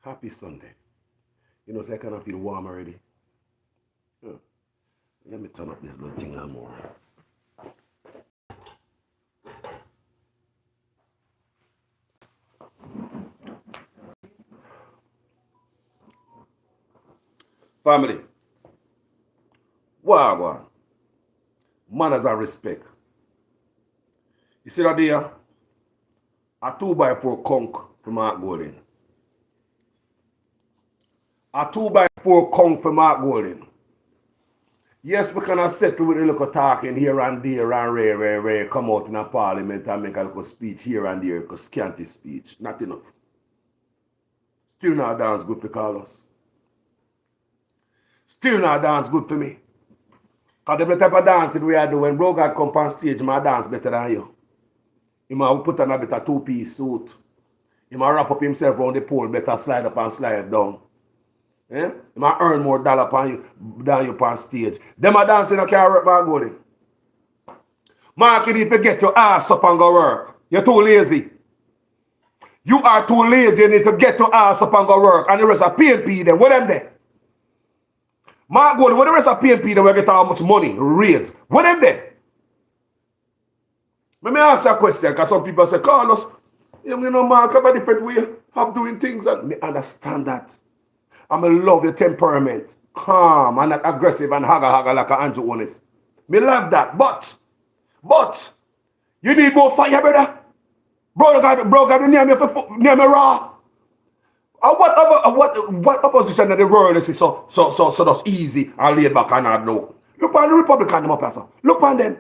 Happy Sunday. You know, so I kind of feel warm already. Yeah. Let me turn up this little thing on more. Family. Wow. Manners and respect. You see that there? A 2x4 conch for Mark Golding. A 2x4 conch for Mark Golding. Yes, we can settle with a little talking here and there and rare, come out in a parliament and make a little speech here and there, because scanty speech. Not enough. Still not dance good for Carlos. Still not dance good for me. Because the type of dancing we are doing, when bro God come on stage, my dance better than you. He might put on a better two-piece suit. He might wrap up himself around the pole, better slide up and slide down. Eh? He might earn more dollar than you on stage. Them a dancing can't work, my Golding. Mark, if you get your ass up and go work, you're too lazy. You are too lazy, you need to get your ass up and go work. And the rest of PNP, then what them there? Mark Golding, what the rest of PNP, then we get how much money raise? What them there? Let me ask you a question, because some people say, Carlos, you know, Mark, have a different way of doing things. And I understand that. I love your temperament. Calm and not aggressive and haga like an Andrew Honest. Me love that. But, you need more fire, brother. Bro, God, near me raw. What opposition of the world is so that's easy and laid back and hard now? Look on the Republican, them up here, so. Look on them.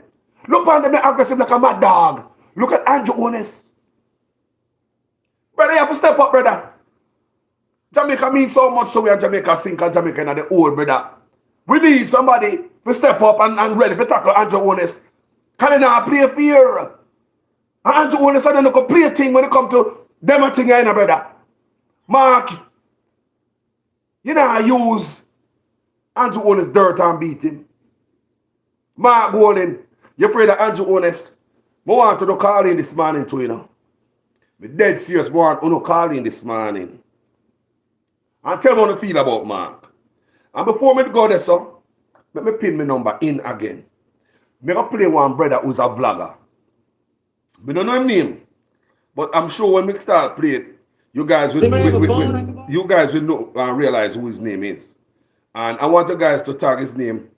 Look on them, they're aggressive like a mad dog. Look at Andrew Honest. Brother, you have to step up, brother. Jamaica means so much, so we are Jamaica sink and Jamaica in the old, brother. We need somebody to step up and ready to tackle Andrew Honest. Can he not play fear? And Andrew Honest, I don't know, play a thing when it comes to them a thing, brother. Mark, you know I use Andrew Honest dirt and beat him. Mark Golding, you afraid of Andrew Honest? I want to call in this morning too, you know. I'm dead serious, I want to call in this morning. And tell me how you feel about Mark. And before me go there, so, let me pin my number in again. I'm going to play one brother who's a vlogger. I don't know his name. But I'm sure when we start playing, you guys will know and realize who his name is. And I want you guys to tag his name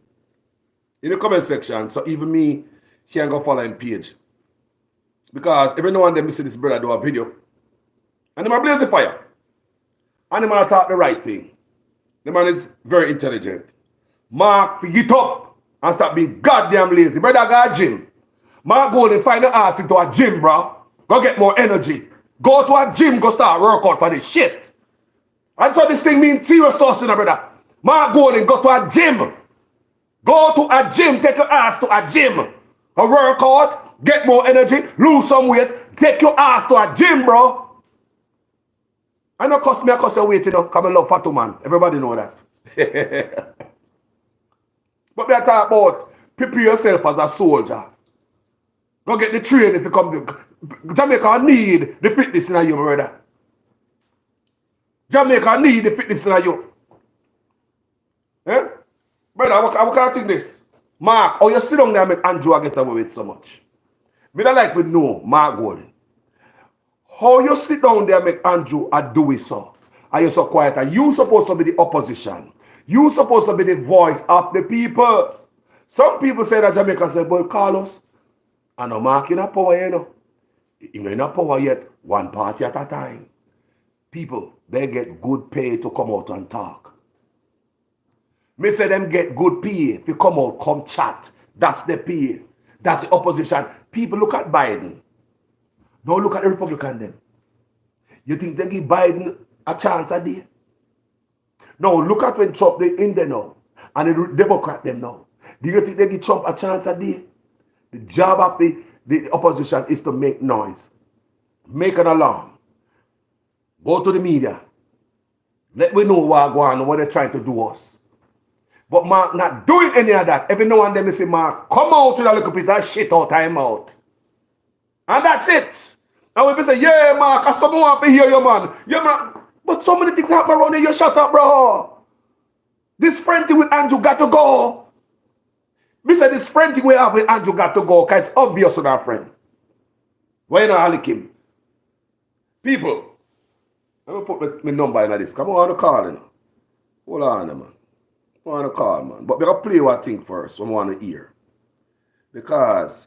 in the comment section, so even me can go follow him page. Because every now and then I see this brother do a video, and he might blaze the fire. And he might talk the right thing. The man is very intelligent. Mark, get up and stop being goddamn lazy. Brother, got a gym. Mark, go and find the ass into a gym, bro. Go get more energy. Go to a gym, go start workout for this shit. That's what this thing means, serious stuff, brother. Mark, go and go to a gym. Go to a gym, take your ass to a gym. A workout, get more energy, lose some weight, take your ass to a gym, bro. I know cost me a cost of weight, you know, because I love fat man. Everybody know that. But we are talking about prepare yourself as a soldier. Go get the training if you come to Jamaica need the fitness in you, brother. Jamaica need the fitness in you. Eh? Brother, how can I think this? Mark, how you sit down there and make Andrew get away with so much? Me don't like to know Mark Golding. How you sit down there and make Andrew do it so? Are you so quiet? And you supposed to be the opposition. You supposed to be the voice of the people. Some people say that Jamaica say, boy, Carlos, I know Mark in a power, you know. You're not in power yet. One party at a time. People, they get good pay to come out and talk. Me say them get good pay if you come out, come chat. That's the pay. That's the opposition. People, look at Biden. Don't look at the Republican then. You think they give Biden a chance a day? No, look at when Trump they in there now. And the Democrat them now. Do you think they give Trump a chance a day? The job of the opposition is to make noise. Make an alarm. Go to the media. Let me know what's going on, what they're trying to do us. But Mark not doing any of that. Every now and then they say, Mark, come out with a little piece of shit out time out. And that's it. And when we say, yeah, Mark, I someone want to hear you, man. Yeah, man. But so many things happen around here. You shut up, bro. This friend thing with Andrew got to go. We said this friend thing we have with Andrew got to go because it's obvious on our friend. Why not Alick him? People, I'm going to put my number in this. Come on the call, you know. Hold on, man. I want to call, man. But we got to play one thing first. I want to hear. Because,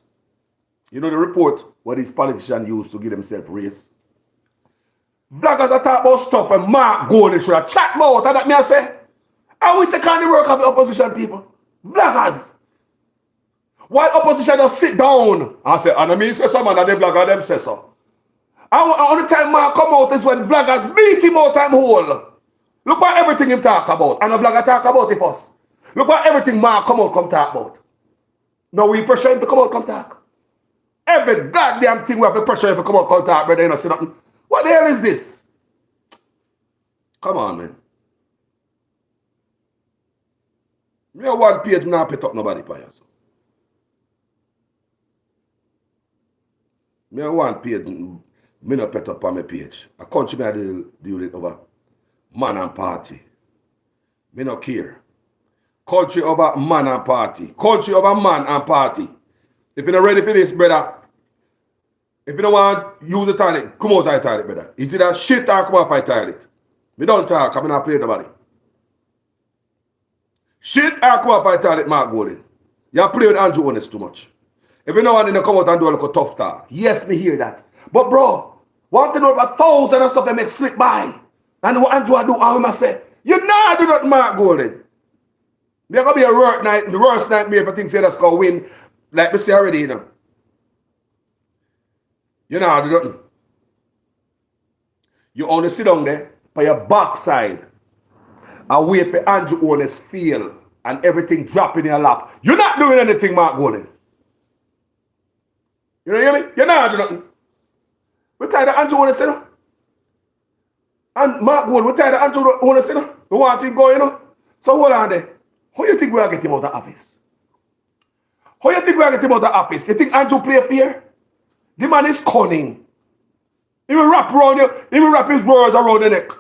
you know the report what these politicians use to give themselves race. Vloggers are talking about stuff and Mark Golding should have chat about. And that me I say, how we take on the work of the opposition people? Vloggers. While opposition just sit down and say, and I mean say someone and the vlogger them say so. And the time Mark come out is when vloggers beat him out time whole. Look what everything him talk about. And the vlogger talk about it first. Look what everything Mark come out come talk about. Now we pressure him to come out come talk. Every goddamn thing we have to pressure him to come out come talk, brother, you know, see nothing. What the hell is this? Come on, man. Me a one page, me not put up nobody for you. So. Me a one page, me not put up on my page. A country me I deal with over man and party. Me not care. Country over man and party. Country over man and party. If you're not ready for this, brother, if you don't want to use the toilet, come out of the toilet, brother. Is it a shit or come off the toilet? Me don't talk, I'm not playing nobody. Shit or come off the toilet, Mark Golding. You play with Andrew Honest too much. If you don't want to come out and do a little tough talk. Yes, me hear that. But bro, want to know about thousands of stuff that make slip by. And what Andrew do, I must say, you know do not Mark Golding. There's going to be a work night, the worst nightmare for things that's going to win. Like we say already, you know. You know how to do nothing. You only sit down there by your backside and wait for Andrew Honest feel and everything drop in your lap. You're not doing anything, Mark Golding. You know what I mean? You're not doing nothing. We're tired of Andrew Honest, you know? And Mark Golding, we're tired of Andrew Honest, you know? We want him going, you know? So hold on there. How you think we are getting out of the office? How you think we are getting out of the office? You think Andrew play fair? The man is cunning. He will wrap around you. He will wrap his words around the neck.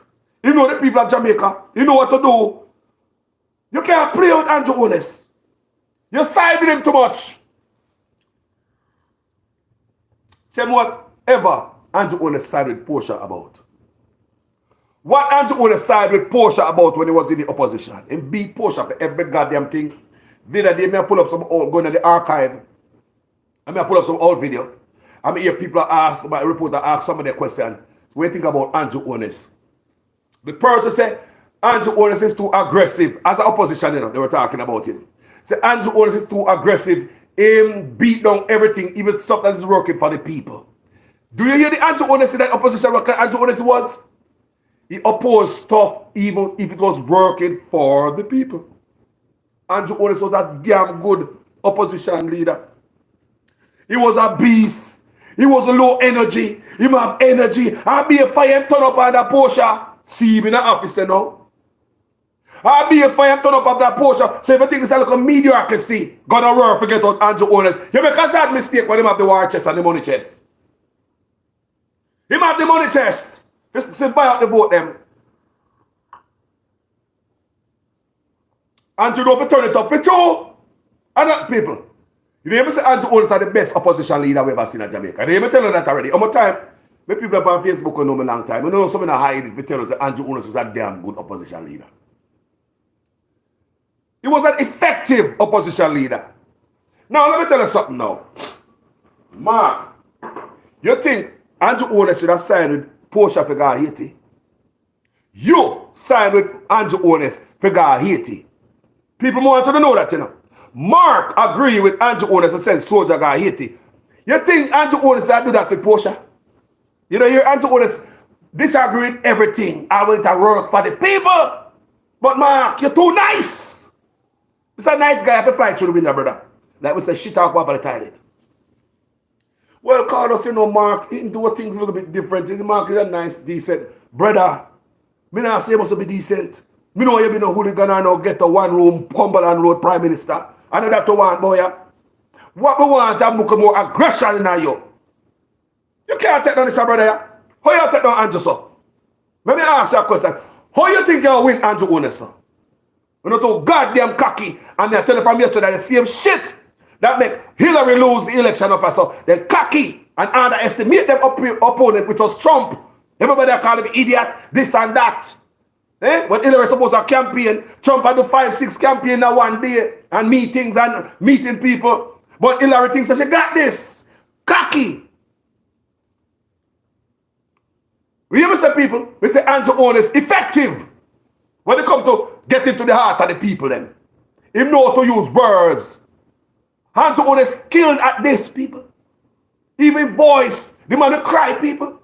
You know the people of Jamaica. You know what to do. You can't play with Andrew Honest. You side with him too much. Tell me whatever Andrew Honest side with Portia about. What Andrew Honest side with Portia about when he was in the opposition. And beat Portia for every goddamn thing. The other day, I pull up some old, going to the archive. I pull up some old video. I hear people ask, my reporter ask some of their questions. What do you think about Andrew Honest? The person said, Andrew Honest is too aggressive. As an opposition, you know, they were talking about him. Say, Andrew Honest is too aggressive. Him beat down everything, even stuff that is working for the people. Do you hear the Andrew Honest in that opposition work like Andrew Honest was? He opposed stuff even if it was working for the people. Andrew Honest was a damn good opposition leader. He was a beast. He was a low energy. He have energy. I'll be a fire turn up on that Porsche. See him in the office now. I'll be a fire turn up on that Porsche. So if you think this is like a mediocrity, gonna work, forget out Andrew Honest. You make a sad mistake when him have the war chest and the money chest. Him have the money chest. Just say buy out the vote them. Andrew don't turn it up for two. And that people. You never say Andrew Honest is the best opposition leader we've ever seen in Jamaica. They even tell you that already. How much time? The people up on Facebook know me a long time. I know some in a hide it. They tell us that Andrew Honest was a damn good opposition leader. He was an effective opposition leader. Now, let me tell you something now. Mark, you think Andrew Honest should have signed with Portia for go Haiti? You signed with Andrew Honest for go Haiti. People want to know that, you know. Mark agree with Andrew Honest to send soldier go Haiti. You think Andrew Honest will do that with Portia? You know, here Andrew Honest disagree with everything. I want to work for the people. But Mark, you're too nice. It's a nice guy. I can fly through the window, brother. Like we say, shit talk about the toilet. Well, Carlos, you know, Mark, he can do things a little bit different. Mark is a nice, decent brother. Me not say he must be decent. Me know you be no hooligan and no get a one-room Cumberland Road Prime Minister. I know that to want, boy. What we want to have more aggression in you. You can't take down this brother. How you take down Andrew, so? Let me ask you a question. How you think you'll win Andrew Honest? You're not too goddamn cocky. And I tell you from yesterday the same shit that make Hillary lose the election up so then cocky and underestimate them opponent, which was Trump. Everybody call him idiot, this and that. When Hillary supposed to campaign, Trump had do 5-6 campaign in one day and meetings and meeting people. But Hillary thinks that she got this. Cocky. We understand people, we say Andrew Honest effective. When it come to get into the heart of the people then. He know to use words. Andrew Honest skilled at this, people. Even voice. The man who cry, people.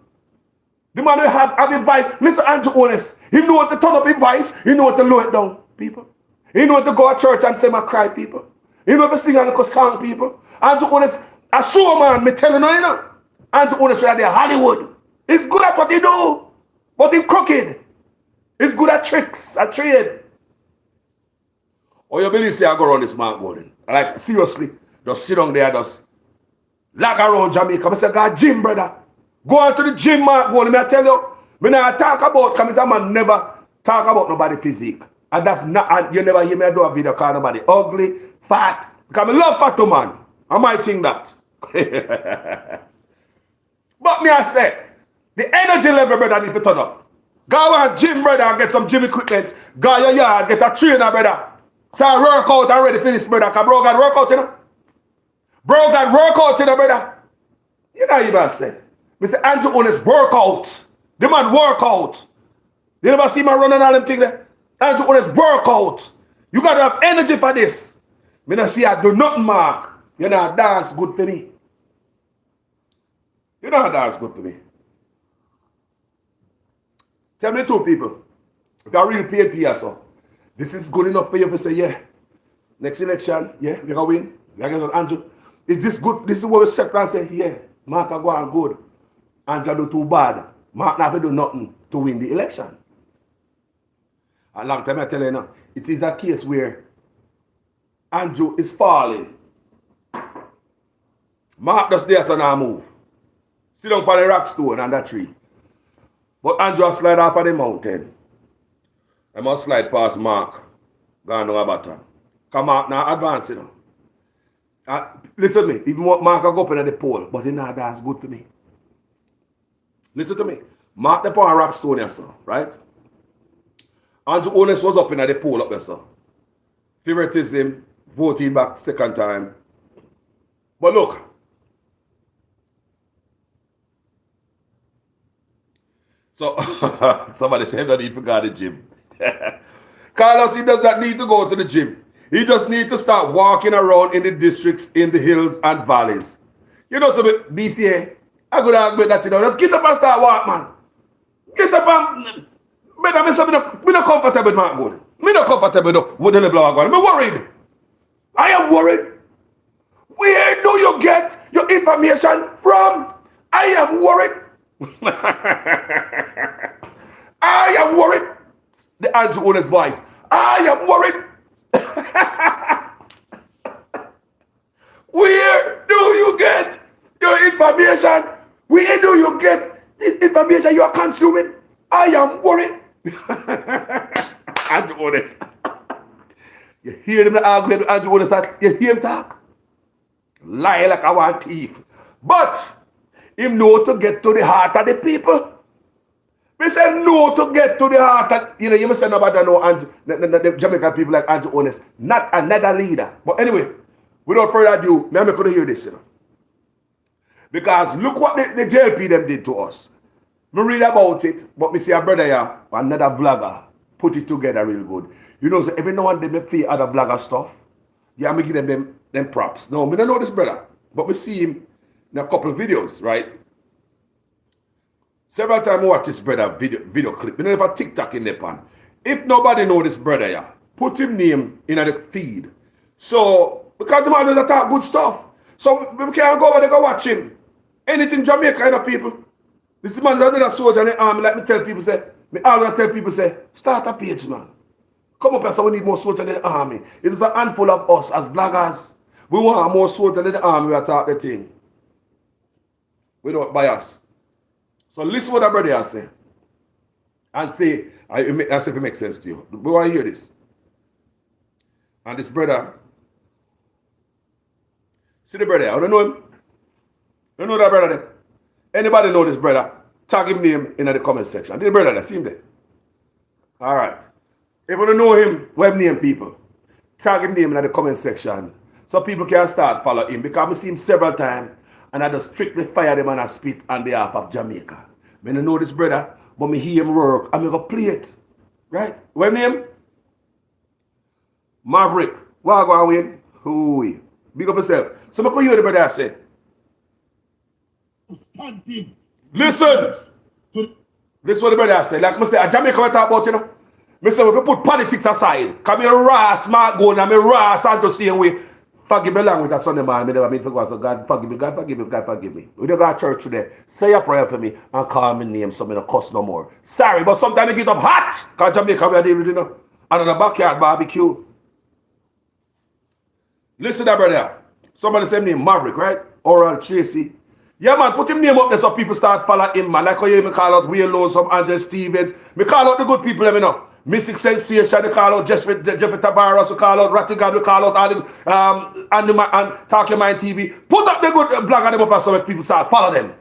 The man who have advice. Listen, Andrew Honest. He know what to turn up his voice. He know what to lower it down, people. He know what to go to church and say my cry, people. He know what to sing and go song, people. Andrew Honest, a showman, me telling you, you know. Andrew Honest right there, Hollywood. He's good at what he do. But he's crooked. He's good at tricks, at trade. Or you believe say I go around this Mark Golden? Like, seriously, just sit down there, just lag around Jamaica. I say, God, gym, brother. Go on to the gym, Mark Golden. I tell you, when I talk about, because a man never talk about nobody physique. And that's not, and you never hear me do a video call nobody ugly, fat. Because I love fat man. I might think that. But me I say, the energy level, brother, need to turn up. Go on gym, brother, and get some gym equipment. Go your yard, get a trainer, brother. Start work out and ready for this, brother. Because bro got work out, you know. Bro got work out, you know, brother. You know what you about to say. Mr. Andrew Honest work out. The man work out. You never see me running all them things there? Andrew Honest work out. You got to have energy for this. Me not see I do nothing, Mark. You know, dance good for me. You know, dance good for me. Tell me two people. If you're really paid PSO, this is good enough for you to say, yeah. Next election, yeah, we can win. We can get Andrew. Is this good? This is what we set and say, yeah, Mark are going good. Andrew do too bad. Mark never do nothing to win the election. A long time I tell you now, it is a case where Andrew is falling. Mark just there so now move. Sit down on the rock stone and that tree. But Andrew slide off of the mountain. I must slide past Mark. Gone down about that. Because Mark now advancing. You know. Listen to me. Even Mark will go up in the pole, but he now that's good for me. Listen to me. Mark the on rock stone here, sir. Right? Andrew Honest was up in the pole up there, sir. Favoritism, voting back second time. But look. So, somebody said that he forgot the gym. Carlos, he does not need to go to the gym. He just needs to start walking around in the districts, in the hills and valleys. You know, so BCA, I could admit that, you know, just get up and start walk, man. Get up and, better me not comfortable with Mark Gold. Me not comfortable with the level of God. I'm worried. I am worried. Where do you get your information from? I am worried. I am worried. The Andrew Honest voice. I am worried. Where do you get your information? Where do you get this information you are consuming? I am worried. Andrew Honest. You hear him arguing with Andrew Honest. You hear him talk. Lie like I want thief. But him know to get to the heart of the people. We say no to get to the heart of, you know, you must say nobody know the Jamaican people like Andrew Honest. Not another leader. But anyway, without further ado, me could hear this, you know. Because look what the JLP them did to us. Me read about it, but me see a brother here, another vlogger, put it together real good. You know, so every now and then me play other vlogger stuff. Yeah, me give them props. No, me don't know this brother, but we see him in a couple of videos, right? Several times I watch this brother video clip. We don't have a TikTok in the pan. If nobody know this brother, yeah, put him name in the feed. So, because the man does talk good stuff. So, we can't go over there go watch him. Anything Jamaica kind of people. This man is another soldier in the army. Like me tell people, say, start a page, man. Come up here, so we need more soldiers in the army. It is a handful of us as vloggers. We want more soldiers in the army. We attack the thing. We don't bias. So listen what the brother has said. and say, as if it makes sense to you. But I hear this. And this brother, see the brother, I don't know him. You know that brother there? Anybody know this brother? Tag him name in the comment section. This brother there, see him there? Alright. If you don't know him, web name people. Tag him name in the comment section. So people can start follow him. Because I see him several times and I just strictly fire them and I spit on behalf of Jamaica. I don't know this brother, but me hear him work. I'm going to play it. Right? Web name? Maverick. What go on with? Who? Big up yourself. So I can hear the brother say. Listen. This is what the brother said. Like I say, a Jamaica we talk about, you know. I say, we can put politics aside. Because I'm raw, smart gold, and I'm raw, and the same way. Forgive me language on Sunday, man. I never mean for God. So God forgive me, God forgive me, God forgive me. We don't go to church today. Say a prayer for me and call me name so I don't cuss no more. Sorry, but sometimes I get up hot. Because Jamaica we are dealing with, you know. And on the backyard barbecue. Listen to that, brother. Somebody say name Maverick, right? Oral Tracy. Yeah, man, put him name up there so people start following him, man. Like how you call out Will Lowe, some Andre Stevens. Me call out the good people, let me know. Mystic Sensation, they call out Jeffrey Tavares, we call out Rattigan, we call out all the and Talking Mind TV. Put up the good blog on them up so people start follow them.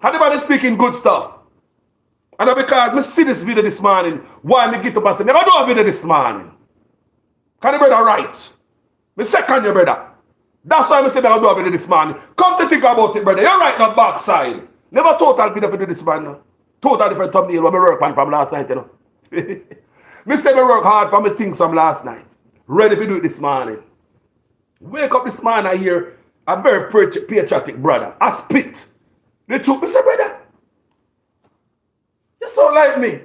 Everybody speaking good stuff. And because I see this video this morning, why me get up and say, never do a video this morning. Can the brother right? Me second your brother. That's why I say I do a video this morning. Come to think about it, brother. You're right on backside. Never total video for this man. No. Total different thumbnail when I work on from last night, you know. Me say I work hard for me things from last night. Ready to do it this morning. Wake up this morning, I hear a very patriotic brother. I spit. The truth, me say, brother, you so like me.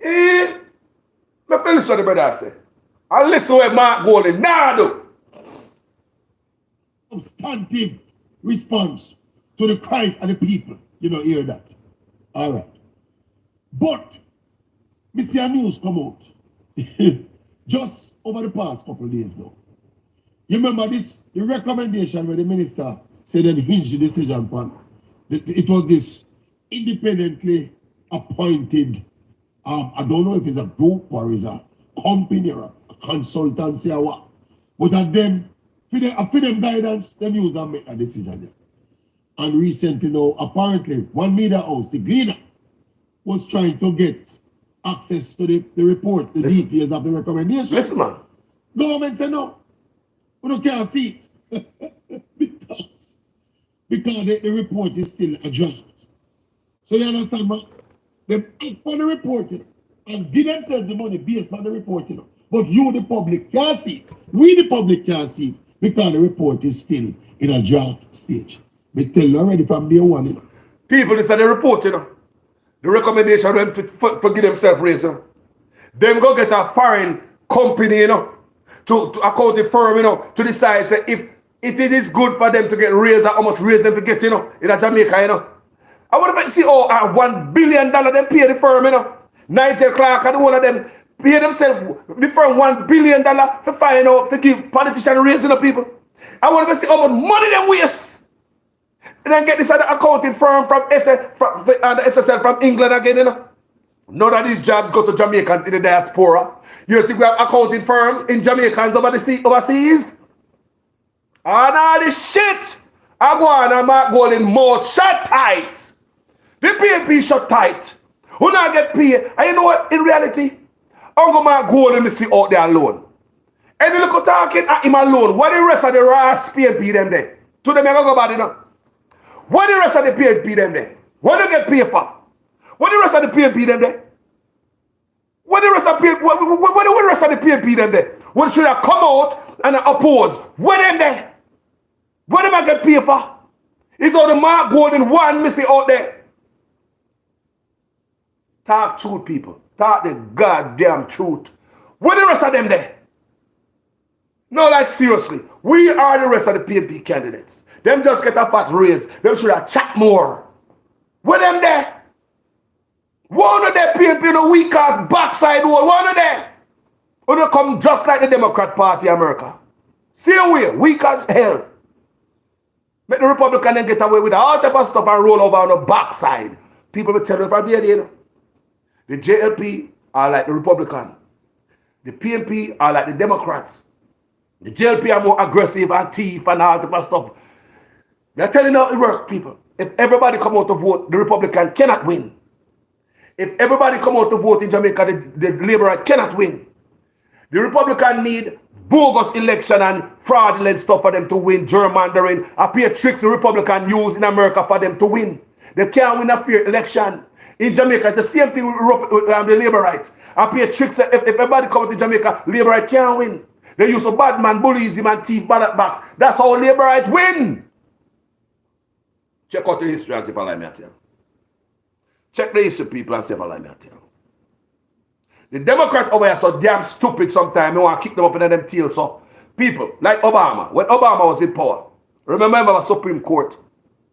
Me listen to the brother I say. I listen where Mark Golden now do. Substantive response to the cries of the people. You know, hear that. All right. But, we see a news come out just over the past couple of days now. You remember this, the recommendation where the minister said that hinged the decision upon. It was this independently appointed, I don't know if it's a group or is a company or a consultancy or what. But at them, for them guidance, them use and make a decision. And recently now, apparently, one media house, the Gleaner, was trying to get access to the report, the details of the recommendation. Listen, man. Government said no. We don't can't see it. because the report is still a draft. So you understand, man? They act for the report, you know, and give themselves the money based on the report, you know. But you, the public, can't see it. We, the public, can't see it because the report is still in a draft stage. We tell you already from day one, you know. People, this is the report, you know. The recommendation when for give themselves raise, you know. Them go get a foreign company, you know, to accounting firm, you know, to decide say, if it is good for them to get raised, how much raise them to get, you know, in a Jamaica, you know. I want to see $1 billion them pay the firm, you know. Nigel Clark and all of them pay themselves the firm $1 billion for find out to give politicians raising the people. I want to see how much money them waste. And then get this other accounting firm from the SSL from England again, you know. None of these jobs go to Jamaicans in the diaspora. You think we have accounting firm in Jamaicans overseas? And all this shit, I go on and Mark Golden mouth shut tight. The PNP shut tight. Who not get paid? And you know what? In reality, Uncle Mark Golden is out there alone. And you look talking at him alone. What the rest of the RAS PNP them there? To them, I go bad enough. What the rest of the PNP them there? What do you get paid for? What the rest of the PNP them there? What the rest of the PNP them there? What should have come out and oppose? What them there? What am I get paid for? It's all the Mark Golden one missing out there. Talk truth, people. Talk the goddamn truth. What the rest of them there? No, like seriously. We are the rest of the PNP candidates. Them just get a fat raise. Them should have chat more. What them there? One of them PNP in the weak ass backside wall. One of them. Who come just like the Democrat Party America. Same way. Weak as hell. Make the Republican then get away with all type of stuff and roll over on the backside. People will tell you from there, you know. The JLP are like the Republican. The PNP are like the Democrats. The JLP are more aggressive and thief and all type of stuff. They're telling you how it works, people. If everybody come out to vote, the Republican cannot win. If everybody come out to vote in Jamaica, the Labour cannot win. The Republican need bogus election and fraudulent stuff for them to win, gerrymandering, appear tricks the Republican use in America for them to win. They can't win a fair election. In Jamaica, it's the same thing with the Labourites. Appear tricks, if everybody comes to Jamaica, Labourite can't win. They use a bad man, bullies him and thief ballot box. That's how Labourite win. Check out the history and see if I like me at you. Check the history, people, and see if I like me at you. The Democrat over here so damn stupid sometimes. They want to kick them up in them tails. So people like Obama, when Obama was in power, remember the Supreme Court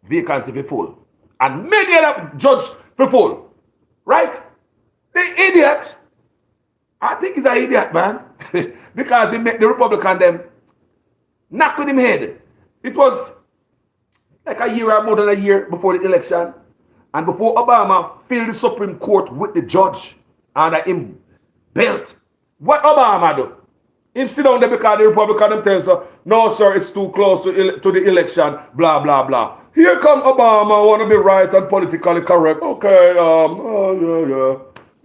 vacancy for full. And many other judges for full. Right? The idiot. I think he's an idiot, man. Because he made the Republican them knock with him head. It was like a year or more than a year before the election. And before Obama filled the Supreme Court with the judge under him belt. What Obama do? Him sit down there because the Republican them tell him, no sir, it's too close to the election, blah, blah, blah. Here come Obama, want to be right and politically correct. Okay, yeah.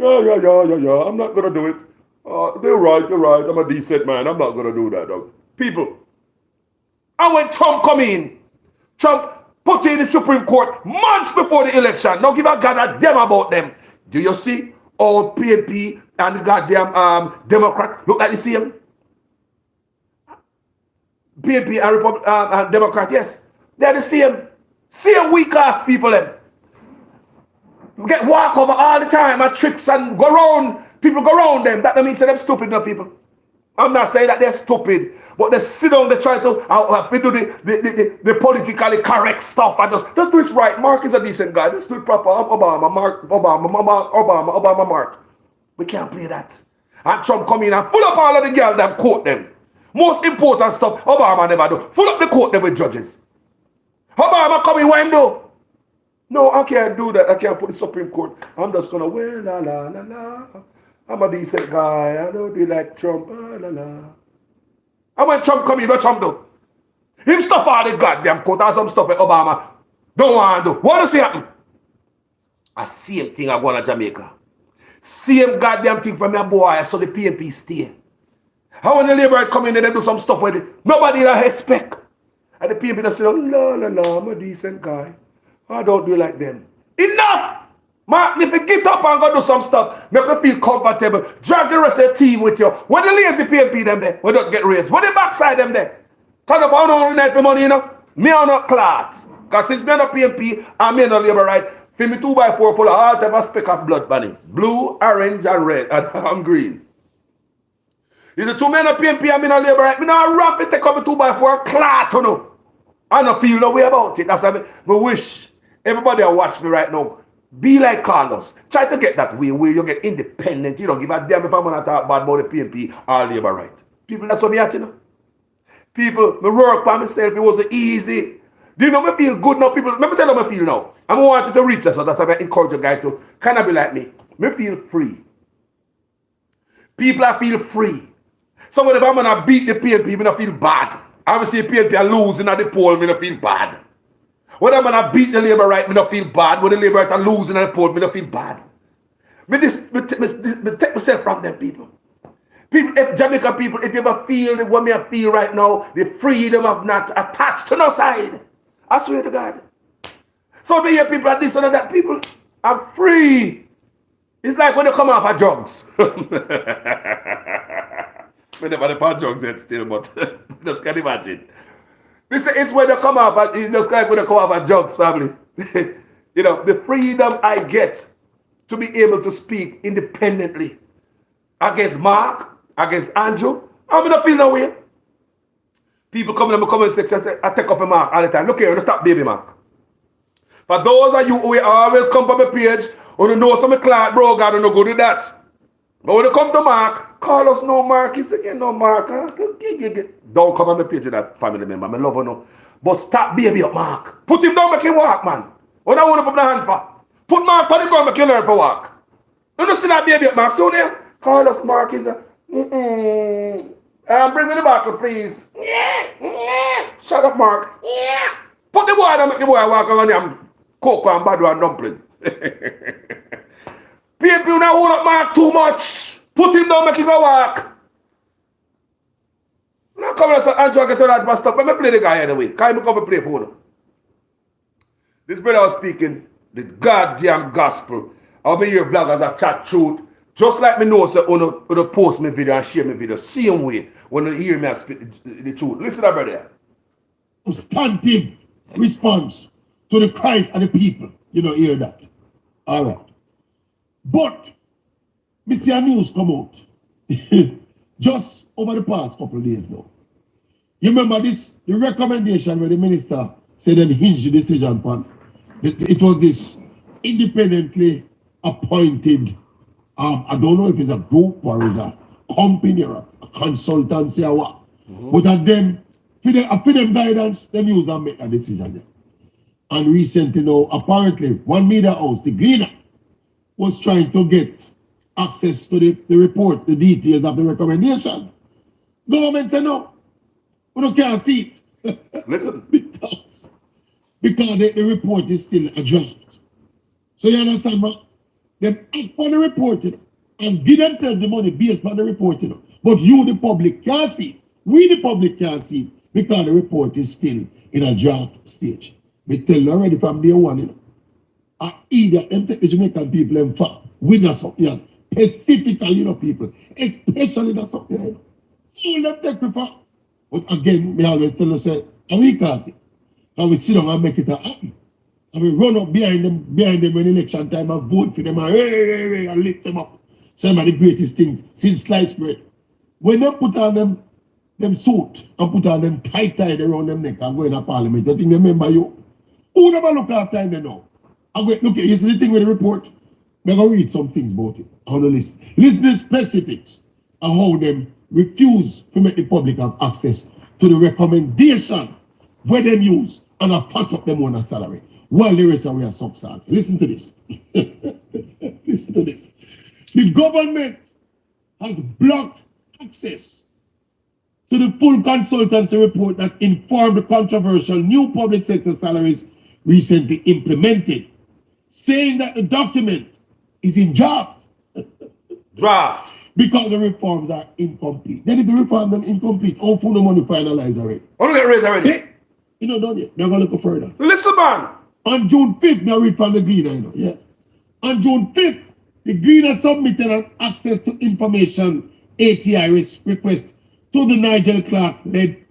I'm not going to do it. You're right. I'm a decent man. I'm not going to do that, though. People. And when Trump come in, Trump put in the Supreme Court months before the election. Don't give a goddamn about them. Do you see all PNP and the goddamn Democrat look like the same? PNP and Democrat, yes. They're the same. Same weak ass people them. Get walk over all the time and tricks and go around. People go around them. That don't mean say them stupid, no people. I'm not saying that they're stupid, but they sit down, they try to do the politically correct stuff and just do it right. Mark is a decent guy. Just do it proper. Obama, Mark. We can't play that. And Trump come in and full up all of the girls that quote them. Most important stuff, Obama never do. Full up the court them with judges. Obama come in, when do? No, I can't do that. I can't put the Supreme Court. I'm just gonna wear la la la la. I'm a decent guy. I don't be like Trump. La la. And when Trump come in, what Trump do? Him stuff all the goddamn court and some stuff with Obama. Don't want to do. What does he happen? A same thing I go to Jamaica. Same goddamn thing from your boy, so the PNP stay. How when the Labour come in and they do some stuff with it, nobody expect. And the PNP say, la, I'm a decent guy. I don't do like them. Enough! Mark, if you get up and go do some stuff, make you feel comfortable, drag the rest of the team with you. When the lazy PNP them there, we don't get raised. When the backside them there, turn up on all night for money, you know. Me are not clots. Because since me are not PNP and me are not Labour right, feel me 2x4 full of all type of speck of blood bunny. Blue, orange, and red, and green. Is it two men of PNP and me not Labour right? Me not run to take up a 2x4 clot, you know. I don't feel no way about it. That's why I wish everybody that watch me right now, be like Carlos. Try to get that way where you get independent. You don't give a damn if I'm going to talk bad about the PNP or Labour right. People, that's what me at, you know. People, me work by myself. It wasn't easy. Do you know me feel good now? People, let me tell you how I feel now. I want you to reach that, so that's why I encourage you guys to kind of be like me. Me feel free. People, I feel free. So if I'm going to beat the PNP, I feel bad. I see PNP are losing at the poll, I feel bad. When I'm going to beat the Labour right, I feel bad. When the Labour right are losing at the poll, I feel bad. Me take myself from them people. People, if Jamaica people, if you ever feel the way I feel right now, the freedom of not attached to no side. I swear to God. So me hear people are this and that. People, I'm free. It's like when they come off of drugs. We never had drugs yet still, but just can't imagine. It's when they come off, it's just like when they come off of drugs, family. You know, the freedom I get to be able to speak independently against Mark, against Andrew, I'm going to feel no way. People come in the comment section and say, I take off a Mark all the time. Look here, stop baby Mark. For those of you who always come from my page, who know some Clark, bro, God, don't go to that. But when you come to Mark, call us no Mark. He said, you know, Mark. Don't come on my page with that family member. I love her no. But stop baby up, Mark. Put him down, make him walk, man. What I want to put my hand for? Put Mark on the ground, make you learn for walk. You don't see that baby up, Mark. So there, Carlos Mark is a, bring me the bottle, please. Shut up, Mark. Put the boy on, make the boy walk around there. Cocoa and badu and dumpling. People now hold up Mark too much. Put him down, make him go walk. Now come and say, Andrew, get to that bus stop. Let me play the guy anyway. Can you come and play for him? This brother was speaking the goddamn gospel. I'll be your vloggers that chat truth. Just like me know, so on post my video and share my video. Same way when you hear me I speak the truth. Listen to that, brother. Substantive response to the Christ and the people. You know, hear that. All right. But, me see a news come out just over the past couple of days now. You remember this, the recommendation where the minister said them hinge the decision upon. It was this independently appointed, I don't know if it's a group or it's a company or a consultancy or what. But at them, for them guidance, them use and make a decision there. And recently now, apparently, one media house, the Gleaner, was trying to get access to the report, the details of the recommendation. Government said no. We can't see it. Listen. because the report is still a draft. So you understand, man? They act on the report, you know, and give themselves the money based on the report, you know. But you, the public, can't see it. We, the public, can't see it because the report is still in a draft stage. We tell you already from day one, you know. Either them take the Jamaican people and with us something else. Specifically, you know, people. Especially that something else. So them take prefer. But again, we always tell us, and we can't see. And we sit down and make it happen. And we run up behind them when election time and vote for them and hey, and lift them up. Some of the greatest things since sliced bread. When they put on them suit and put on them tight around them neck and go in a parliament, you think they remember you? Who never look after them they know? I'm going, look, you see the thing with the report? I'm going to read some things about it. I want to listen. Listen to the specifics and how them refuse to make the public have access to the recommendation where them use and I fat up them on a salary while the rest of we are subsidized. Listen to this. Listen to this. The government has blocked access to the full consultancy report that informed the controversial new public sector salaries recently implemented, saying that the document is in draft. Draft. Because the reforms are incomplete. Then if the reforms are incomplete, how full the money finalized already? Only get raised already. Hey, you know, done yet. They're going to go further. Listen, man. On June 5th, now read from the Gleaner, you know. Yeah. On June 5th, the Gleaner submitted an access to information ATI request to the Nigel Clark-led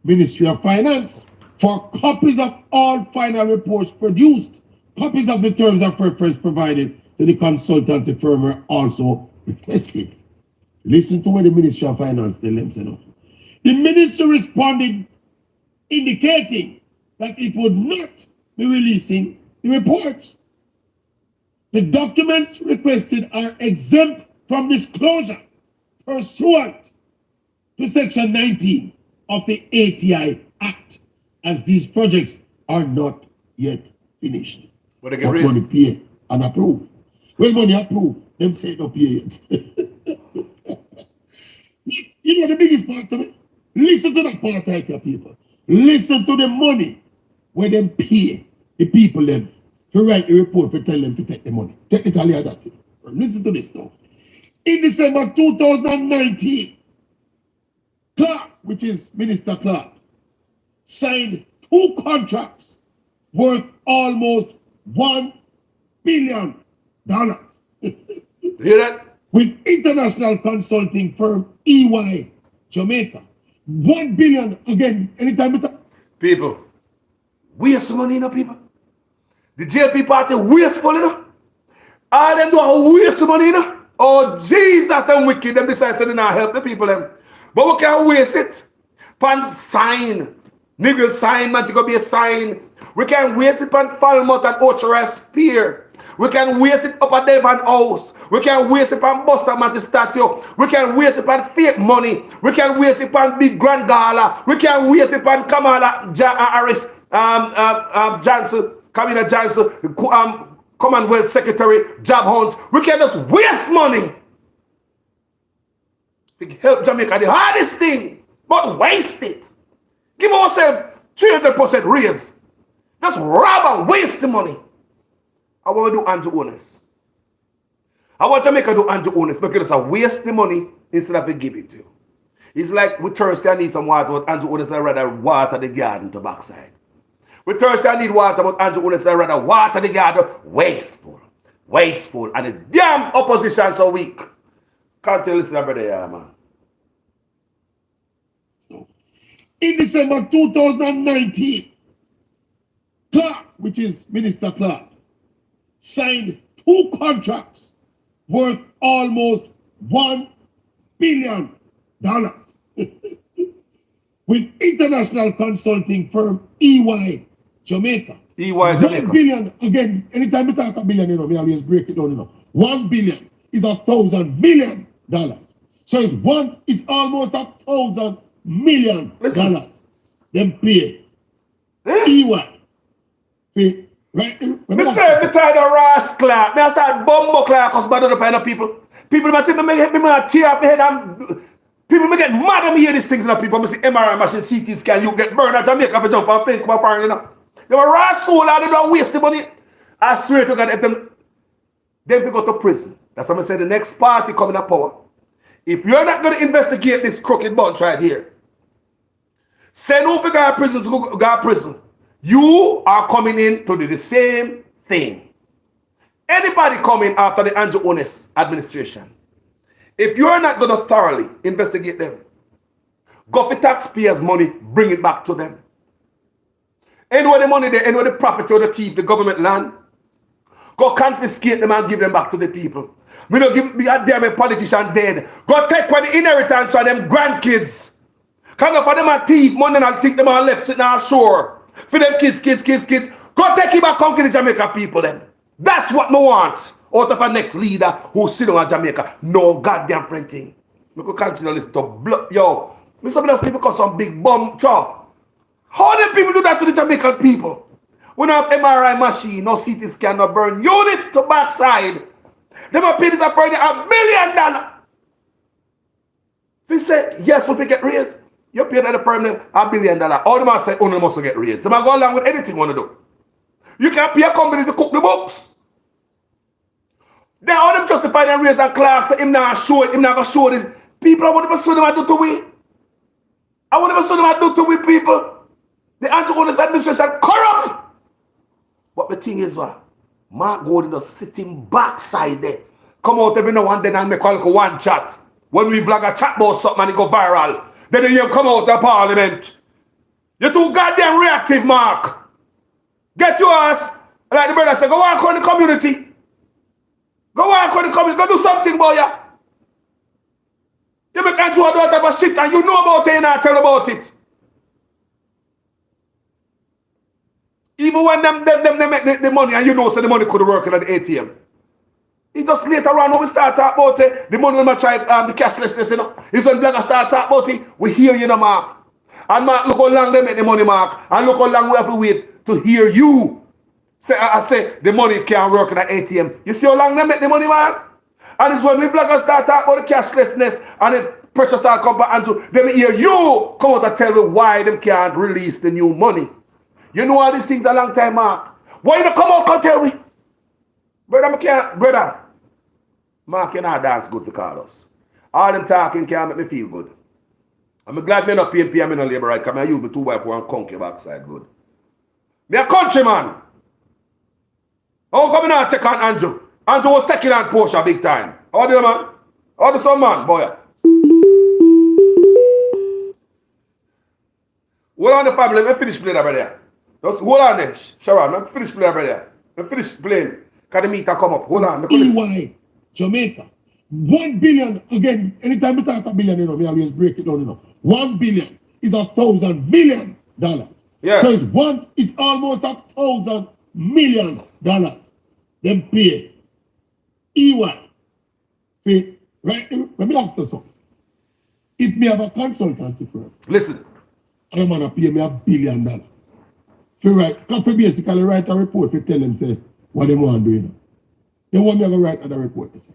Ministry of Finance for copies of all final reports produced. Copies of the terms of reference provided to the consultancy firm were also requested. Listen to what the Ministry of Finance tell them, you know. The ministry responded indicating that it would not be releasing the reports. The documents requested are exempt from disclosure pursuant to Section 19 of the ATI Act, as these projects are not yet finished. But they get But raised. money pay and approve. When money approve, them say no pay yet. You know the biggest part of it? Listen to that part right here, people. Listen to the money where them pay the people them to write the report to tell them to take the money. Technically, I that. Listen to this now. In December 2019, Clark, which is Minister Clark, signed 2 contracts worth almost $1 billion. You hear that? With international consulting firm EY Jamaica. $1 billion again, anytime it. People, waste money, you know, people. The JP party wasteful, you know. All them do are waste money, you know. Oh, Jesus, them wicked. Them besides sending not help the people, them. But we can't waste it. Pan sign. Nigga sign, man, to go be a sign. We can waste it on Falmouth and Ochoa Spear. We can waste it up at Devon House. We can waste it on Buster Matty statue. We can waste it on fake money. We can waste it on Big Grand Gala. We can waste it on Kamala Harris, Johnson, Kamala Johnson, Commonwealth Secretary, job hunt. We can just waste money. We help Jamaica, the hardest thing, but waste it. Give ourselves 300% raise. Just rob and waste the money. I want to do Andrew Honest. I want Jamaica to do Andrew Honest because it's a waste the money instead of give it to you. It's like we thirsty and need some water, but Andrew Honest I rather water the garden to backside. We thirsty and need water, but Andrew Honest I rather water the garden. Wasteful. Wasteful. And the damn opposition so weak. Can't tell listen brother, yeah, man. In December 2019, Clark, which is Minister Clark, signed 2 contracts worth almost $1 billion with international consulting firm EY Jamaica. EY Jamaica. 1 billion, again, anytime we talk a billion, you know, we always break it down, you know. 1 billion is $1,000 million. So it's almost $1,000 million. Listen. Them pay. EY. Pay. Right? Me say if you tie the rascal, me I start bumbo clock because I don't pay people. People might think me tear up my head and people may get mad when me hear these things, you know. People may see MRI machine, CT scan, you get burned at Jamaica for jump and plane come up you know. They were raw soul and they don't waste the money. I swear to God, if them we go to prison. That's why I say the next party coming to power. If you're not going to investigate this crooked bunch right here, send who to go to prison to go to prison. You are coming in to do the same thing. Anybody coming after the Andrew Honest administration, if you're not going to thoroughly investigate them, go for taxpayers' money, bring it back to them. Anywhere the money there, anywhere the property or the thief, the government land, go confiscate them and give them back to the people. We don't give me a damn politician dead. Go take away the inheritance of them grandkids. Kind of for them a thief, money and I'll take them all left sitting offshore. For them kids. Go take him back, come to the Jamaica people then. That's what me want out of a next leader who sit on Jamaica. No goddamn friend thing. We could continue to listen to yo. Me some of those people cause some big bomb chop. How do people do that to the Jamaican people? We don't have MRI machine, no CT scan, no burn unit to backside. Them are paying this up burning $1 billion. If you say yes, we get raised, you pay the firm $1 billion. All the man say, oh, no, must get raised. They might go along with anything you want to do. You can pay a company to cook the books. Then all them justify them raise and Clark say him not show it, him not gonna show this. People, I want to show them I do to we. I want to show them I do to we people. The Andrew Honest administration corrupt. But the thing is what? Mark Golding just sitting backside there. Come out every now and then and make one chat. When we vlog a chat about something and it go viral. Then you come out of parliament. You're too goddamn reactive, Mark. Get your ass. Like the brother said, go work on the community. Go work on the community. Go do something, boy. You make Andrew do that type of shit and you know about it and I tell about it. Even when them make the money and you know so the money could work in at the ATM. It just later on when we start talking about it, the money when we try the cashlessness, you know. It's when bloggers start talking about it, we hear you, know, Mark. And Mark, look how long they make the money, Mark. And look how long we have to wait to hear you. Say, I say the money can't work in the ATM. You see how long they make the money, Mark? And it's when we bloggers start talking about the cashlessness and the pressure start come back and to them hear you come out and tell me why them can't release the new money. You know all these things a long time, Mark. Why you don't come out and tell me? Brother, Mark, you not dance good for Carlos. All them talking can't make me feel good. I'm glad me not PNP, I'm in a labor right, because I use my 2x4 and conk your backside good. Me a countryman. How come I not take on Andrew? Andrew was taking on Porsche big time. How do you, man? How do some man, boy? Hold on the family, let me finish playing over there. Just hold on there, Sharon. Let me finish playing over there. Let me finish playing. Can the meter come up? Hold on. EY Jamaica. 1 billion, again, anytime we talk a billion, you know, we always break it down, you know. 1 billion is $1,000 million. Yeah. So it's almost $1,000 million. Them pay. EY. Pay. Right? Let me ask you something. If me have a consultancy firm, listen. I'm gonna pay me $1 billion. If you basically write a report to tell them say what they want to do, you know. They want me to write a report. They say.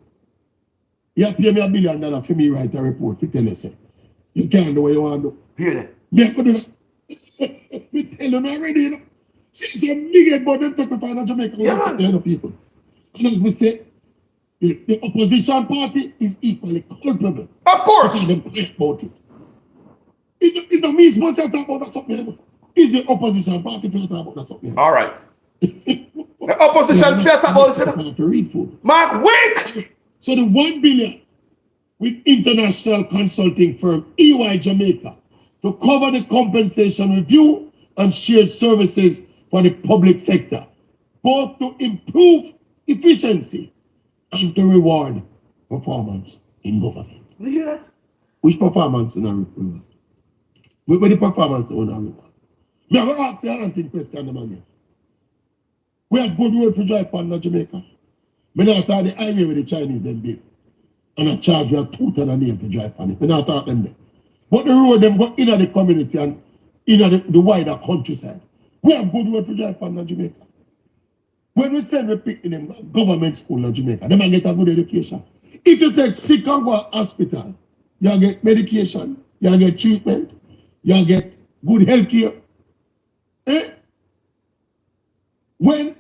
You pay me $1 billion for me write a report. You tell you, say, you can't do what you want to do. Hear that? Me I could do that. Me tell them already, you know. See, some big head boy, them take me for Jamaica. Yeah, man. People. And as we say, the opposition party is equally culpable. Of course. Because them quiet about it. It's not me supposed to talk about that something. You know. It's the opposition party to talk about that something. You know. All right. The opposition yeah, talk about this. To read food. Mark Wick. So the $1 billion with international consulting firm EY Jamaica to cover the compensation review and shared services for the public sector, both to improve efficiency and to reward performance in government. You hear that? Which performance in our report? Where the performance on our report? Me have asked the answering question the man here. We have good road for drive on Jamaica. Me not talk the highway with the Chinese them build. And I charge you $2 a name to drive on it. Me not talk them there. But the road them go in the community and in the wider countryside. We have good road for drive on Jamaica. When we send we pick in them government school in Jamaica, they might get a good education. If you take sick and go to hospital, you get medication, you get treatment, you get good health care. Eh? When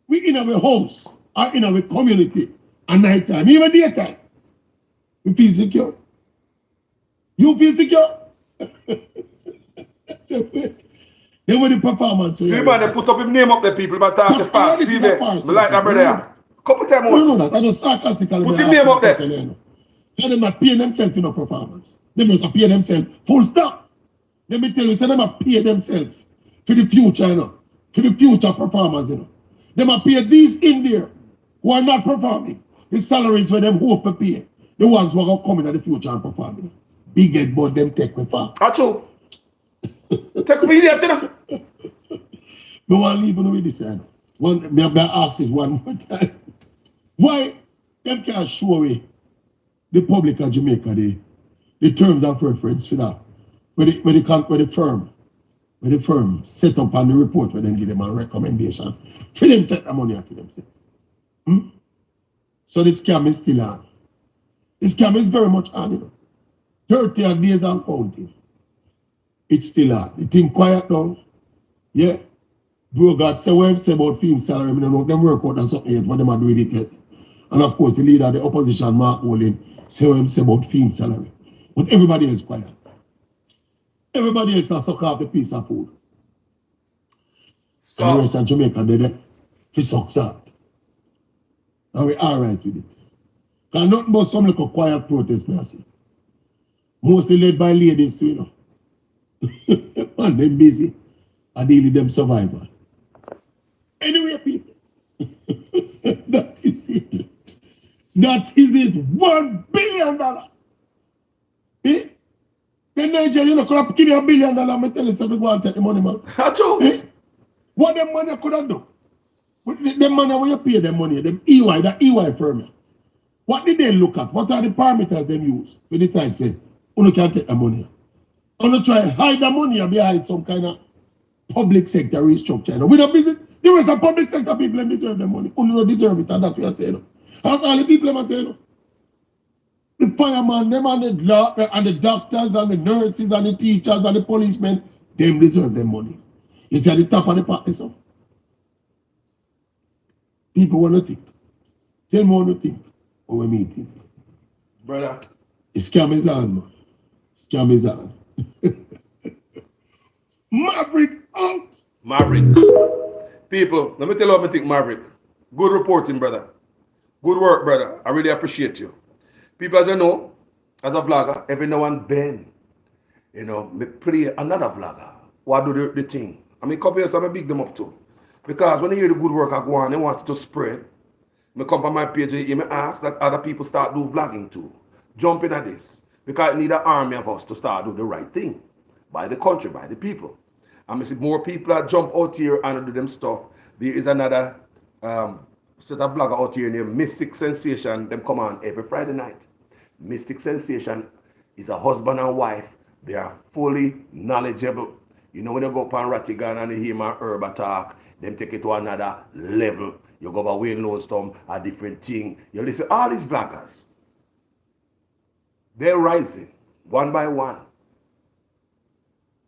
we in our house or in our community at night time, even daytime, we feel secure. You feel secure? Then when the performance. See, man, they put up his name up there, people, but talk the facts. See there. I like that, brother. Couple times more. You know that. I just sarcastically. Put his name up there. So they might pay themselves in a performance. They must pay themselves. Full stop. Let me tell you, so they might pay themselves for the future, you know. For the future performance, you know. They might pay these in there who are not performing. The salaries for them hope to pay. The ones who are going to come in the future and perform. You know. Big head, but them take me far. Achoo. Take me idiot, you know. No one leave with this, you know. Me ask it one more time. Why them can't show away the public of Jamaica the terms of reference for that? Where the firm set up on the report where them give them a recommendation for them take the money for themselves. So the scam is still on. The scam is very much on, you know. 30 days and counting. It's still on. The thing quiet down. Yeah. Bro God say what say about film salary, I don't know them work out and something yet, what them are doing it yet. And of course the leader of the opposition, Mark Olin, say what say about film salary. But everybody is quiet. Everybody else has suck off the piece of food. So and the rest of Jamaica did he sucks out. And we alright with it. Because nothing but some little quiet protest, I see. Mostly led by ladies too, you know. And them busy. I deal with them survival. Anyway, people. That is it. That is it. $1 billion. Eh? Then Nigeria, you know, could have give me $1 billion. I'm telling you, we go and take the money, man. That's true. Eh? What them money could have done? Them money where you pay them money, them EY, that EY firm. What did they look at? What are the parameters they use to decide, say, you can take the money? You try hide the money behind some kind of public sector restructure. We don't visit the rest of public sector people deserve the money. You don't deserve it, and that's what you say. That's all the people are saying. The firemen, them and the doctors and the nurses and the teachers and the policemen, them deserve their money. It's at the top of the party, so. People want to think. Tell me what to think. Or when me think. Brother. The scam is on, man. Scam is on. Maverick out. Maverick. People, let me tell you what I think, Maverick. Good reporting, brother. Good work, brother. I really appreciate you. People, as you know, as a vlogger, every now and then, you know, me play another vlogger. What do the thing? I mean, couple years, I big them up too. Because when you hear the good work I go on, they want it to spread. Me come on my page, you me ask that other people start do vlogging too. Jump in at this. Because it need an army of us to start do the right thing. By the country, by the people. And I see more people that jump out here and do them stuff. There is another set of vlogger out here named Mystic Sensation. Them come on every Friday night. Mystic Sensation is a husband and wife. They are fully knowledgeable. You know, when you go up on Ratigan and you hear my herb talk, them take it to another level. You go over Wayne Lowstorm, a different thing. You listen, all these vloggers, they're rising one by one.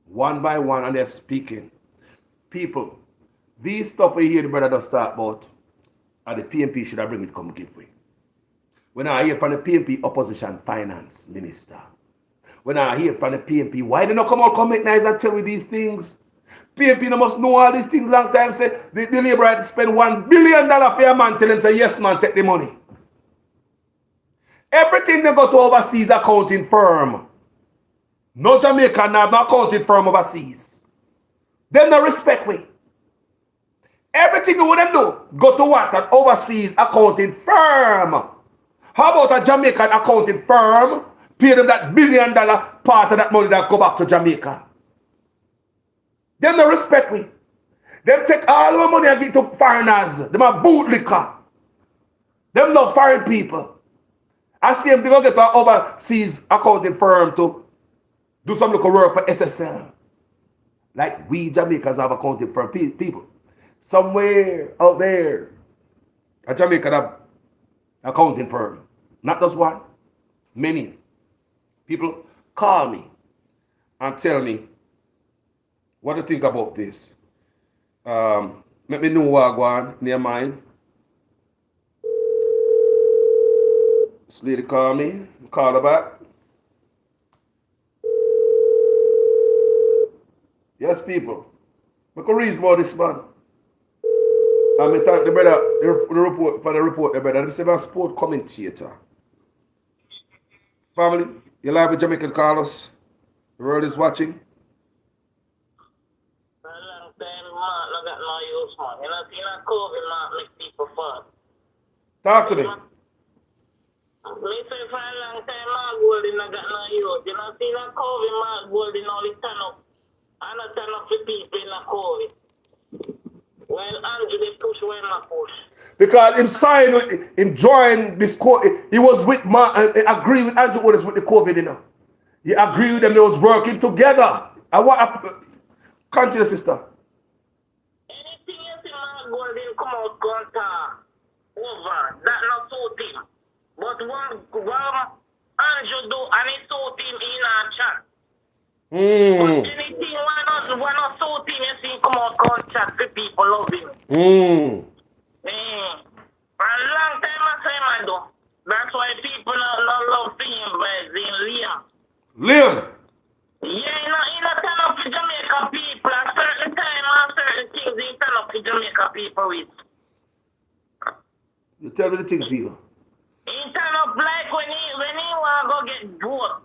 One by one, and they're speaking. People, these stuff we hear the brother does start about, and the PNP should have bring it come give way. When I hear from the PNP opposition finance minister, when I hear from the PNP, why they not come out, come make nice and tell me these things? PNP must know all these things long time. Say the labor had to spend $1 billion for a man, tell him say yes man, take the money. Everything they go to overseas accounting firm. No Jamaican have no accounting firm overseas. Them no respect me. Everything they want them do, go to what? An overseas accounting firm. How about a Jamaican accounting firm? Pay them that $1 billion part of that money that go back to Jamaica. Them no respect me. Them take all our money and give to foreigners. Them are bootlicker. Them love foreign people. I see them go get to an overseas accounting firm to do some little work for SSL. Like we Jamaicans have accounting firm people. Somewhere out there, a Jamaican have accounting firm. Not just one. Many. People call me and tell me what do you think about this. Let me know what I go on in your mind. This lady call me, call her back. Yes, people. I can reason about this man. And I thank the brother, the report, for the report, the brother. They say I'm a sport commentator. Family, you live with Jamaican Carlos. The world is watching. Talk to me. Me say for a long time, Mark Golding not got no youth. You know, see that COVID, Mark Golding only turn up. I not turn up for people in the COVID. Well, Andrew, they push when I push. Because him signed with him joined this COVID. He was with agree with Andrew Otis with the COVID, you know. He agreed with them, they was working together. I want continue, sister. Anything you see Mark Golding come out contact over, that not suit him. But one Andrew do and it suit him in a chat. But anything when not suit him, you see him come out contact for people love him. For a long time I say man do. That's why people not love him by Liam. Liam. Yeah, he not turn up to Jamaica people. At certain time and certain things he turn up to Jamaica people with. You tell me the thing, people. He turn up like when he want to go get vote.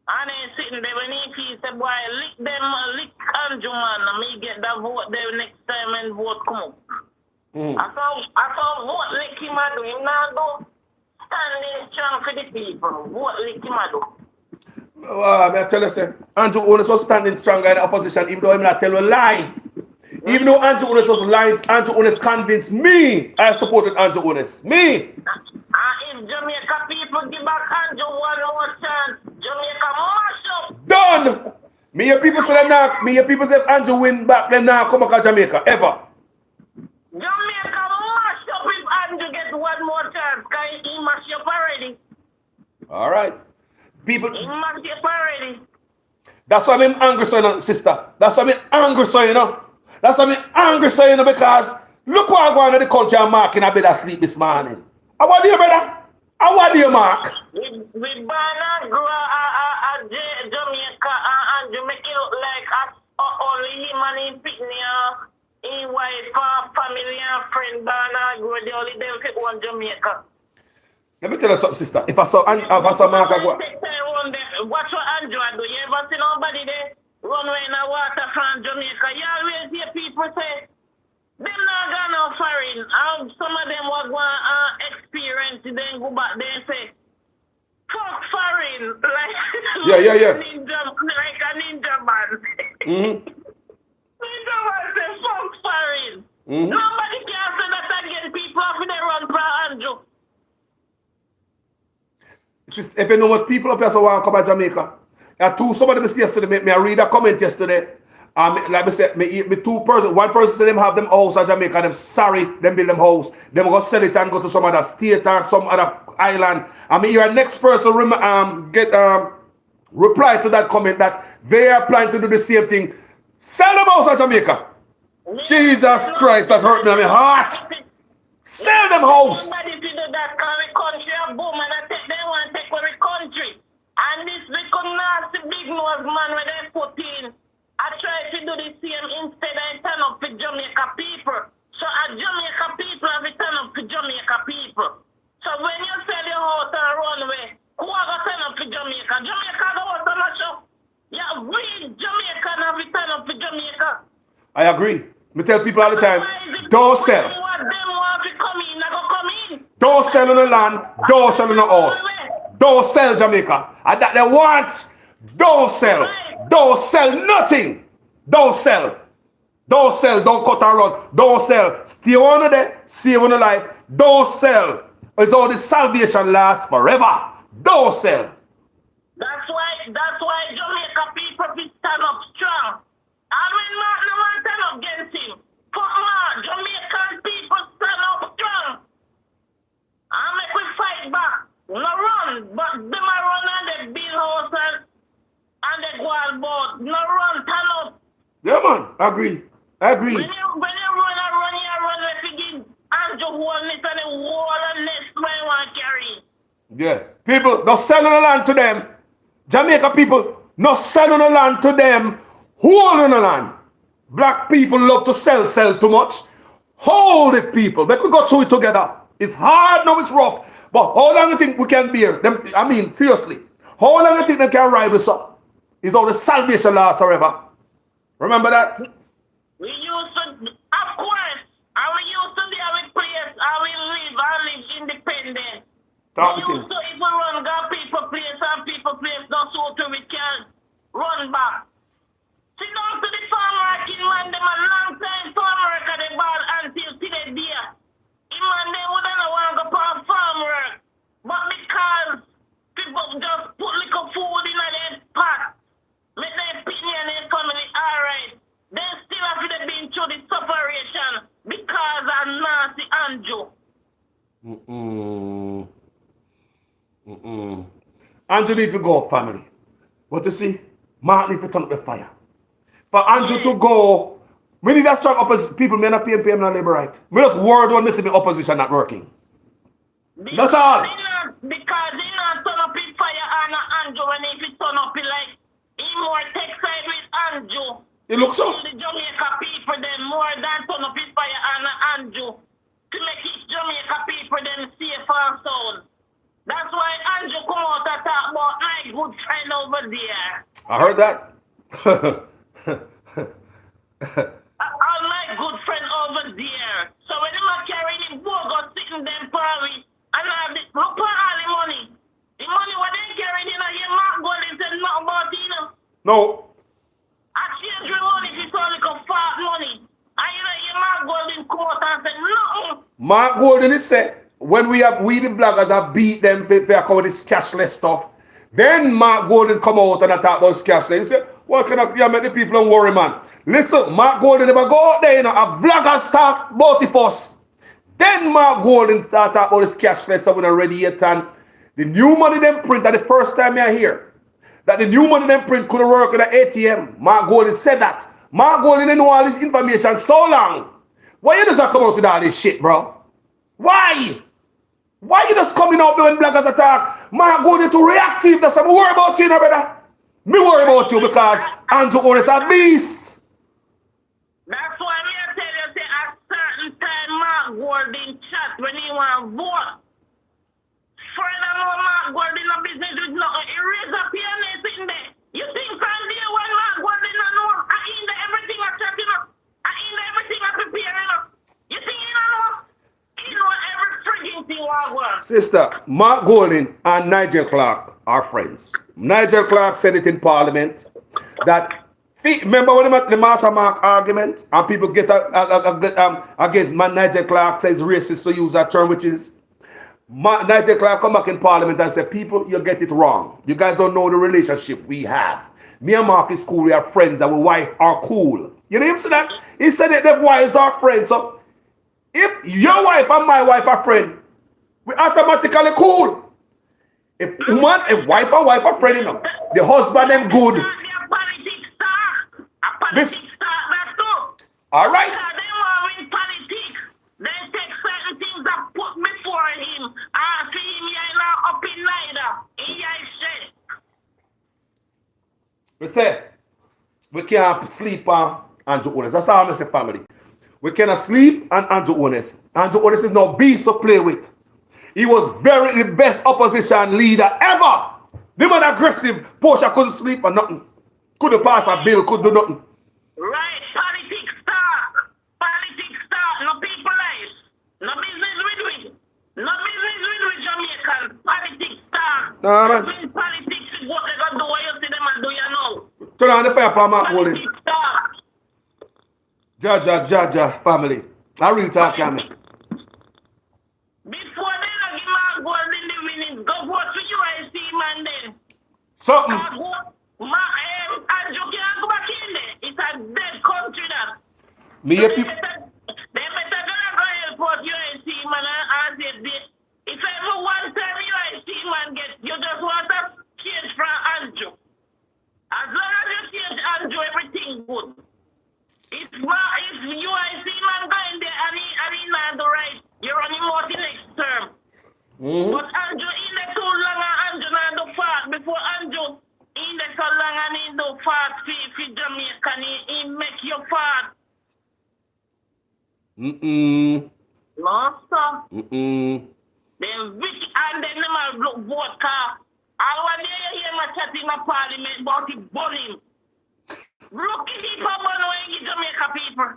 And then sitting there when he say, boy, lick Andrew man, and me get that vote there next time when vote come up. I saw vote lick him and do him now do standing strong for the people. Vote lick him and do. I tell you, sir, Andrew Onis was standing stronger in the opposition, even though I'm not telling a lie. Even though Andrew Onis was lying, Andrew Onis convinced me I supported Andrew Onis. Me. If Jamaica people give back Andrew one more chance, Jamaica mash up. Done. Me your people say now. Me your people say if Andrew win back, then now come back to Jamaica ever. Jamaica mash up if Andrew get one more chance, cause he mash up already. All right. People. He mash up already. That's why I'm angry, so you know, sister. That's why I'm angry, so you know. That's why I'm angry, so you know, because look what I go on in the country and Mark in a bed asleep this morning. How are you, brother? How are you, Mark? We born and grow Jamaica and you make it look like only him and his picnic, his wife, family and friend born and grow. They only them fit one Jamaica. Let me tell you something, sister. If I saw Mark, I go. Watch what Andrew do. You ever see nobody there run away in the water from Jamaica? You always hear people say, them not gonna no foreign. Some of them was going experience, then go back there and say, fuck foreign. Like, yeah. Like a ninja man. Ninja man say, fuck foreign. Nobody can say that again. People have to run for Andrew. If you know what people up here so want to come to Jamaica, some of them see yesterday, me I read a comment yesterday, Like I said, me two person, one person say them have them house in Jamaica, them sorry, them build them house. Them go sell it and go to some other state or some other island. I mean, your next person reply to that comment that they are planning to do the same thing. Sell them house in Jamaica. Jesus Christ, that hurt me in my heart. Sell them house. Somebody to do that country a boom and I take them one take every country. And this little nasty big nose man where they put in. I try to do the same instead I turn up for Jamaica people. So Jamaica people have to turn up for Jamaica people. So when you sell your house and run away, who are going to turn up for Jamaica? Jamaica the house on the show. Yeah, we Jamaica have to turn up for Jamaica. I agree. Me tell people all the time, don't sell. Don't sell on the land, don't sell on the house. Don't sell Jamaica. And that they want, don't sell. Don't sell nothing. Don't sell. Don't sell. Don't cut and run. Don't sell. Stay on there. Save on the life. Don't sell. It's all the salvation lasts forever. Don't sell. That's why Jamaica people stand up strong. I mean, no one stand up against him. Fuck man, Jamaican people stand up strong. I make we fight back. No run, but them a run and they build houses and they go on board. No run, turn up. Yeah, man. Agree. Agree. When you run, let me give Andrew hold it and the wall and next way you want to carry. Yeah. People, no sell on the land to them. Jamaica people, no sell on the land to them. Hold on the land. Black people love to sell too much. Hold it, people. Let we go through it together. It's hard now, it's rough. But how long do you think we can bear them? I mean, seriously. How long do you think they can ride us up? It's all the salvation lasts forever. Remember that? We used to, of course, and we used to be our place, and we live independent. Talk We to used to, if we run got people place and people place, that's what we can run back. Sit down to the farm working man, them a long time farm work at the ball until today day. Man, they wouldn't want to go for farm work. But because people just put little food in their pot, make their picnic and their family alright, they still have to be through the separation because of Nancy Andrew. Andrew need to go, family. What you see? Mark need to turn up the fire. For Andrew to go, we need that strong opposition. People may not PMP, not labor right. We just word one missing the opposition not working. That's all. Because he not turn up his fire on Andrew, and if he turn up like he more take side with Andrew. It looks so. The Jamaica people them more than turn up his fire on Andrew to make his Jamaica people them safe and sound. That's why Andrew come out and talk about my good friend over there. I heard that. All my good friend over there. So when him a carry him bogus sitting them probably and have the look for all the money. The money what they carry in here, Mark Golden said nothing about it, No. I change the money if it's only come fat money. And your Mark Golden come out and said nothing. Mark Golden is said when we the vloggers have beat them for cover this cashless stuff. Then Mark Golden come out and talk about cashless. He said, what can I make the people don't worry, man? Listen, Mark Golden never go out there, you know, a vlogger start both of us. Then Mark Golden start talk about this cashless stuff with a radiator and the new money them print at the first time I hear that the new money them print couldn't work at the ATM. Mark Golden said that. Mark Golden didn't know all this information so long. Why you just come out with all this shit, bro? Why? Why you just coming out doing bloggers attack? Mark Golden too reactive. That's what I worry about you, brother. Me worry about you because Andrew Owen is a beast. That's why I tell you, say at certain time Mark Golden chat when he want to vote. Furthermore, Mark Golden a business with nothing. He raise up here and sitting there. You think from day one Mark Golden don't know? I in the everything I chatting up. I in the everything I preparing up. You think he don't know? He know every frigging thing I want. Sister, Mark Golden and Nigel Clark are friends. Nigel Clark said it in Parliament that, remember when the Master Mark argument and people get against Nigel Clark says racist to use that term, which is Nigel Clark come back in Parliament and said, people, you get it wrong. You guys don't know the relationship we have. Me and Mark is cool, we are friends, and our wife are cool. You know him say that? He said that their wives are friends. So if your wife and my wife are friends, we automatically cool. If wife and wife are friends, you know, the husband them good. This, all right. We say we can't sleep on Andrew Honest. That's how I say, family. We cannot sleep on Andrew Honest. Andrew Honest is no beast to play with. He was very the best opposition leader ever. The man aggressive. Portia couldn't sleep or nothing. Couldn't pass a bill, couldn't do nothing. Right, politics start. Politics start. No people life. No business with it. No business with Jamaican. Politics start. Nah, man. When politics is what they gonna do, what you see them and do you know? Turn on the fire, Palmer. Politics start. Jaja, family. I really talk to me. Before they don't give Mark Gold in the winnings, go vote for UIC, man, then. Something. Andrew can't go back in there. It's a dead country, that. Me They a people. better go help out UIC, man, and say this. If ever one time UIC, man, you just want to change from Andrew. As long as you change Andrew, everything good. If UIC, man, go in there and he not do right, you're running more the next term. But Andrew, in the too long and Andrew not do fast. Before Andrew, in the so long and he do fast for Jamaica, he make you fast. No, sir. Then Vicky and then them are vote car. All one day you hear my chat in my parliament about it burning. Look at people burn when you Jamaica people.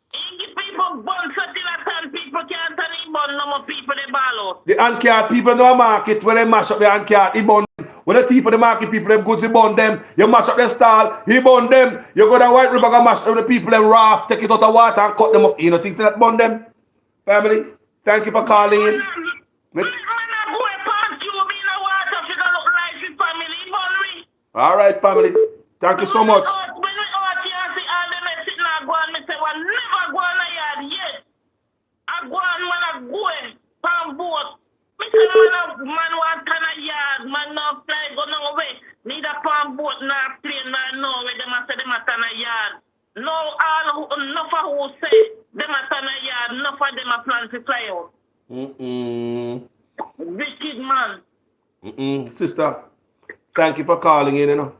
English people burn so till a 10 people can't turn in burn no more people they ball out. The Ankiat people no market when they mash up the Ankiat, he burn them. When the thief for the market people, them goods, he burn them. You mash up the stall, he burn them. You go to White River, go mash up the people, them raft, take it out of water and cut them up. You know things that burn them? Family, thank you for calling in. All right, family. Thank you so much. Wicked man. Sister, thank you for calling in, you know.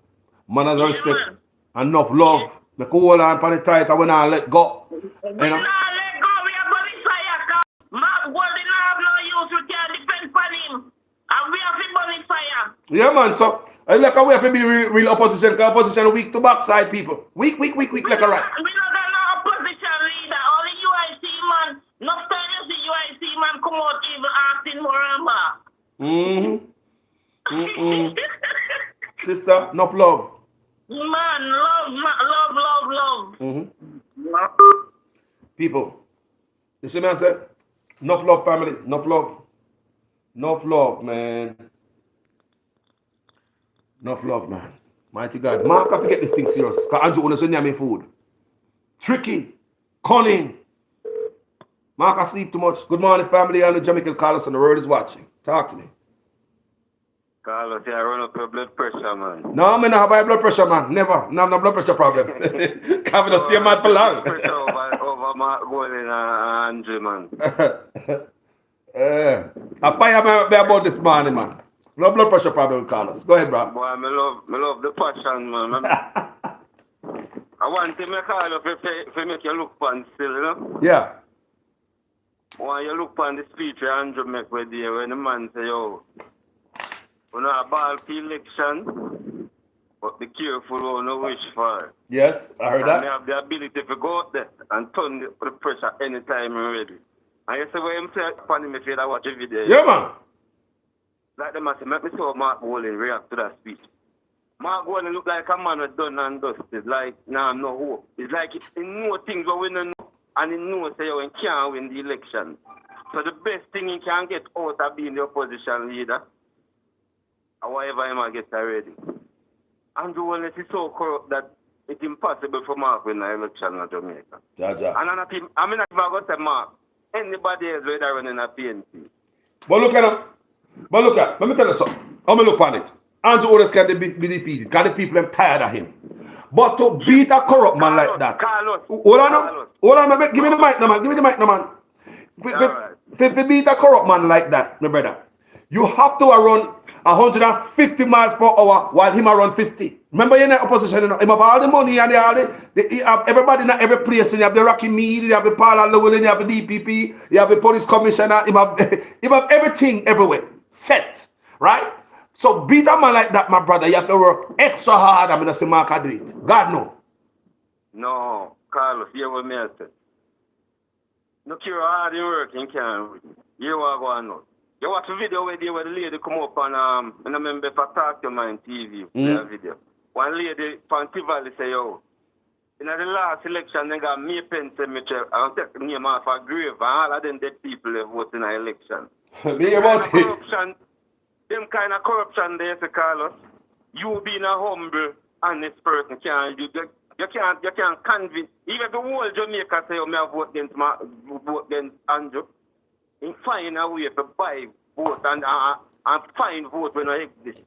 Manners and respect. Enough love. Make a hold on for the tight and we not let go. You know? We not let go, we are going to fire. Mark Golding have no use, we can't depend on him. And we have to burn fire. Yeah, man. So, I like how we have to be real opposition, because opposition weak to backside people. Weak, like a rat. We not got no opposition leader. Only UIC man. No time you see UIC man come out even asking more and more. Sister, enough love. Man, love. People, you see me I said? Enough love, family. Enough love. Enough love, man. Enough love, man. Mighty God. Mark, I forget this thing serious. Because Andrew Honest when you food. Tricky. Cunning. Mark, I sleep too much. Good morning, family. I'm the Jamaican Carlos and the world is watching. Talk to me. Carlos, you run up your blood pressure, man. No, I'm not have high blood pressure, man. Never. No, no blood pressure problem. Can't be stay mad for long. Pressure over Mark Golding and Andrew, man. I fire me about this morning, man. No blood pressure problem, Carlos. Go ahead, bro. Boy, I love the passion, man. I want to make all of it to make you look fun still, you know? Yeah. When you look on the speech Andrew make with you, when the man say, yo, we not ball for election, but be careful who you wish for. Yes, I heard And that. they have the ability to go out there and turn the pressure anytime you're ready. And you say, when him say upon him, if you watch a video, Yeah, man. like the man say, make me see how Mark Golding react to that speech. Mark Golding look like a man with done and dusted, like, nah, no hope. It's like he know things that we don't know, and he knows say, he can't win the election. So the best thing he can get out of being the opposition leader, or whatever he might get already. Andrew Holness is so corrupt that it's impossible for Mark win the election in Jamaica. Jaja. And I'm not even going to say Mark. Anybody else whether running a PNP. But look at, let me tell you something. I'm going to look on it. Andrew Holness can be defeated because the people are tired of him. But to beat a corrupt man like that. Carlos. Hold on, give me the mic, no man. Give me the mic, no man. To beat a corrupt man like that, my brother, you have to run 150 miles per hour while him run 50. Remember, you're in the opposition, you know, him have all the money and you have everybody in every place. And you have the Rocky Mead, you have the Paula Llewellyn, you have the DPP, you have the police commissioner, him have everything everywhere set, right? So beat a man like that, my brother, you have to work extra hard. I'm going to say, Mark, I do it. God, no. No, Carlos, hear what me I say. Look, you're hard in work, you can't. You are going on. You watch a video where the lady come up and I remember for Talk to My TV, that video. One lady from Tivoli say, yo, in the last election, they got me pen cemetery. I don't take the name off a grave, and all of them dead people that vote in the election. Be about it. Corruption, them kind of corruption there, say Carlos. You being a humble, honest person, you can't convince. Even the whole Jamaica say, me vote against Andrew. In find a way to buy vote and find vote when I exist.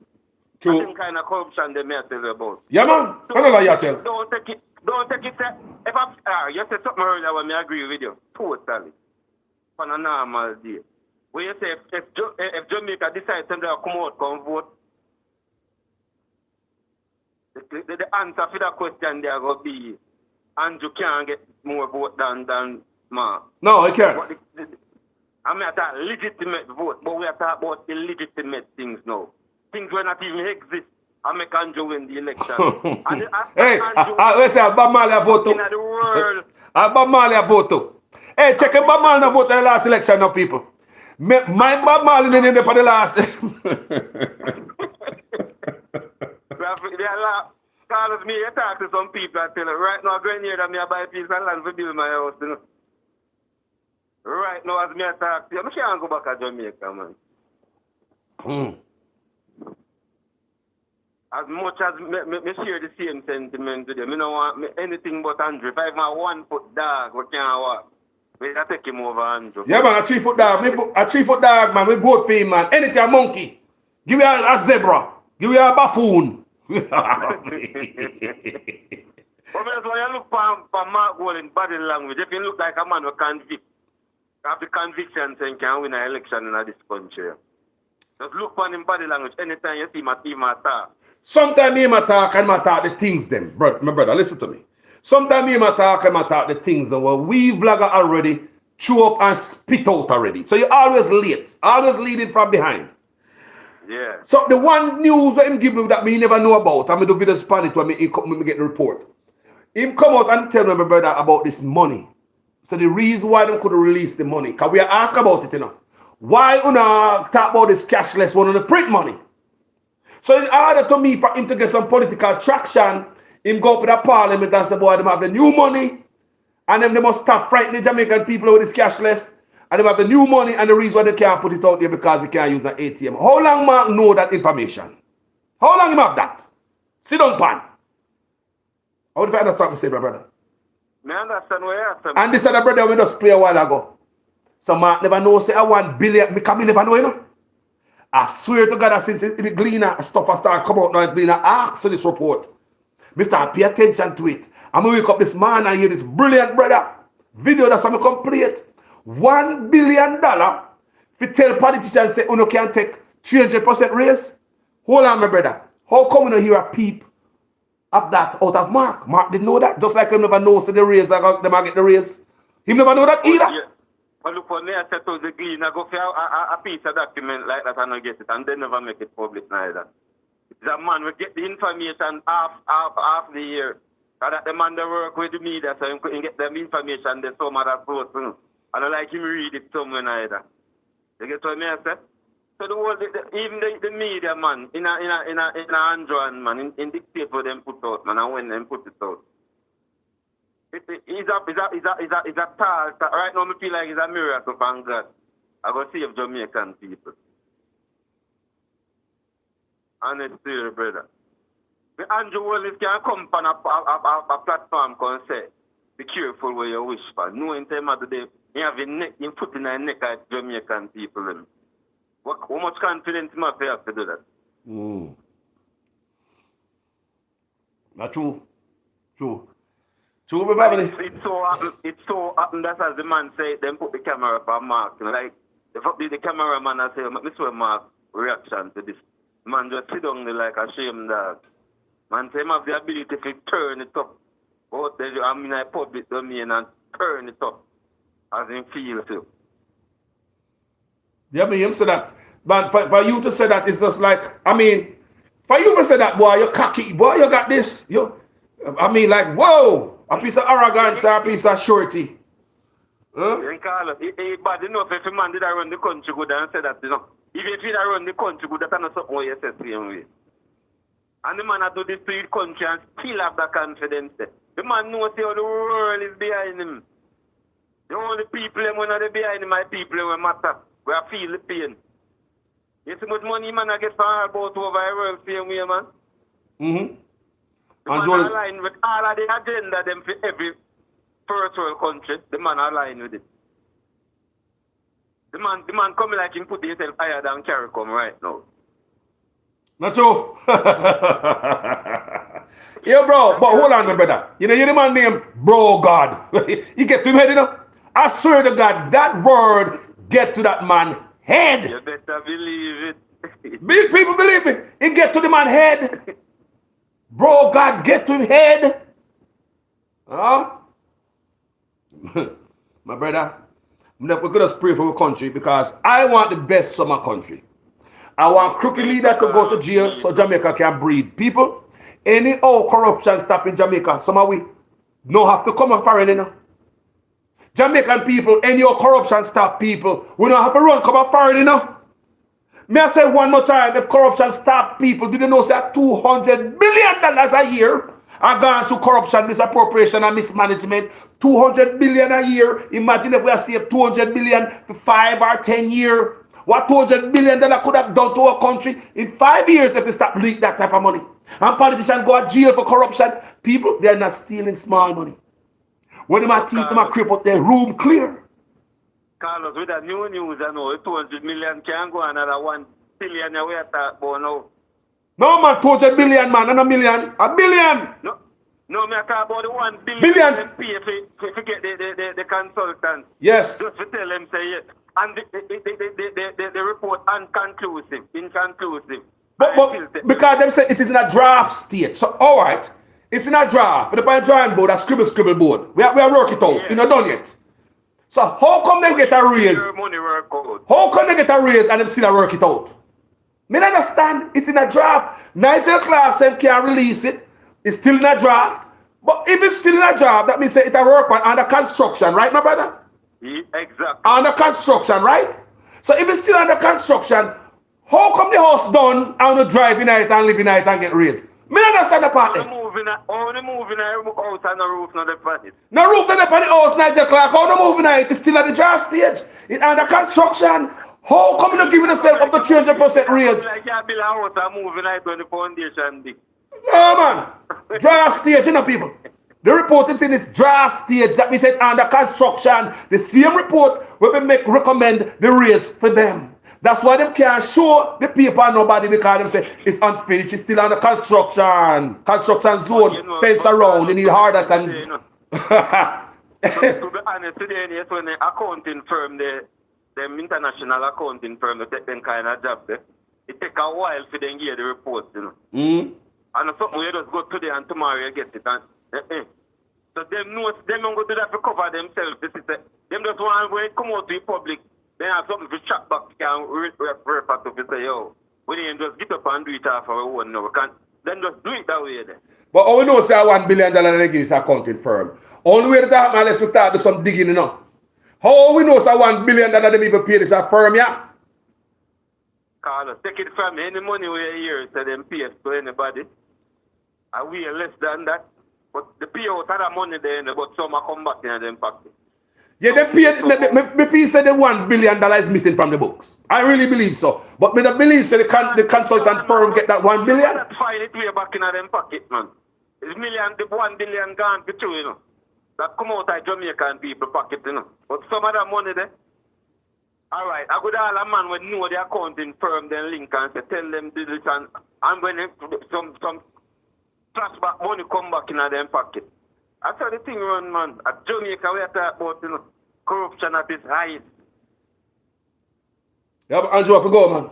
True. That's the kind of corruption they may tell you about. Yeah, man. Don't take it. If you said something earlier when I agree with you. Totally. On a normal day. When you say if Jamaica decides to come out, come vote, the answer for that question there will be Andrew can't get more vote than Mark. No, I can't. I mean, that's legitimate vote, but we are talking about illegitimate things now. Things will not even exist. I make Andrew win the election. Hey, let's say Bob Marley vote too. The world. Bob Marley vote too. Hey, check it, Bob Marley vote in the last election now, people. My Bob Marley in there for the last. Carlos, me, I talk to some people and tell them, right now, going here, that me I buy a piece of land to build my house, you know. Right now, as me I talk to you, I can't go back to Jamaica, man. As much as me share the same sentiment with them, I don't want anything but Andrew. If I have my 1 foot dog, we can't walk. We gotta take him over Andrew. Yeah, man, a 3 foot dog. A 3 foot dog, man. We vote for him, man. Anything a monkey. Give me a zebra. Give me a buffoon. But that's why you look for Mark Gold in body language. If you look like a man who convict, have the conviction saying can win an election in this country. Just look for him body language anytime you see my team attack. Sometimes me talk and I talk the things them. My brother, listen to me. Sometimes me talk and I talk the things that we vlogger already chew up and spit out already. So you always late. Always leading from behind. Yeah. So the one news that him give me that me never know about, I'm going to do videos on it when me get the report. Him come out and tell me, my brother, about this money. So the reason why they couldn't release the money, because we are asked about it, you know. Why you talk about this cashless one on the print money? So in order to me for him to get some political traction, him go up to the parliament and say, boy, they have the new money, and then they must stop frightening Jamaican people with this cashless, and they have the new money, and the reason why they can't put it out there because they can't use an ATM. How long Mark know that information? How long him have that? Sit down, pan. I would find something to say, my brother. I understand what you're saying. And this other brother we just play a while ago. So Mark never know say I want billion. Me come in never know, you know. I swear to God that since the Gleaner stop and start come out now, Gleaner ask for this report. Mr. Pay attention to it. I'm gonna wake up this man and hear this brilliant brother video that's gonna complete. $1 billion if you tell politicians say you can't take 300% raise. Hold on, my brother. How come you don't hear a peep of that out of Mark? Mark didn't know that. Just like him never knows the raise, them I get the raise. He never know that either. Yeah. But look, for me, I said to the Gleaner, go for a piece of document like that and not get it, and they never make it public neither. That man will get the information half the year. That the man that work with the media, so he can get them information, there's some other source, you know. And I like him read it somewhere neither. You get what I say? So the whole, even the media, man, in Andrew, man, in dictate what them put out, man, and when them put it out. It's a task. Right now, I feel like it's a miracle from God. I go save Jamaican people. Honestly, brother. The Andrew Wallace can come on a platform and say, be careful where you wish for. No in time of the day, you have your foot in the neck at Jamaican people. How much confidence must you have to do that? Not true. True. True, my family. It's so happen that's as the man say, them put the camera up on Mark. You know, like, the cameraman I say, this was Mark reaction to this. Man just sit down there like a shame dog. Man say, him have the ability to turn it up. Out there, I mean, I public domain and turn it up as him feel too. Yeah, I mean, him say that. But for you to say that, it's just like, I mean, for you to say that, boy, you're cocky, boy, you got this. I mean, like, whoa, a piece of arrogance, a piece of surety. Huh? Carlos, but you know, if a man did run the country good and say that, you know, even if he run the country good, that's not something you say same way. And the man that do this to his country and still have that confidence there. The man knows how the world is behind him. The only people when are behind him, my people who matter. We feel the pain. You see much money man I get for all about over the world same way, man. Mm-hmm. The man align with all of the agenda them for every first world country. The man align with it. The man coming like him put himself higher than CARICOM right now. Not true. Yeah, bro, but hold on, my brother. You know, you're the man named Bro God. You get to him head, you know? I swear to God, that word get to that man head. You better believe it. People believe me. It get to the man head. Bro God, get to him head. Huh? My brother, we're going to pray for our country because I want the best for my country. I want crooked leader to go to jail so Jamaica can breathe. People, any old corruption stop in Jamaica, some of we don't have to come and foreign, you know. Jamaican people, any old corruption stop people. We don't have to run, come and foreign, you know. May I say one more time, if corruption stop people, did you know that $200 billion a year are gone to corruption, misappropriation, and mismanagement? $200 billion a year. Imagine if we have saved $200 billion for 5 or 10 years. What $200 billion could have done to our country in 5 years if they stop leak that type of money. And politicians go to jail for corruption. People, they're not stealing small money. When them teeth, them creep out their room clear. Carlos, with the new news, I know 200 million can go another 1 billion away at that now. No man, 200 billion man, not a million. $1 billion. No, me talk about the 1 billion. Billion. Pay if get the consultant. Yes. Just to tell them say yes. And the report inconclusive. But because them say it is in a draft state. So all right, it's in a draft. But the drawing board, a scribble board. We are work it out. Yeah. You're not done yet. So how come they get a raise? How come they get a raise and them still work it out? Me not understand. It's in a draft. Nigel Clarkson can't release it. It's still in a draft. But if it's still in a draft, that means it's a work under construction, right, my brother? Yeah, exactly. Under construction, right? So if it's still under construction, how come the house done and you drive in it and live in it and get raised? Me not understand the part there. Only moving a house and the roof not the it. No roof not the house, Nigel Clark. How the moving it? It's still at the draft stage. It's under construction. How come you giving yourself up to 300% raise? Like you build a house and moving it on the foundation big. No man. Draft stage, you know, people. The report is in this draft stage. That means it's under construction. The same report will recommend the raise for them. That's why them can't show the paper nobody because them say it's unfinished. It's still under construction. Construction zone, fence around. You need harder than. To be honest, today when the accounting firm, them international accounting firm, they take them kind of job there. It take a while for them to get the reports, you know. Mm. And something you just go today and tomorrow you get it. And, So them know them don't go do that to cover themselves. Them just want when it come out to the public, they have something to chat back and refer to say, yo, we didn't just get up and do it off our own. No, we can't. Then just do it that way then. But all we know say $1 billion they give is accounting firm. Only way that happen unless we start do some digging, you know. How we know say $1 billion them even pay this a firm, yeah? Carlos, take it from me. Any money we hear so them pay to anybody. And we are less than that. But the pay out of the money there, but some are come back in them pocket. Yeah, they paid. Me feel say the $1 billion is missing from the books. I really believe so. But me don't believe say the consultant firm get that $1 billion. That's fine. It way back in them pocket, man. It's the $1 billion gone for two, you know. That come out of Jamaican people pocket, you know. But some of that money there. All right, I go to all a man when know the accounting firm, then link and say, tell them do this and when some flashback money come back in them pocket. That's how the thing run, man. At Jamaica, we are talking about, you know, corruption at its highest. Yeah, but Andrew, I forgot, man.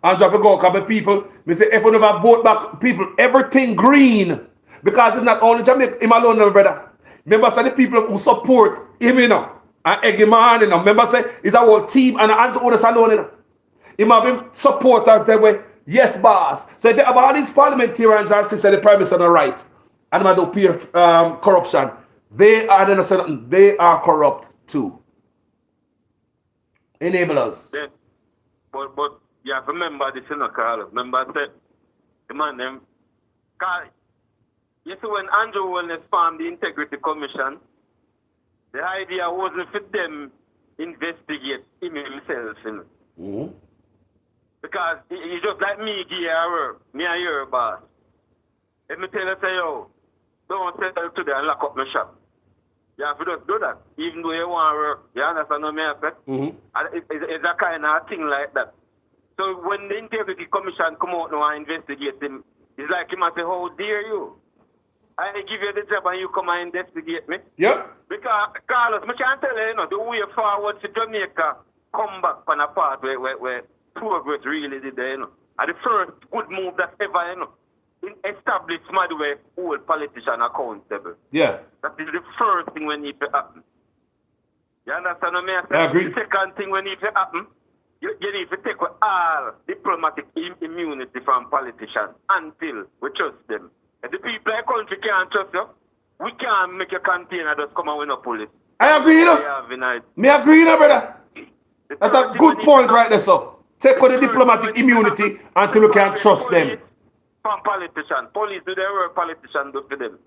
Andrew, I forgot, because people, me say, if you never vote back, people, everything green. Because it's not only Jamaica, him alone, no, brother. Remember, say the people who support him, you know, and egg him on, you know. Remember, say, it's our whole team, and Andrew Otis alone, you know. Him having supporters that way, yes, boss. So if they have all these parliamentarians and say the prime minister on the right, and they do peer corruption, they are corrupt too. Enablers. Yeah. But you have to remember this, you know, Carl. Remember, I said, the man, them, Carl, you see, when Andrew Wellness formed the Integrity Commission, the idea wasn't for them investigate him himself, you know. Mm-hmm. Because he's just like me, me and your boss. If me tell you, say, yo, don't settle today and lock up my shop. You have to just do that. Even though you want to work, you understand what I say? Mm-hmm. It's a kind of thing like that. So when the Integrity Commission come out now and investigate him, it's like him and say, how dare you? I give you the job and you come and investigate me. Yeah. Because, Carlos, I can't tell you, you know, the way forward to Jamaica come back on a part where progress really did there, you know. And the first good move that's ever, you know, established somebody where all politicians accountable. Yeah. That is the first thing when it happen. You understand what I say? I agree. The second thing when it happen, you need to take all diplomatic immunity from politicians until we trust them. If the people in the country can't trust you, we can't make a campaign and just come and win a police. I agree, you know. Me agree, you know, brother. That's a good point right there, so. Take away the diplomatic immunity until we can trust them. From politicians. Police do their work, politicians do for them.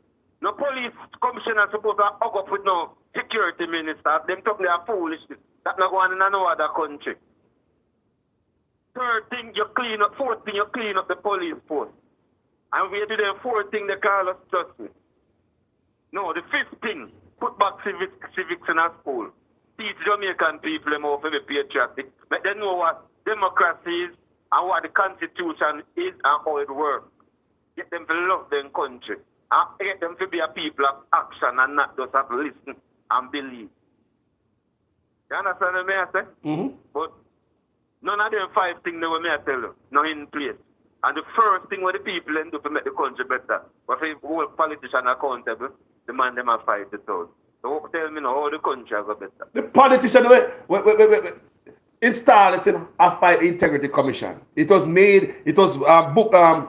No police commissioner supposed to hug up with no security minister. Them talk they are foolishness. That's not going in no other country. Third thing, you clean up. Fourth thing, you clean up the police force. And we do the fourth thing, they call us trust me. No, the fifth thing, put back civics in our school. Teach Jamaican people them how to be patriotic. But they know what democracy is and what the Constitution is and how it works. Get them to love their country. And get them to be a people of action and not just have to listen and believe. You understand what I say? Mm-hmm. But none of them five things they will me tell you, not in place. And the first thing what the people do to make the country better, but if the whole politician accountable, the man them have fight it out. So tell me now how the country go better. The politician installed it, you know, a fight integrity commission. It was made, it was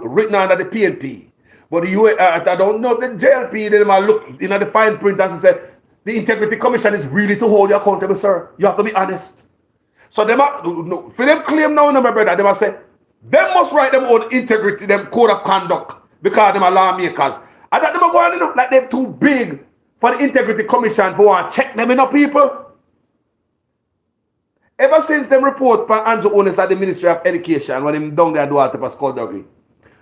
written under the PNP. But the I don't know, the JLP, they might look in the fine print and said, the integrity commission is really to hold you accountable, sir. You have to be honest. So them for them claim now, my brother, they must say, they must write them own integrity, them code of conduct, because them are lawmakers. And that them are going, you know, like they're too big for the integrity commission for one check them in the people. Ever since them report by Andrew Onis at the Ministry of Education, when him down there do at the Skullduggery,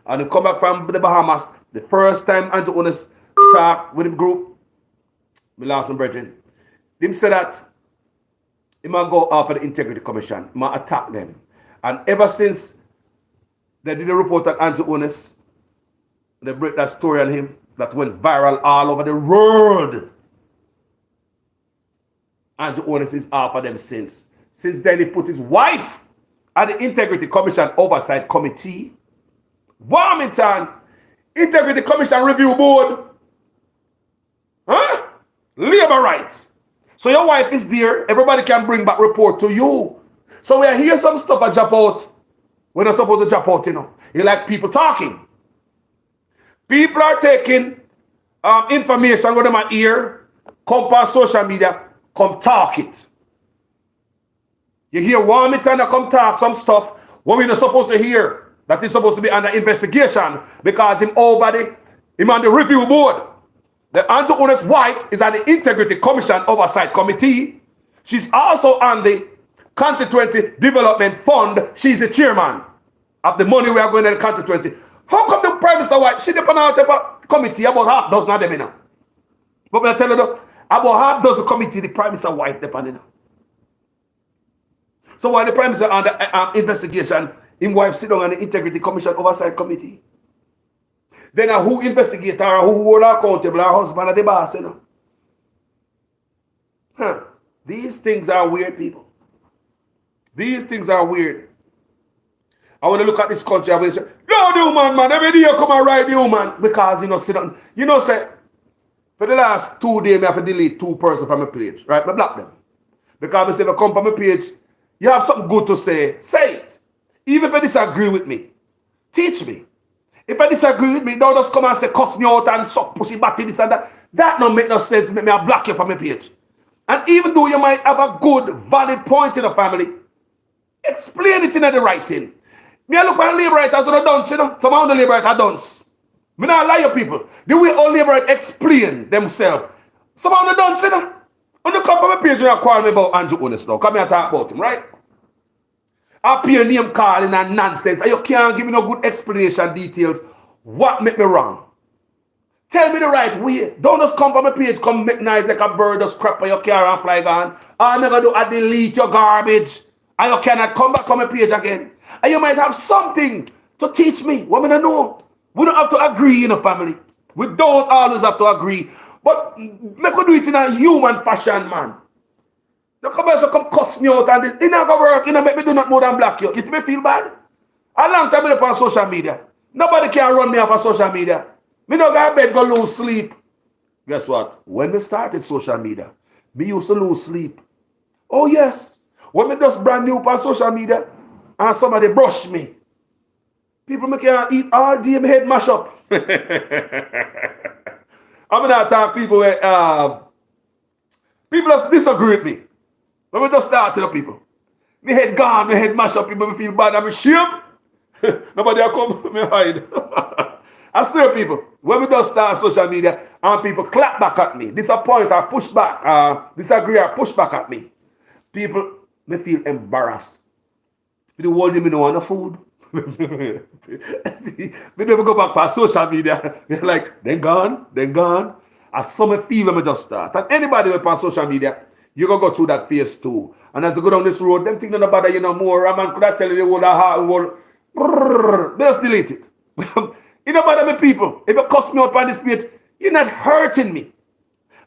and he come back from the Bahamas, the first time Andrew Onis talked with the group, my last one, brethren, him said that he might go after the Integrity Commission, he might attack them. And ever since they did a report on Andrew Onis, they break that story on him that went viral all over the world. Andrew Onis is after them since. Since then, he put his wife at the Integrity Commission Oversight Committee. Warmington, Integrity Commission Review Board. Huh? Labor rights. So your wife is there. Everybody can bring back report to you. So we hear some stuff that drop out. We're not supposed to drop out, you know. You like people talking. People are taking information with them at ear, come past social media, come talk it. You hear Warmington that come talk some stuff what we're not supposed to hear. That is supposed to be under investigation because him on the review board. The Andrew Onis wife is at the Integrity Commission Oversight Committee. She's also on the Constituency Development Fund. She's the chairman of the money we are going to the constituency. How come the Prime Minister wife, she depend on the committee, about half dozen of them, you know. But I tell you, though, about half dozen committee, the Prime Minister wife depending on. So while the Prime Minister on the investigation, his wife sit down on the Integrity Commission Oversight Committee. Then who investigate her, who hold her accountable, her husband or the boss, you know. Huh. These things are weird, people. These things are weird. I want to look at this country and say, yo, the woman, man, every day you come and ride the woman. Because, you know, sit down. You know, say, for the last 2 days, I have to delete 2 persons from my page. Right? I block them. Because I say, if I come from my page, you have something good to say, say it. Even if you disagree with me, teach me. If I disagree with me, don't just come and say, cuss me out and suck pussy batty, this and that. That don't make no sense. Make me a block you from my page. And even though you might have a good, valid point in the family, explain it in the writing. Me I look at labor writers who are done, you know. Some of the labor writers done. Me not lie you people. The way all labor writers explain themselves. Some of the done, you know. On the couple of page, you call me about Andrew Honest now. Come here and talk about him, right? Up here name calling and nonsense. And you can't give me no good explanation details. What make me wrong? Tell me the right way. Don't just come from my page, come make nice like a bird just crap on your car and fly gone. All I'm gonna do, I delete your garbage. And you cannot come back on my page again. And you might have something to teach me. What I know? We don't have to agree in a family. We don't always have to agree. But make we do it in a human fashion, man. Don't come here so come cuss me out and this. It not gonna work. It not make me do not more than block you. It may feel bad. A long time I'm on social media. Nobody can run me off of social media. Me no go to bed, go lose sleep. Guess what? When we started social media, me used to lose sleep. Oh yes. When me just brand new on social media and somebody brush me. People make you eat all day, my head mash up. I'm not talk people where people just disagree with me. When we just start to the people. My head gone, my head mash up, people me feel bad, I'm ashamed. Nobody will come, me hide. I swear people, when we just start social media and people clap back at me, disappoint or push back, disagree or push back at me, people may feel embarrassed. If the world me no want no food. We never go back past social media. They're like, they're gone. As some feel when we just start. And anybody who on social media, you're gonna go through that phase too. And as you go down this road, them think about that, you know, more. A man could have tell you the whole just delete it. You know about me people. If you cuss me out on this page, you're not hurting me.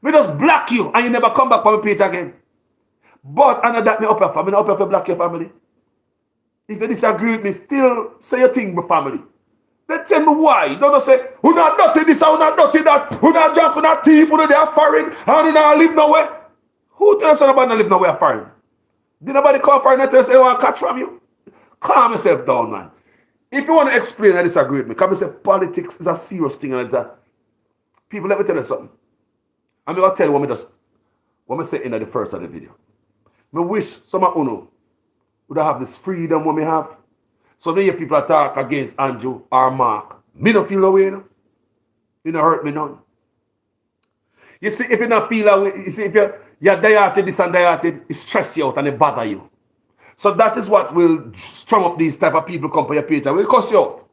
Me just block you and you never come back on my page again. But I know that me up your family, up your block your family. If you disagree with me, still say your thing with family. Then tell me why. Don't just say, who not dirty this, who not dirty that, who not drunk, who not thief, who not there foreign, and who not live nowhere. Who tells you about not live nowhere foreign? Did nobody come foreign and tell you, I want to catch from you? Calm yourself down, man. If you want to explain and disagree with me, come and say politics is a serious thing and it's a... People, let me tell you something. I'm going to tell you what I say in the first of the video. I wish some of you would have this freedom what we have. So many people attack against Andrew or Mark. Me don't feel that way, you know. You don't hurt me none. You see, if you don't feel that way, you see, if you're dieted, this and dieted, it stress you out and it bother you. So that is what will strum up these type of people come for your page and will cuss you out.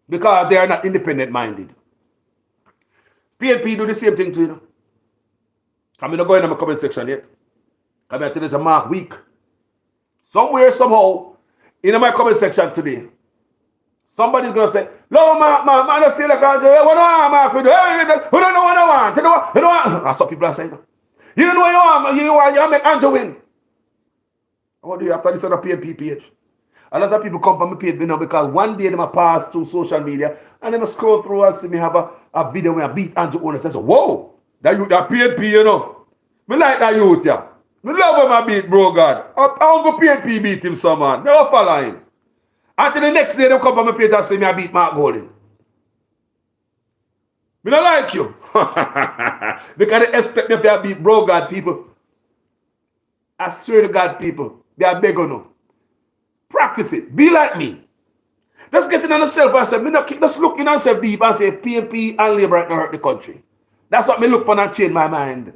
Because they are not independent minded. PNP do the same thing to you know. I'm not going in my comment section yet. I'm going to tell you it's a Mark week. Somewhere, somehow, in my comment section today, somebody's going to say, no, man, I still like Andrew. What do I want, Mark? Who don't know what I want? You know what? That's what people are saying. You don't know what you want. You make Andrew win. What do you after this on the PNP page? A lot of people come from my page now because one day they might pass through social media and they might scroll through and see me have a video where I beat Andrew Honest and say, whoa, that PNP, you know. Me like that youth, yeah. Me love him I beat, bro, God. I don't go PNP beat him, some man. Never follow him. Until the next day, they come from my page and say me I beat Mark Golding. Me don't like you. Because they expect me to beat, bro, God, people. I swear to God, people, they are begging you. Practice it. Be like me. Just get in on yourself and say, just look in yourself deep and say, PNP and Labour ain't gonna hurt the country. That's what me look upon and change my mind.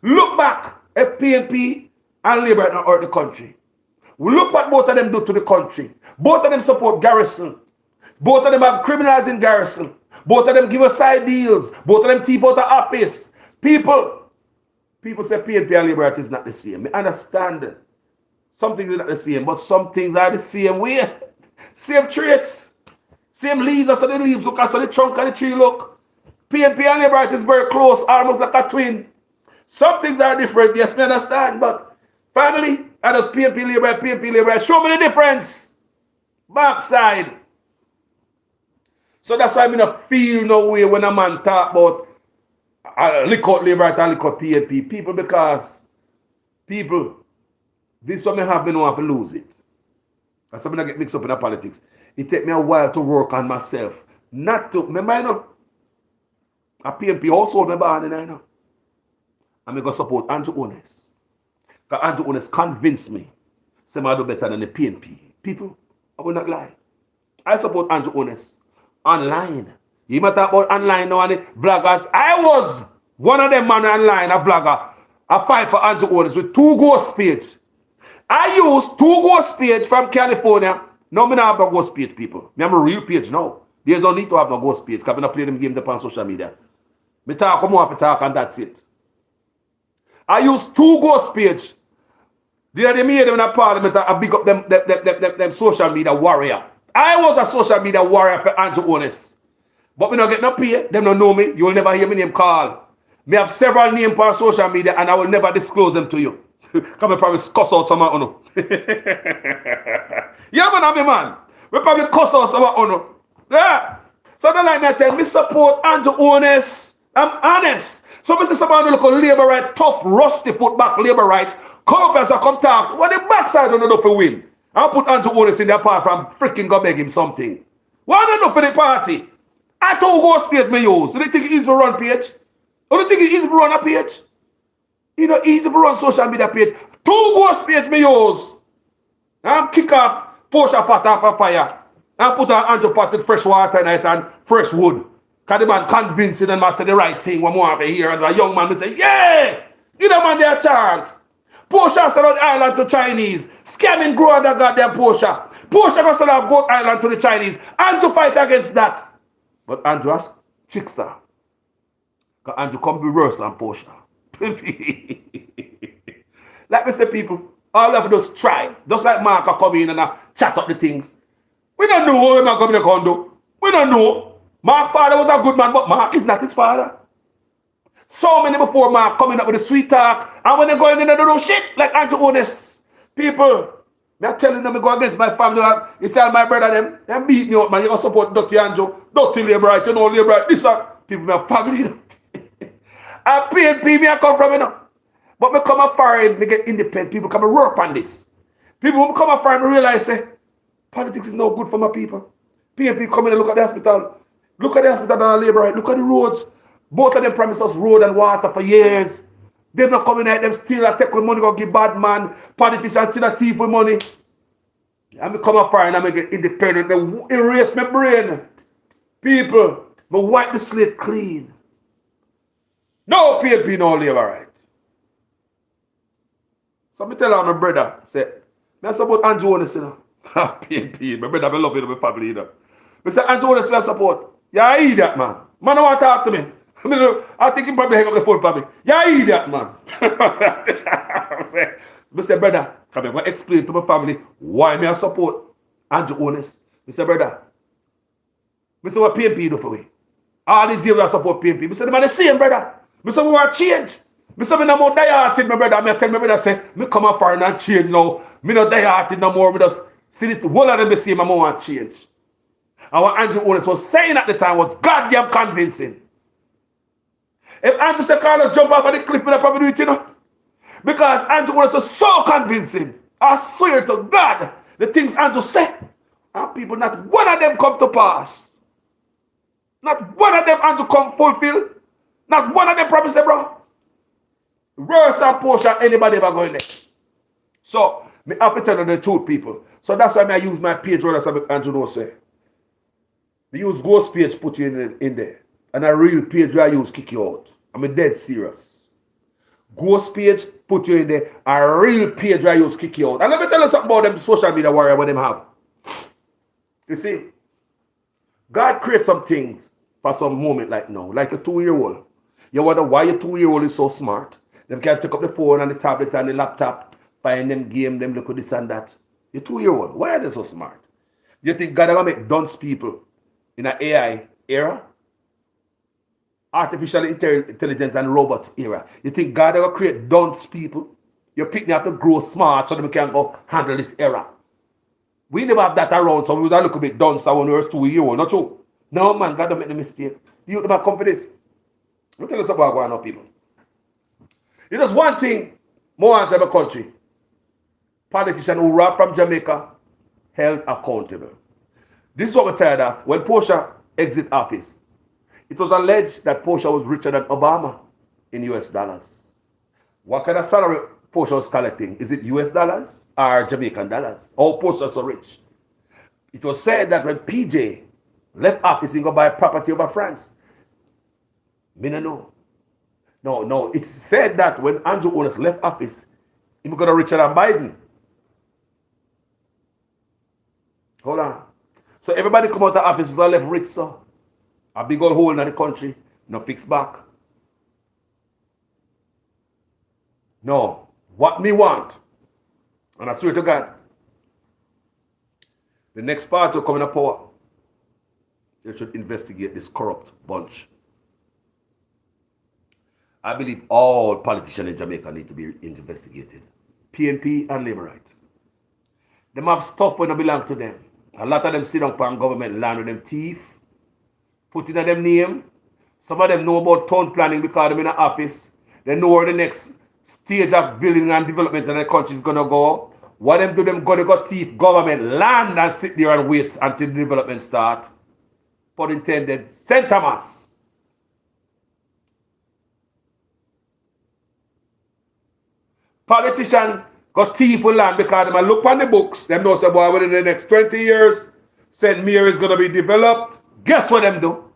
Look back If PNP and Labour had not hurt the country. Look what both of them do to the country. Both of them support Garrison. Both of them have criminals in Garrison. Both of them give us side deals. Both of them thief out the office. People say PNP and Labour is not the same. I understand. Some things are not the same, but some things are the same way. Same traits. Same leaves. That's how the leaves look. That's how the trunk of the tree look. PNP and Labour is very close, almost like a twin. Some things are different. Yes, I understand. But family, I just PNP Labour. Show me the difference. Backside. So that's why I not feel no way when a man talk about lick out Labour and lick out PNP. People, because people, this one I have been want to lose it. That's something I get mixed up in the politics. It take me a while to work on myself. Not to, remember, I know, a PNP also my band, I know. I'm going to support Andrew Honest. Because Andrew Honest convinced me, say I do better than the PNP. People, I will not lie. I support Andrew Honest. Online. You might talk about online now and the vloggers. I was one of them man online, a vlogger. I fight for Andrew Honest with 2 ghost page. I use 2 ghost page from California. Now I don't have no ghost page, people. I have a real page now. There's no need to have no ghost page because I don't play them games on social media. I talk, come on, talk, and that's it. I use 2 ghost page. They made them in a parliament. I big up them social media warrior. I was a social media warrior for Andrew Honest. But we don't get no pay. Them don't know me. You will never hear my name called. Me have several names on social media and I will never disclose them to you. Come and probably cuss out some of you. Yeah, man. We probably cuss out some of you. Yeah. So don't like me tell me support Andrew Honest. I'm honest. So I see somebody look on Labour right, tough, rusty foot back Labour right. Come up as I come talk. What the backside don't know for win. I'll put Andrew Honest in there apart from freaking go beg him something. Why don't know for the party? I told ghost page me use. Do you think it's easy to run page? Do you think it's easy to run a page? You know, easy to run social media page. 2 ghost page me use. I'm kick off Porsche pot off a fire. And put an Andrew pot with fresh water in it and fresh wood. Because the man convincing and man say the right thing when we have to hear. And the young man will say, yeah, give them man their chance. Porsche sell out island to Chinese. Scamming grow under goddamn Porsche. Porsche gonna sell out Goat Island to the Chinese. Andrew fight against that. But Andrew has trickster. Because Andrew come be worse than Porsche. Like I say, people, all of us try. Just like Mark come in and chat up the things. We don't know what Mark come in the condo. We don't know. Mark's father was a good man, but Mark is not his father. So many before Mark coming up with a sweet talk, and when they go in and they do shit like Andrew Honest. People, I'm telling them I go against my family. You say my brother them beat me up, man. You gonna support Dr. Andrew, Dr. Labour right, you know Labour right. This one, people, my family. And PNP, me I come from, you know. But me come up foreign, me get independent. People come and work on this. People when come up foreign, me realize say, politics is no good for my people. PNP come in and look at the hospital. Look at the hospital and Labour right. Look at the roads. Both of them promise us road and water for years. They're not coming at them still take with money, go give bad man. Politicians still a thief with money. And me come up foreign and me get independent. Me erase my brain. People, me wipe the slate clean. No PNP, no Labour right. So me tell her my brother, say, me support Andrew Honest, you know. PNP, my brother, I love you, my family, you know. Me say, Andrew Honest, I support. Yeah, idiot, man. Man, don't want to talk to me. I think he probably hang up the phone for me. Yeah, idiot, man. I say, brother, come here, I explain to my family why me I support Andrew Honest. I say, brother, I say, what PNP do for me? All these years I support PNP. I say, man, the same, brother. I say, we want change. I say, I'm not die-hearted, my brother. I tell my brother, say, I come up foreign and change now. I'm not die-hearted no more. I just see it, whole of them the same, I want change. And what Andrew Honest was saying at the time was goddamn convincing. If Andrew said, Carlos, jump off of the cliff, I probably do it, you know. Because Andrew Honest was so convincing. I swear to God, the things Andrew said, and people, not one of them come to pass. Not one of them Andrew come fulfill. Not one of them promise, bro. Worse than Porsche anybody ever going there. So, me have to tell you the truth, people. So that's why I use my page, as Andrew knows say. I use ghost page, put you in there. And a real page where I use kick you out. I'm dead serious. Ghost page, put you in there. A real page where you kick you out. And let me tell you something about them social media warrior what them have. You see, God creates some things for some moment like now, like a 2-year-old. You wonder why your 2-year-old is so smart. Them can take up the phone and the tablet and the laptop, find them game, them look at this and that. Your 2-year-old, why are they so smart? You think God will make dunce people in an AI era? Artificial intelligence and robot era. You think God will create dunce people? Your people have to grow smart so they can go handle this era. We never have that around, so we was a little bit dunce when we were 2-year-old, not true? No man, God don't make the mistake. You never come for this. Let me tell you something about going on, people. It's just one thing more than the country. Politicians who rap from Jamaica held accountable. This is what we're tired of. When Portia exit office, it was alleged that Portia was richer than Obama in US dollars. What kind of salary Portia was collecting? Is it US dollars or Jamaican dollars? Or Portia so rich? It was said that when PJ left office, he go buy property over France. Me no know. No. It's said that when Andrew Holness left office, he was going to richer than Biden. Hold on. So everybody come out of office is all left rich, so. A big old hole in the country, no fix back. No. What me want, and I swear to God, the next party coming to power, they should investigate this corrupt bunch. I believe all politicians in Jamaica need to be investigated. PNP and Labour Right. Them have stuff when it belong to them. A lot of them sit down on government land with them thief, put in them name. Some of them know about town planning because they're in the office. They know where the next stage of building and development in the country is going to go. What them do, them go thief government land and sit there and wait until the development start. Pun intended, St. Thomas. Politician got thief with land because them look on the books. Them know say, boy, within the next 20 years, St. Mary is going to be developed. Guess what them do?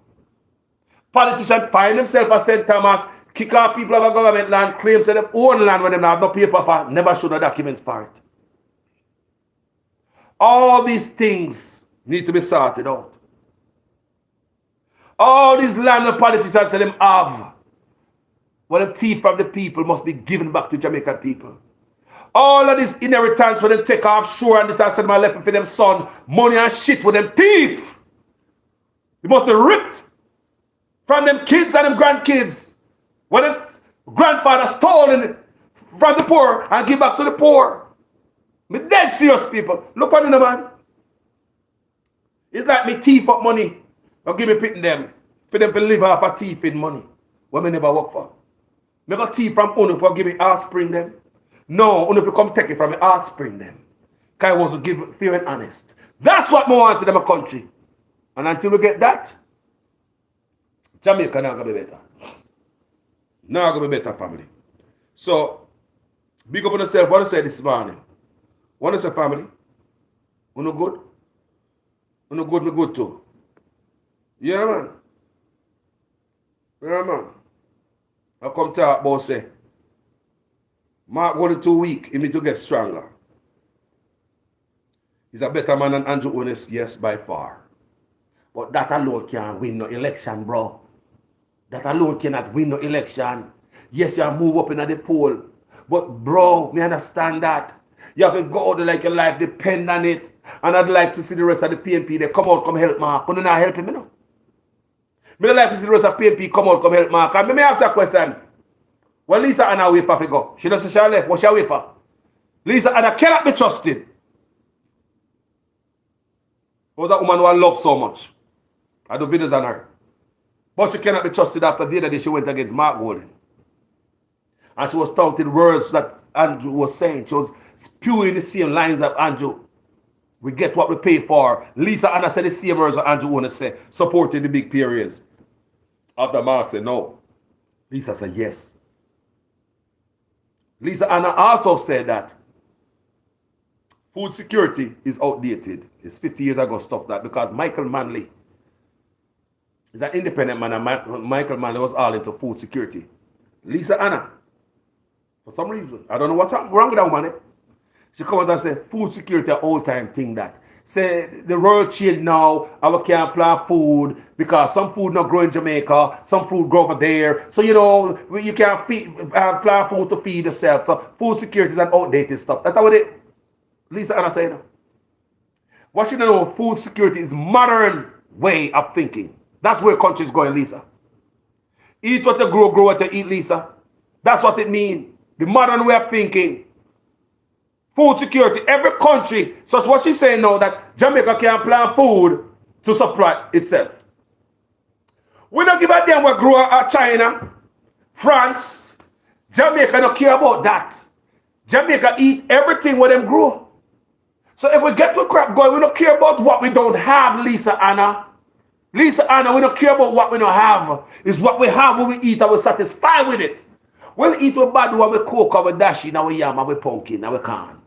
Politicians find themselves at St. Thomas, kick out people of a government land, claim say them own land when they have no paper for, never show no documents for it. All these things need to be sorted out. All these land the politicians say them have, what them thief from the people must be given back to Jamaican people. All of this inheritance when they take offshore and this and them left for them son, money and shit with them thief. It must be ripped from them kids and them grandkids. When them grandfather stolen from the poor and give back to the poor. Me dead serious people. Look at them, man. It's like me thief up money or give me pitting them for them to live off a thief in money what me never work for. Me got thief from Unu for give me offspring them. No, Unu for come take it from me offspring them. Because I was to give fair and honest. That's what me want to them a country. And until we get that, Jamaica not gonna be better. Not gonna be better, family. So, big up on yourself. What I say this morning? What I say, family? Uno good? Uno good, me good too. Yeah, man. Yeah, man. I come talk about say, Mark going 2 weeks, he need to get stronger. He's a better man than Andrew Holness, yes, by far. But that alone can't win no election, bro. That alone cannot win no election. Yes, you move up in the poll. But, bro, me understand that. You have to go out there like your life depend on it. And I'd like to see the rest of the PNP. They come out, come help Mark. But they're not helping me, no. Me don't like to see the rest of PNP come out, come help Mark. And me ask you a question. When Lisa Anna wait for to go, she doesn't say she left. What she wait for? Lisa Anna cannot be trusted. Was that woman who I love so much? I do videos on her. But she cannot be trusted after the other day she went against Mark Golding. And she was taunting words that Andrew was saying. She was spewing the same lines of Andrew. We get what we pay for. Lisa Anna said the same words that Andrew Holness said, supporting the big periods. After Mark said no. Lisa said yes. Lisa Anna also said that food security is outdated. It's 50 years ago stuff that because Michael Manley is an independent man and Michael Manley was all into food security. Lisa Anna For some reason. I don't know what's wrong with that woman. She come out and say, food security, an old time thing that. Say, the world changed now, and we can't plant food because some food not grow in Jamaica, some food grow over there. So, you know, you can't plant food to feed yourself. So, food security is an outdated stuff. That's what Lisa Anna said. What she don't know, food security is modern way of thinking. That's where country is going, Lisa. Eat what you grow what you eat, Lisa. That's what it means. The modern way of thinking. Food security, every country. So that's what she's saying now, that Jamaica can plant food to supply itself. We don't give a damn what grow at China, France. Jamaica don't care about that. Jamaica eat everything where them grow. So if we get the crap going, we don't care about what we don't have, Lisa Anna. Lisa Anna, we don't care about what we don't have. It's what we have when we eat and we're satisfied with it. We'll eat with badu and we coke and we dashi and we yam and we pumpkin and we corn.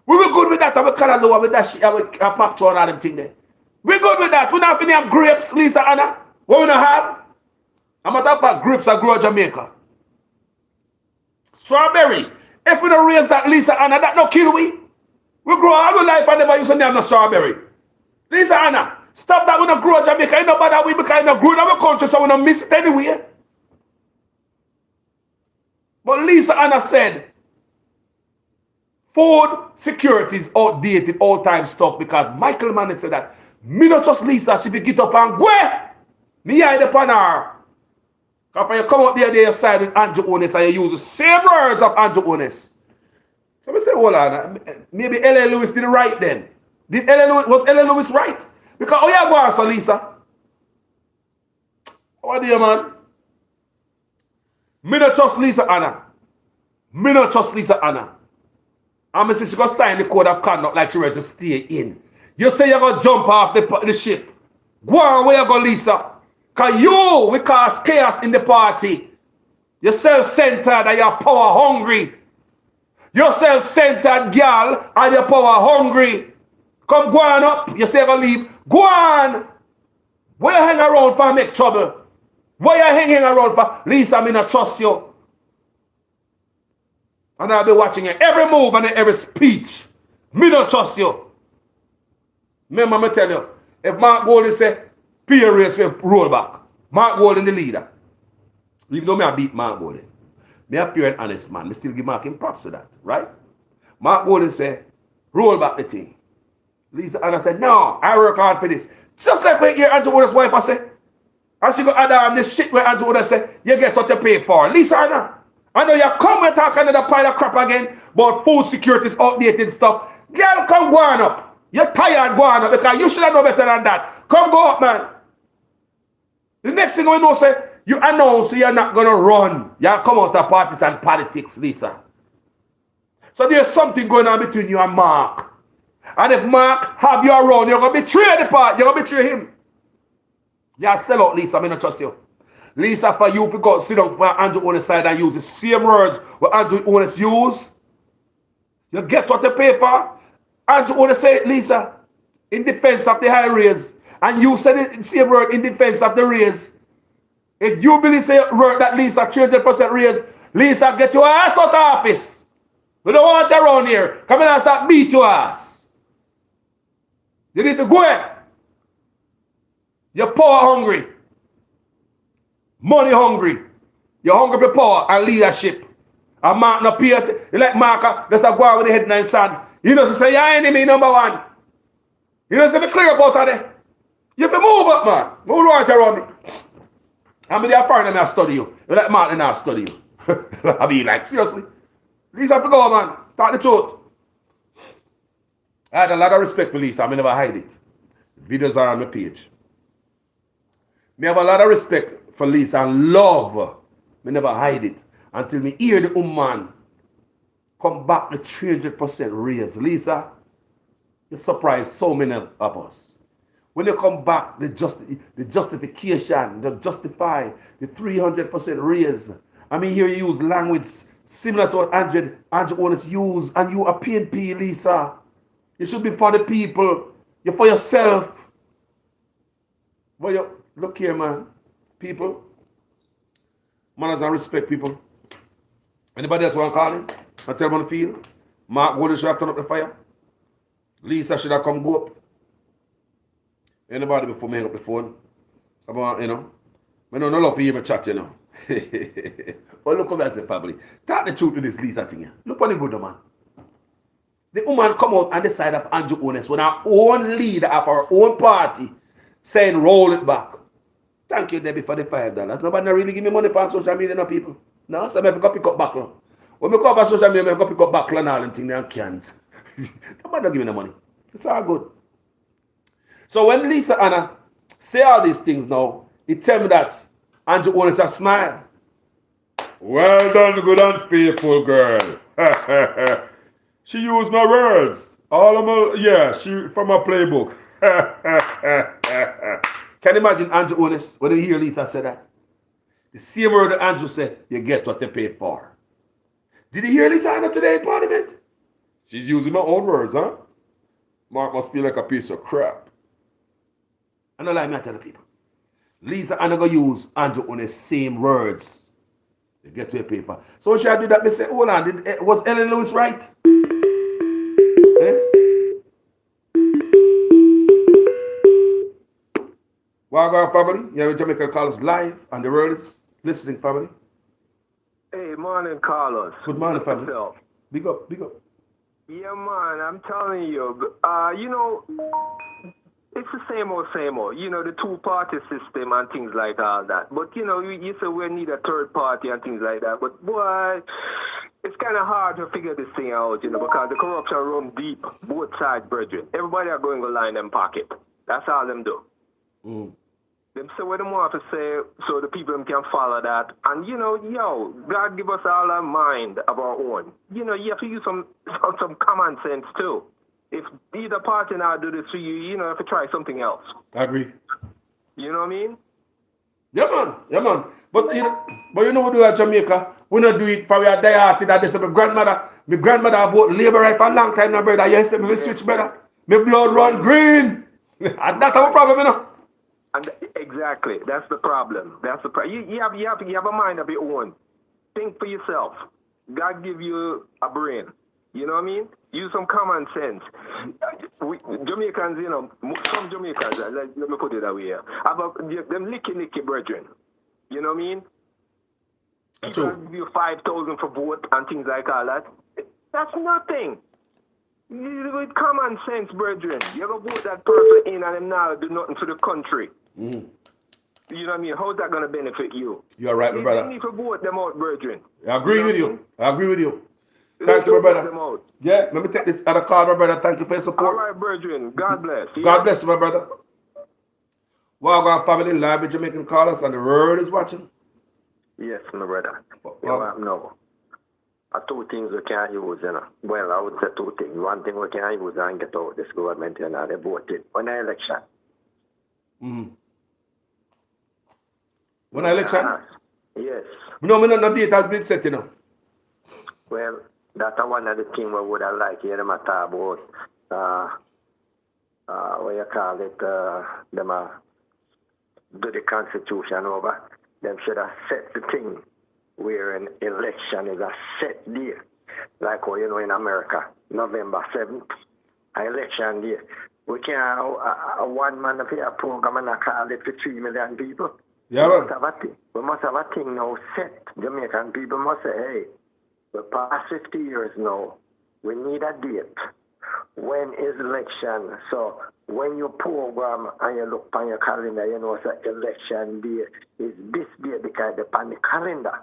We were good with that and we callaloo and we dashi and we pop and all them thing there. We're good with that. We don't have any grapes, Lisa Anna. What we don't have? I'm not talking about grapes that grow in Jamaica. Strawberry. If we don't raise that, Lisa Anna, that no kill we. We grow all our life and never use to name no strawberry. Lisa Anna, stop that we don't grow in Jamaica. You know about that we because we don't grow in our country so we don't miss it anyway. But Lisa Anna said, food security is outdated, all-time stuff because Michael Mann said that, me not just Lisa, she will get up and go. Me hide upon her. Because when you come up there, you side with Andrew Onis and you use the same words of Andrew Onis. So we say, hold on, maybe L.A. Lewis did it right then. Was L.A. Lewis right? Because, oh yeah, go on, so Lisa. What do you, man? Me not trust Lisa Anna. Me not trust Lisa Anna. And me say she gonna sign the code of conduct like she ready to stay in. You say you're gonna jump off the ship. Go on, where you go, Lisa? Because you will cause chaos in the party. You're self-centered and you're power-hungry. You're self-centered girl and you're power-hungry. Come go on up. You say you're gonna leave. Go on. Where you hang around for make trouble? Why you hanging around for? Lisa, I not trust you. And I'll be watching you every move and every speech. Me not trust you. Remember, me tell you, if Mark Golden say, peer race for roll back, Mark Golden the leader. Even though me I beat Mark Golden. Me a fair and honest man. Me still give Mark him props for that, right? Mark Golden say, roll back the thing. Lisa Anna said, no, I work hard for this. Just like when you hear Andrew Oda's wife, I say, and she go add on this shit where Andrew Oda say, you get what you pay for. Lisa Anna, I know you come and talk another pile of crap again, but food security is outdated stuff. Girl, come go on up. You're tired, go on up, because you should have known better than that. Come go up, man. The next thing we know, say, you announce you're not going to run. You come out of parties and politics, Lisa. So there's something going on between you and Mark. And if Mark have you around, you're going to betray the party. You're going to betray him. Yeah, sell out, Lisa. I don't trust you. Lisa, for you, if you go sit down where Andrew Onis side and use the same words what Andrew Onis use, you get what you pay for. Andrew Onis say, Lisa, in defense of the high raise, and you said the same word in defense of the raise. If you believe say word that Lisa 300% raise, Lisa, get your ass out of office. We don't want you around here. Come in and start beat your ass. You need to go ahead. You're power hungry. Money hungry. You're hungry for power and leadership. And Mark no peer. You like Mark, that's a go on with the headline son. You know, say your enemy number one. You know, say clear about that. You have to move up, man. Move right around me. I mean, they're foreign and I study you. You like Mark and I study you. I mean, like, seriously. Lisa, have to go, man. Talk the truth. I had a lot of respect for Lisa. I never hide it. Videos are on my page. Me have a lot of respect for Lisa and love. Me never hide it. Until me hear the woman come back with 300% raise. Lisa, you surprised so many of us. When you come back, the justification, the justify, the 300% raise. I mean, here you use language similar to what Andrew Onis use, and you a PNP, Lisa. You should be for the people. You're for yourself. Well, you look here, man. People. Manners and respect, people. Anybody else want to call him? I tell him on the field. Mark Golden should have turned up the fire. Lisa should have come go up. Anybody before me hang up the phone? Come on, you know. I don't know love for you my chat, you know. But look what I say, family. Tell the truth to this Lisa thing here. Look what the good man. The woman come out on the side of Andrew Honest when our own leader of our own party saying roll it back. Thank you, Debbie, for the $5. Nobody really give me money on social media, no people. No, so I have to pick up backland. When I come on social media, I have to pick up backland and all them things and cans. Nobody don't give me no money. It's all good. So when Lisa Anna say all these things now, it tell me that Andrew Honest a smile. Well done, good and faithful girl. She used my words. All of my, yeah, she from my playbook. Can you imagine Andrew Honest when you hear Lisa say that? The same word that Andrew said, you get what you pay for. Did you hear Lisa Anna today in Parliament? She's using my own words, huh? Mark must feel like a piece of crap. I don't like me telling people. Lisa Anna gonna use Andrew Honest's same words. You get what you pay for. So when she do that, me say, hold on, was Ellen Lewis right? Eh? Welcome, family. Yeah, we Jamaica call us live, and the world is listening, family. Hey, morning, Carlos. Good morning, family. Yourself. Big up, big up. Yeah, man, I'm telling you, you know, it's the same old, you know, the two-party system and things like all that. But, you know, you say we need a third party and things like that. But, boy, it's kind of hard to figure this thing out, you know, because the corruption run deep, both sides, brethren. Everybody are going to line them pocket. That's all them do. Them say what them want to say so the people can follow that. And, you know, yo, God give us all a mind of our own. You know, you have to use some common sense, too. If either party now do this for you, you know, you have to try something else. I agree. You know what I mean? Yeah, man. Yeah, man. But you know what we do at Jamaica? We don't do it for our die that this is my grandmother vote Labour right for a long time now, brother. You expect me to switch, brother? My blood run green. And that's our problem, you know. And exactly, that's the problem. That's the problem. You have a mind of your own. Think for yourself. God give you a brain. You know what I mean? Use some common sense. Jamaicans, you know, some Jamaicans, let me put it that way here, about them licky brethren. You know what I mean? People give you 5,000 for vote and things like all that. That's nothing. With common sense, brethren. You ever vote that person in and them now do nothing for the country. You know what I mean? How's that going to benefit you? You're right, my brother. You need to vote them out, brethren. I agree with you. I agree with you. Thank you, my brother. Yeah, let me take this other card, my brother. Thank you for your support. All right, brethren. God bless. God bless you, my brother. Welcome, family. Live with Jamaican callers, and the world is watching. Yes, my brother. No. Two things we can't use, you know. Well, I would say two things. One thing we can't use and get out this government, you know, they voted on the election. When election? Yes. No, no date has been set, you know. Well, that's one of the things we would have liked to hear them talk about, what you call it, them do the constitution over. Them should have set the thing where an election is a set day. Like what you know in America, November 7th, election day. We can't a one-man affair program and call it for 3 million people. Yeah, we must have a thing now set. Jamaican people must say, hey, we're past 50 years now. We need a date. When is election? So when you program and you look on your calendar, you know that election day is this day because it's on the calendar.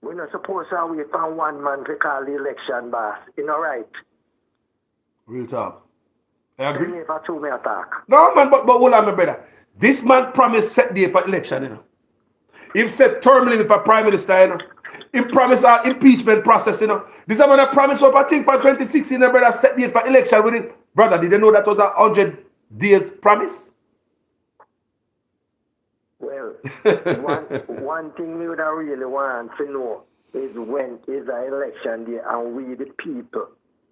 We're not supposed to wait for one man to call the election, boss. You know, right? Real talk. I agree. Never told me attack. No, man, but hold on, my brother. This man promised set day for election, you know. He said term limit for prime minister, you know. He promised our impeachment process, you know. This man promised what I think for 2016, my brother, set date for election with it. Brother, did you know that was 100 days promise? Well, one thing we would really want to know is when is the election day and we the people,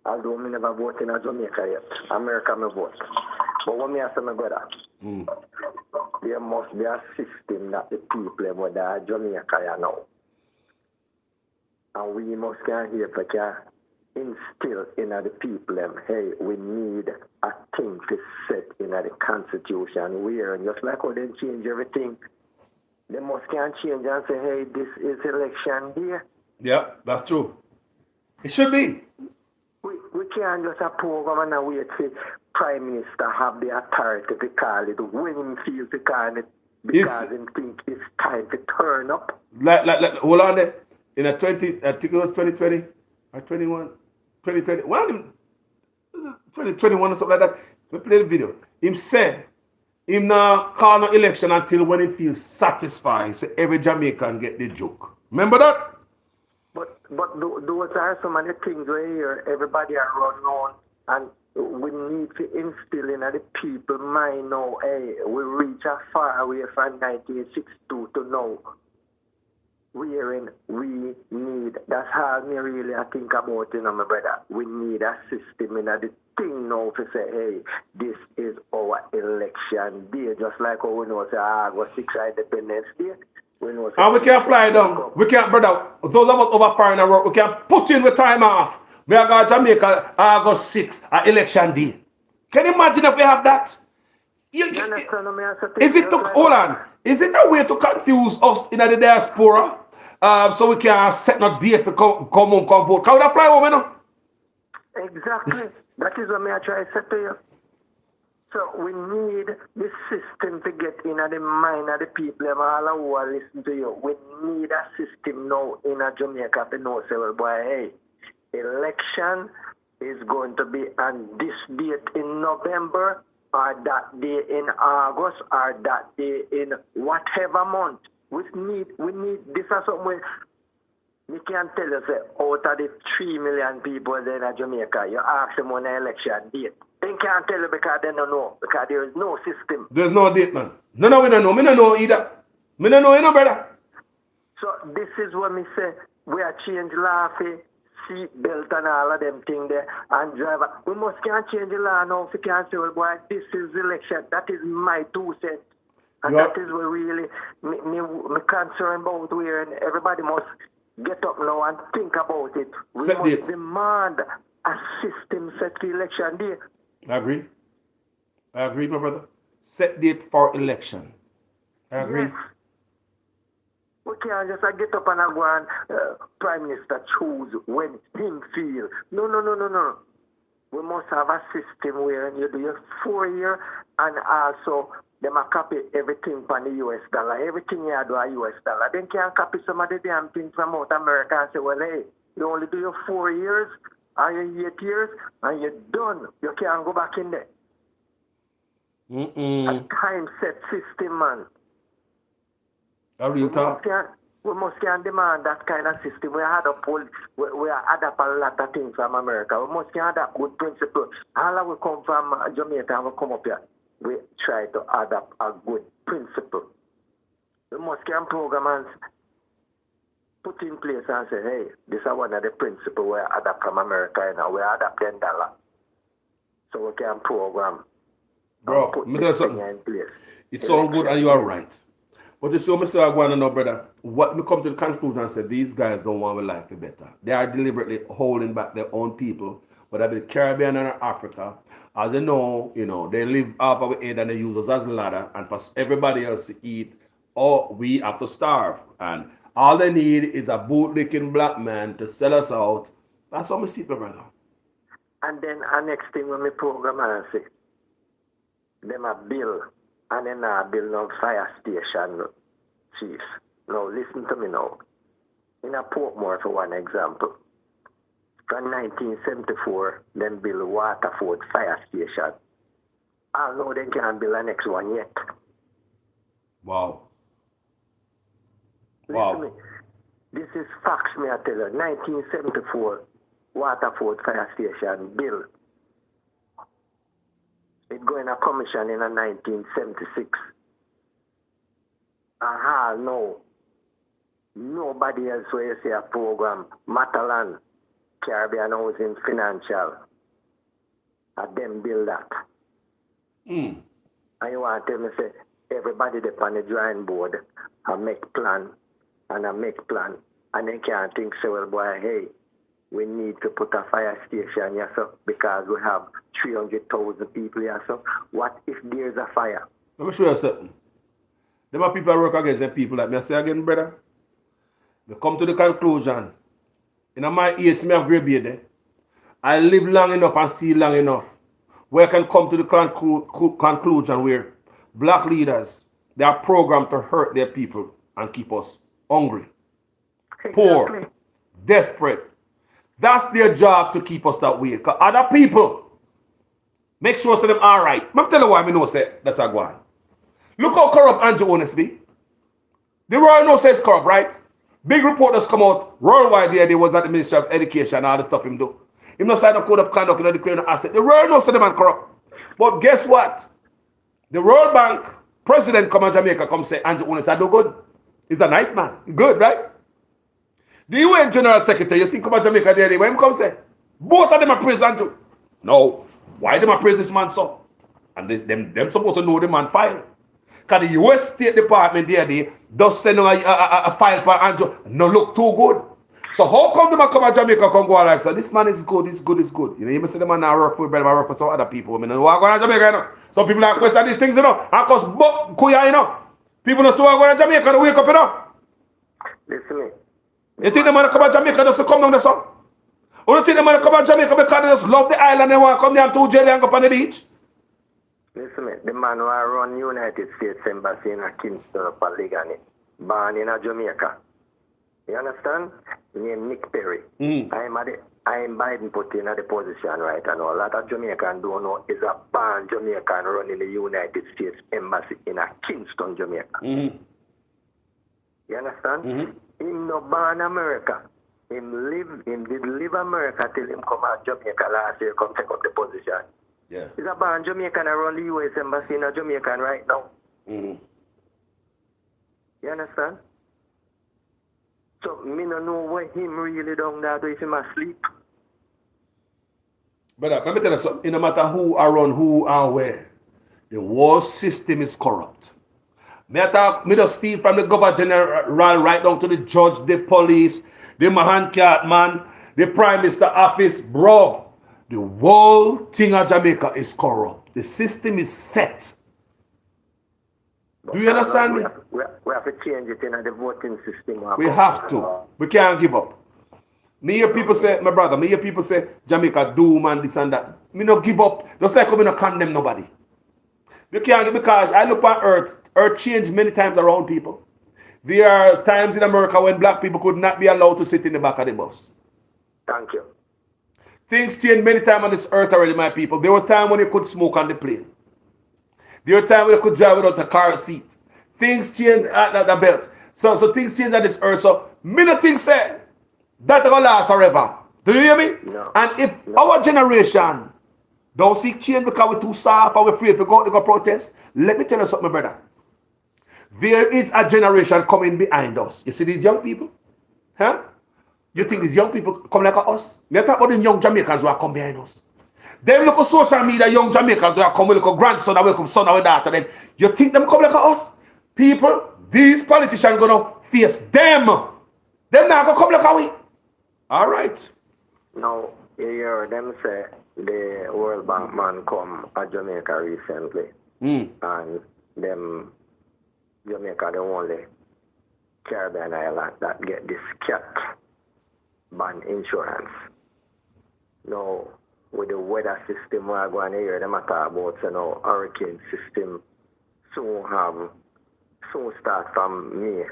although I never vote in Jamaica yet, America may vote. But what me ask my brother, there must be a system that the people would Jamaica now. And we must can here for can instill in the people them, hey, we need a thing to set in the constitution where, and just like how they change everything, they must can change and say, hey, this is election day. Yeah, that's true. It should be. We can't just a program and wait for Prime Minister have the authority to call it when he feels to call it because he think it's time to turn up. Hold on there. In a 20, I think it was 2020 or 21, 2020, 2021 or something like that. We played the video. Him said, him not call no election until when he feels satisfied. So every Jamaican get the joke. Remember that? But those are some of the things where here everybody are run on, and we need to instill in the people mind now, hey, we reach a far away from 1962 to now. Wherein we need, that's how me really I think about it, my brother. We need a system in the thing now to say, hey, this is our election day. Just like how we know say August 6 Independence Day. And we can't fly down. We can't, brother. Those of us over foreign work, we can put in the time off. We are going to Jamaica August 6, election day. Can you imagine if we have that? Is it to, hold on, is it a way to confuse us in the diaspora? So we can set no date to come home, come vote. Can we fly home, you know? Exactly. That is what I try to say to you. So we need the system to get in the mind of the people and all who are listening to you. We need a system now in Jamaica to know, say, well, boy, hey, election is going to be on this date in November, or that day in August, or that day in whatever month. We need this is something we can't tell you, say, out of the 3 million people there in Jamaica, you ask them on the election date. They can't tell you because they don't know, because there is no system. There's no date, man. No, we don't know. Me don't know either. Me don't know, you know, brother. So this is what me say. We are change law for seat belt and all of them things there and driver. We must can't change the law now if we can't say, well, boy, this is election. That is my 2 cents. And that is what really me concerned about where and everybody must get up now and think about it. We set must date. demand a system set for election day. I agree, my brother. Set date for election. I agree. Yes. We can't just get up and go and Prime Minister choose when him feel. No. We must have a system where you do your 4 year and also them a copy everything from the US dollar. Everything you do a US dollar. Then can't copy some of the damn things from out America and say, well, hey, you only do your 4 years or your 8 years and you're done. You can't go back in there. A time set system, man. How do you talk? We must can demand that kind of system. We adapt a lot of things from America. We must can adapt good principle. All of we come from Jamaica and we come up here. We try to adapt a good principle. We must can program and put in place and say, hey, this is one of the principles we adapt from America and we adapt $10. So we can program. Bro, let me tell you something. It sounds good and you are right. But you see what I say, I want to know, brother, what we come to the conclusion and say, these guys don't want our life to be better. They are deliberately holding back their own people, whether it be Caribbean or Africa. As you know, they live off our head and they use us as a ladder. And for everybody else to eat, we have to starve. And all they need is a bootlicking black man to sell us out. That's how we see it, brother. And then the next thing when we program and say, them a bill. And then build no fire station, chief. Now listen to me now. In a Portmore, for one example, from 1974, then build Waterford Fire Station. I know they can't build the next one yet. Wow. Listen to me. This is facts, me I tell you. 1974, Waterford Fire Station built. It going a commission in 1976. No. Nobody else where you see a program, Matalan, Caribbean Housing Financial, and them build that. And you want to tell me, say, everybody there on the drawing board, I make plan, And they can't think, so, well, boy, hey, we need to put a fire station here, so, because we have 300,000 people here. So what if there's a fire? Let me show you something. Them are people that work against them people like me. I say again, brother. They come to the conclusion. In my age, me have gray beard. I live long enough and see long enough where I can come to the conclusion where black leaders, they are programmed to hurt their people and keep us hungry, poor, desperate. That's their job, to keep us that way. Because other people make sure so them all right. I'm tell you why I know say that's a go on. Look how corrupt Andrew Honest be. The Royal no says corrupt, right? Big reporters come out worldwide there. They was at the Ministry of Education, all the stuff him do. Him not sign a code of conduct, declaring an asset. The Royal no say the man corrupt. But guess what? The World Bank president come to Jamaica, come say Andrew Honest, I do good. He's a nice man. Good, right? The UN General Secretary, you see come to Jamaica there, when him come say, both of them are praise Andrew. No. Why them a praise this man so? And them supposed to know the man file. Because the US State Department there, they does send a file for Andrew. No look too good. So how come them a come to Jamaica come go like, so this man is good, is good, is good. You know, you say the man now work for, but I work for some other people. I mean, who are going to Jamaica, you know? Some people are question these things, you know. And cause kuya, you know. People don't say going to Jamaica to wake up, you know. Listen me. You think the man come to Jamaica just to come down the sun? Or you think the man come to Jamaica because they just love the island and want to come down to jail and go up on the beach? Listen me. The man who run United States Embassy in Kingston upon Ligani, born in Jamaica. You understand? Named Nick Perry. I am Biden put in the position right and all. A lot of Jamaican don't know is a born Jamaican running the United States Embassy in Kingston, Jamaica. You understand? Him no born America. Him did live America till him come out Jamaica last year, come take up the position. Yeah. He's a born Jamaican around the US Embassy in Jamaican right now. You understand? So me no know what him really down there do if him asleep. But let me tell you something. No matter who around who and where, the whole system is corrupt. Me just feel from the governor general right down to the judge, the police, the Mahancat man, the prime minister office, bro. The whole thing of Jamaica is corrupt. The system is set. Do you understand me? We have to change it in the voting system. We have to. We can't give up. Me hear people say, my brother, me hear people say Jamaica doom and this and that. Me no give up. Just like we no condemn nobody. You can't, because I look at Earth. Earth changed many times around people. There are times in America when black people could not be allowed to sit in the back of the bus. Thank you. Things changed many times on this earth already, my people. There were times when you could smoke on the plane. There were times when you could drive without a car seat. Things changed at the belt. So things change on this earth. So me no think say that will last forever. Do you hear me? No. And if our generation don't seek change because we're too soft or we're afraid to go protest, let me tell you something, brother. There is a generation coming behind us. You see these young people? Huh? You think these young people come like us? Let's talk about the young Jamaicans who are come behind us. Them look at social media, young Jamaicans who are come with a grandson, welcome son or daughter. Them. You think them come like us? People, these politicians gonna face them. Them not gonna come like we. All right. Now, you hear them say the World Bank man come to Jamaica recently. And them Jamaica the only Caribbean island that get this cat ban insurance. Now, with the weather system we're going to hear them talk about, so now hurricane system soon start from May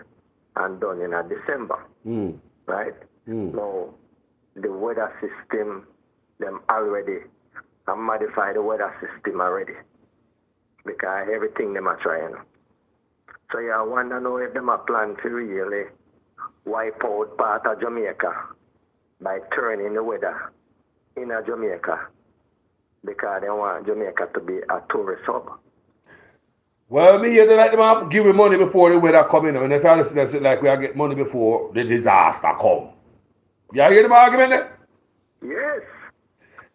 and done in December. Right? Now, the weather system, them already modify the weather system already. Because everything them are trying. So I wonder now if them are plan to really wipe out part of Jamaica by turning the weather in Jamaica because they want Jamaica to be a tourist hub. Well, me hear they like them give me money before the weather come in. And if I listen to say like we are get money before the disaster come. You hear them argument there? Yes.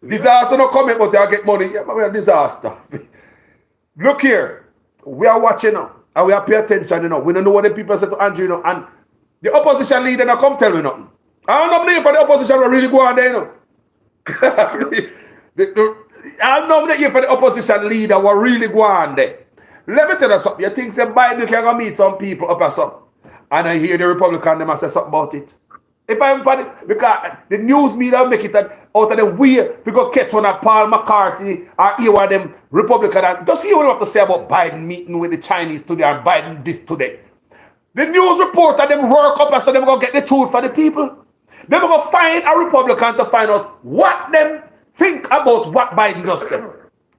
Disaster not coming, but they get money. Yeah, but we are disaster. Look here. We are watching now. And we are paying attention, you know. We don't know what the people say to Andrew, you know. And The opposition leader now come tell me nothing. I don't nominate for the opposition will really go on there, you know. I nominate you for the opposition leader will really go on there. Let me tell you something. You think say Biden can go meet some people up or something, and I hear the Republican them say something about it. If I'm funny, because the news media make it out of the way if you go catch one of Paul McCarthy or hear one of them Republican and just hear what you have to say about Biden meeting with the Chinese today or Biden this today. The news reporter them work up and so them gonna get the truth for the people. They're gonna find a Republican to find out what them think about what Biden just said.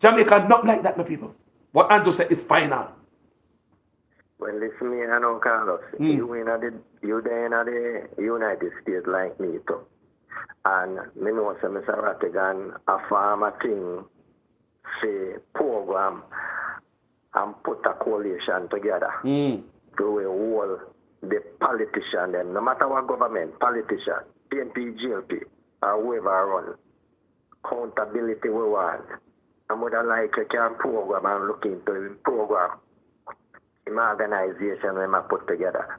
Jamaica not like that, my people. What Andrew said is final. Well, listen me, I know, Carlos. You there in the United States like me too. And me know say Mr. Rattigan a farm a thing, say program and put a coalition together to hold the politician them, no matter what government, politician, PNP, GLP, or whoever run, accountability we want. I would like a can program and look into the program. In my organization when I put together.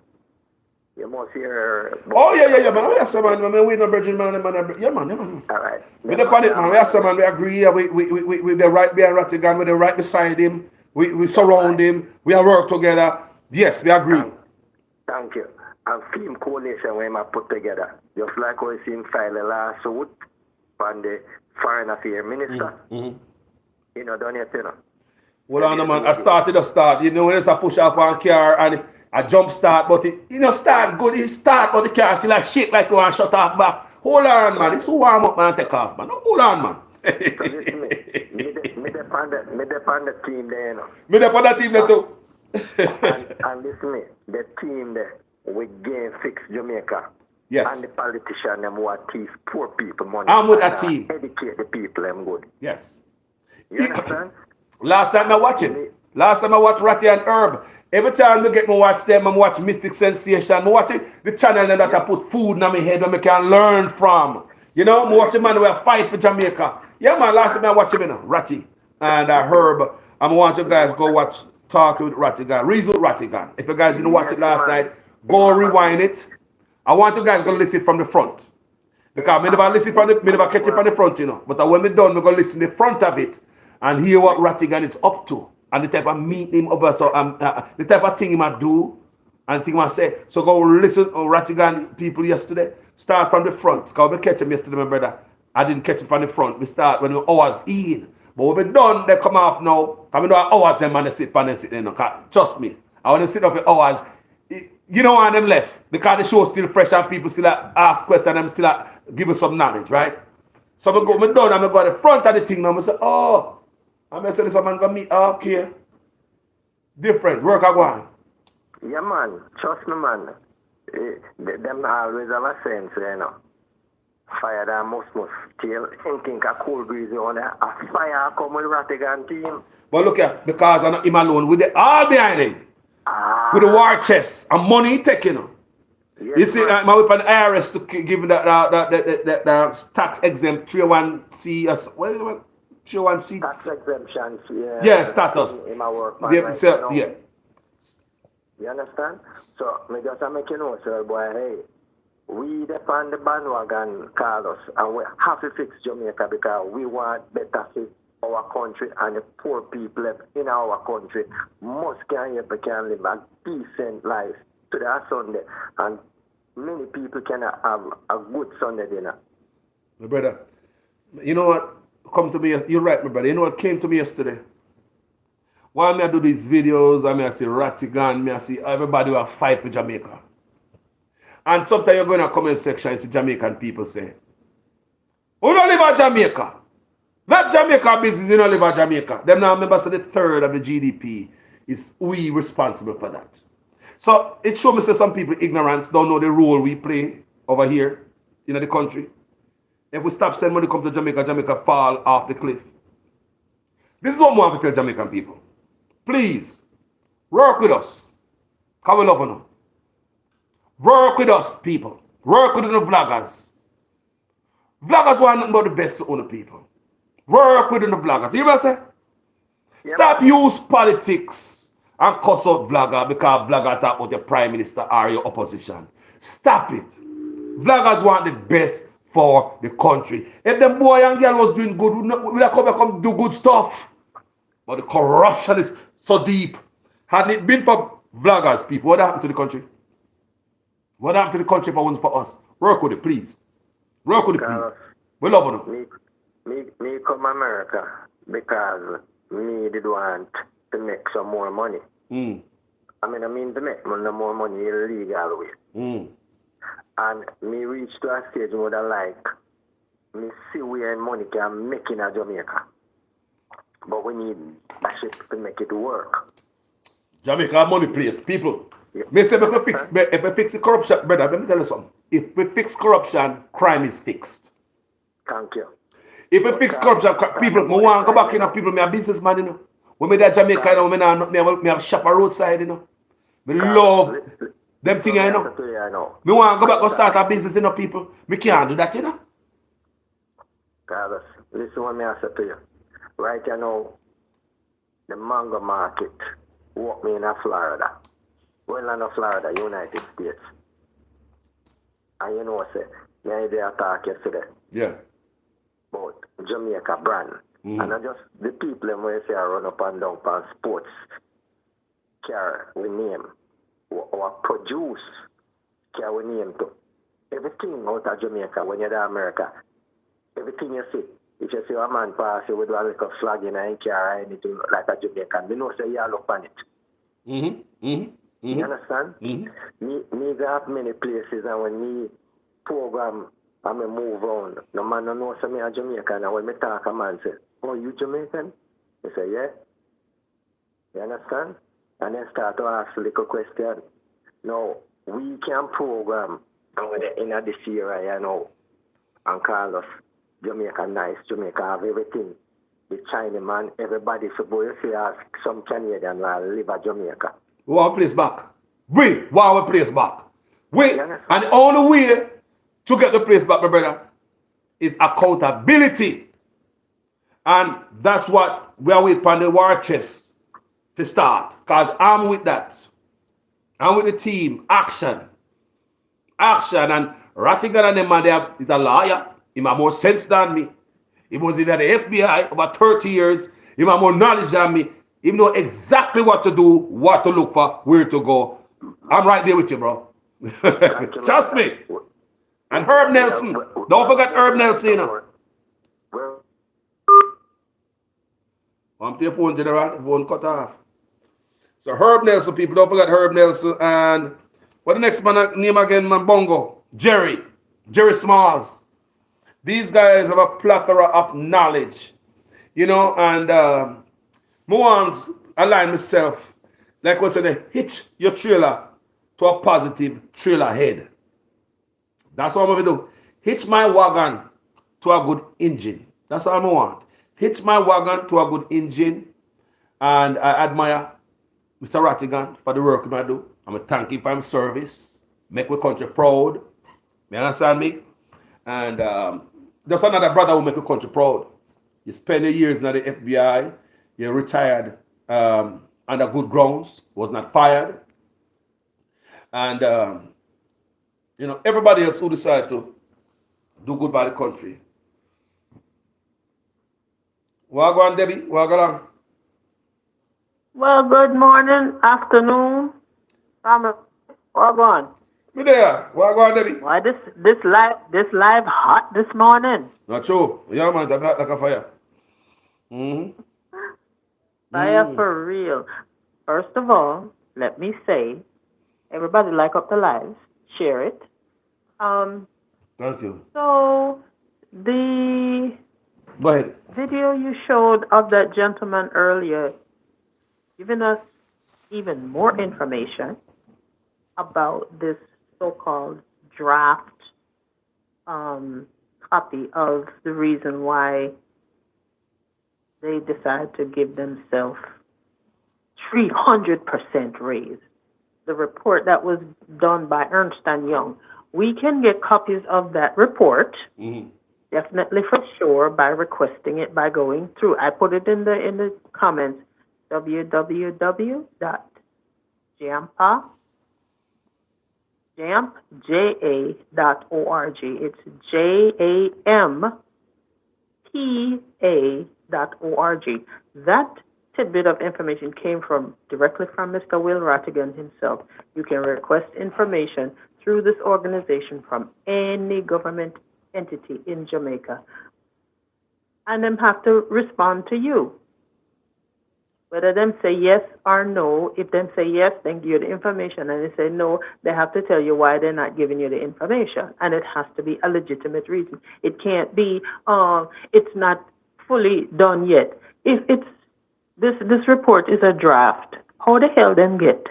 You must hear. Oh yeah, man. We are some man. We no Virgin man. Yeah, man. All right. We the panic man. We are some man. We agree. We the right behind Rattigan. We the right beside him. We surround him. We are work together. Yes, we agree. Thank you. And film coalition when I put together. Just like we seen file a lawsuit from the Foreign Affairs Minister. You know, don't you know? Well, on man, I started a start. You know, when it's a push off on car and a jump start, but it, you know, start good. It start, but the car still like shake like you want to shut off back. Hold on, man. It's so warm up, man. Take off, man. Hold on, man. So listen me depend on the team there, you know. Me depend on the team there too. and listen me, the team there, we gain fix Jamaica. Yes. And the politician them who are teach poor people money. I'm with that team. Educate the people them good. Yes. You understand? Last time I watched Ratty and Herb. Every time I get me watch them, I watch Mystic Sensation. I watch the channel that I put food in my head where I can learn from. You know, I watch a man who fight for Jamaica. Yeah, man, last time I watch him, you know, Ratty and Herb. I want you guys go watch Talk with Rattigan. Reason with Rattigan. If you guys didn't watch it last night, go rewind it. I want you guys to listen from the front. Because I never listen from me never catch it from the front, you know. But when we're done, we're going to listen to the front of it and hear what Rattigan is up to and the type of meeting him over, so the type of thing he might do and the thing he might say. So go listen to Rattigan people yesterday. Start from the front. Because we catch him yesterday, my brother. I didn't catch him from the front. We start when we're hours in. But when we're done, they come off now. I mean, hours them and they sit and they sit there. Trust me. I want to sit up for hours. You know why them left? Because the show's still fresh and people still ask questions and still give us some knowledge, right? So I go done and I go at the front of the thing now. I say, oh, I'm saying this man gonna meet okay. Different. Work I go on. Yeah man, trust me man. Them always have a sense, you know. Fire that must still think a cool breeze on there. A fire come with Rattigan team. But look here, because I'm not him alone with the all behind him. With the war chest and money taking them. Yes, you see, my weapon IRS to give the tax exempt 301C, what is it? 301C? Tax exemption, yeah. Yeah, status. In my work, yeah. You understand? So, me just make you know, sir, boy, hey, we depend the bandwagon, Carlos, and we have to fix Jamaica because we want better for our country and the poor people in our country must can live a decent life to their Sunday, and many people cannot have a good Sunday dinner. My brother, you know what? Come to me, you're right, my brother. You know what came to me yesterday? While I do these videos, I see Rattigan, I see everybody who fight for Jamaica. And sometimes you're going to comment section and see Jamaican people say, we don't live in Jamaica. Let Jamaica business, you don't live in Jamaica. Them now members of the third of the GDP is we responsible for that. So it shows me say some people ignorance don't know the role we play over here in the country. If we stop sending money come to Jamaica, Jamaica fall off the cliff. This is what I want to tell Jamaican people. Please, work with us. How we love you. Work with us, people. Work with the vloggers. Vloggers want nothing but the best to other people. Work with the vloggers. You hear what I say? Yeah. Stop use politics and cuss out vlogger because vlogger talk about your prime minister or your opposition. Stop it. Vloggers want the best for the country. If the boy and girl was doing good, we'd have come back and do good stuff. But the corruption is so deep. Had it been for vloggers, people, what happened to the country? What happened to the country if it wasn't for us? Work with it, please. Work with it, please. We love it. Me come America because me did want to make some more money. I mean to make more money illegal way. And me reach to a stage where I like me see where money can make in Jamaica. But we need a shit to make it work. Jamaica money place, people. Me say if we fix the corruption, brother, let me tell you something. If we fix corruption, crime is fixed. Thank you. If we fix corruption, people, I want to go back, you know, people, me a businessman, you know. When me there Jamaica, you know, me have shop a roadside, you know. Me love them things, you know. Me want to go back and start a business, you know, people. Me can't do that, you know. Carlos, listen what me I say to you. Right you know, the mango market walk me in Florida. Well, in Florida, United States. And you know what I say? Me idea talk yesterday. Yeah. About Jamaica brand. And I just, the people them where say I run up and down for sports car we name or produce car we name to. Everything out of Jamaica when you're in America, everything you see. If you see a man pass you with a little flag in a car or anything like a Jamaican, you know say you look on it. You understand? Me got many places and when me program and me move on, no man no know say me a Jamaican and when me talk a man say, oh you Jamaican? I say, yeah. You understand? And then start to ask a little question. Now, we can program and we're in this area, you know, and call us Jamaica nice, Jamaica have everything. The Chinaman, everybody for boy, if you ask some Canadian live at Jamaica. We want a place back. We want a place back. And the only way to get the place back, my brother, is accountability. And that's what we are with on the war chest to start. Because I'm with that. I'm with the team. Action. And Rattigan and them man there is a lawyer. He have more sense than me. He was in the FBI about 30 years. He have more knowledge than me. He know exactly what to do, what to look for, where to go. I'm right there with you, bro. Trust me. And Herb Nelson. Don't forget Herb Nelson, you know. I'm to your phone, General. Phone cut off. So Herb Nelson, people, don't forget Herb Nelson. And what the next man name again, man? Bongo. Jerry Smalls. These guys have a plethora of knowledge, you know, and I want to align myself, like I said, hitch your trailer to a positive trailer head. That's what I'm going to do. Hitch my wagon to a good engine. That's all I want. Hitch my wagon to a good engine, and I admire Mr. Rattigan for the work he do. I'm going to thank him for his service, make my country proud. You understand me? And there's another brother who make the country proud. You spend your years in the FBI, you retired under good grounds, was not fired. And, you know, everybody else who decided to do good by the country. Well, go on, Debbie. Well, go on. Well, good morning, afternoon. Well, go on. You there? Well, go on, Debbie. Why this live hot this morning? Not true. Yeah, man, that's hot like a fire. Fire for real. First of all, let me say, everybody like up the live, share it. Thank you. So the Go ahead. video you showed of that gentleman earlier, giving us even more information about this so-called draft copy of the reason why they decide to give themselves 300% raise. The report that was done by Ernst & Young. We can get copies of that report, definitely for sure, by requesting it, by going through. I put it in the comments, www.jampa JAMP, JA.org. It's JAMPA.org. That tidbit of information came directly from Mr. Will Rattigan himself. You can request information through this organization from any government entity in Jamaica. And them have to respond to you. Whether them say yes or no, if them say yes, then give you the information. And they say no, they have to tell you why they're not giving you the information. And it has to be a legitimate reason. It can't be, it's not fully done yet. If it's, this report is a draft, how the hell them get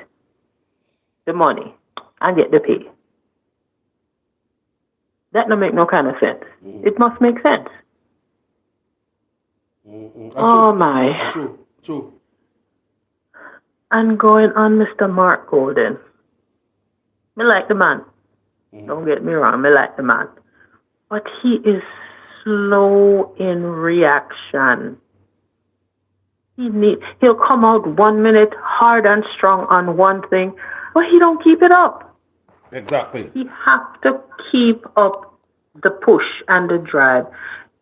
the money and get the pay? That don't make no kind of sense. It must make sense. Oh my. True. And going on Mr. Mark Golden. Me like the man. Don't get me wrong, me like the man. But he is slow in reaction. He'll come out 1 minute hard and strong on one thing, but he don't keep it up. Exactly. He has to keep up the push and the drive.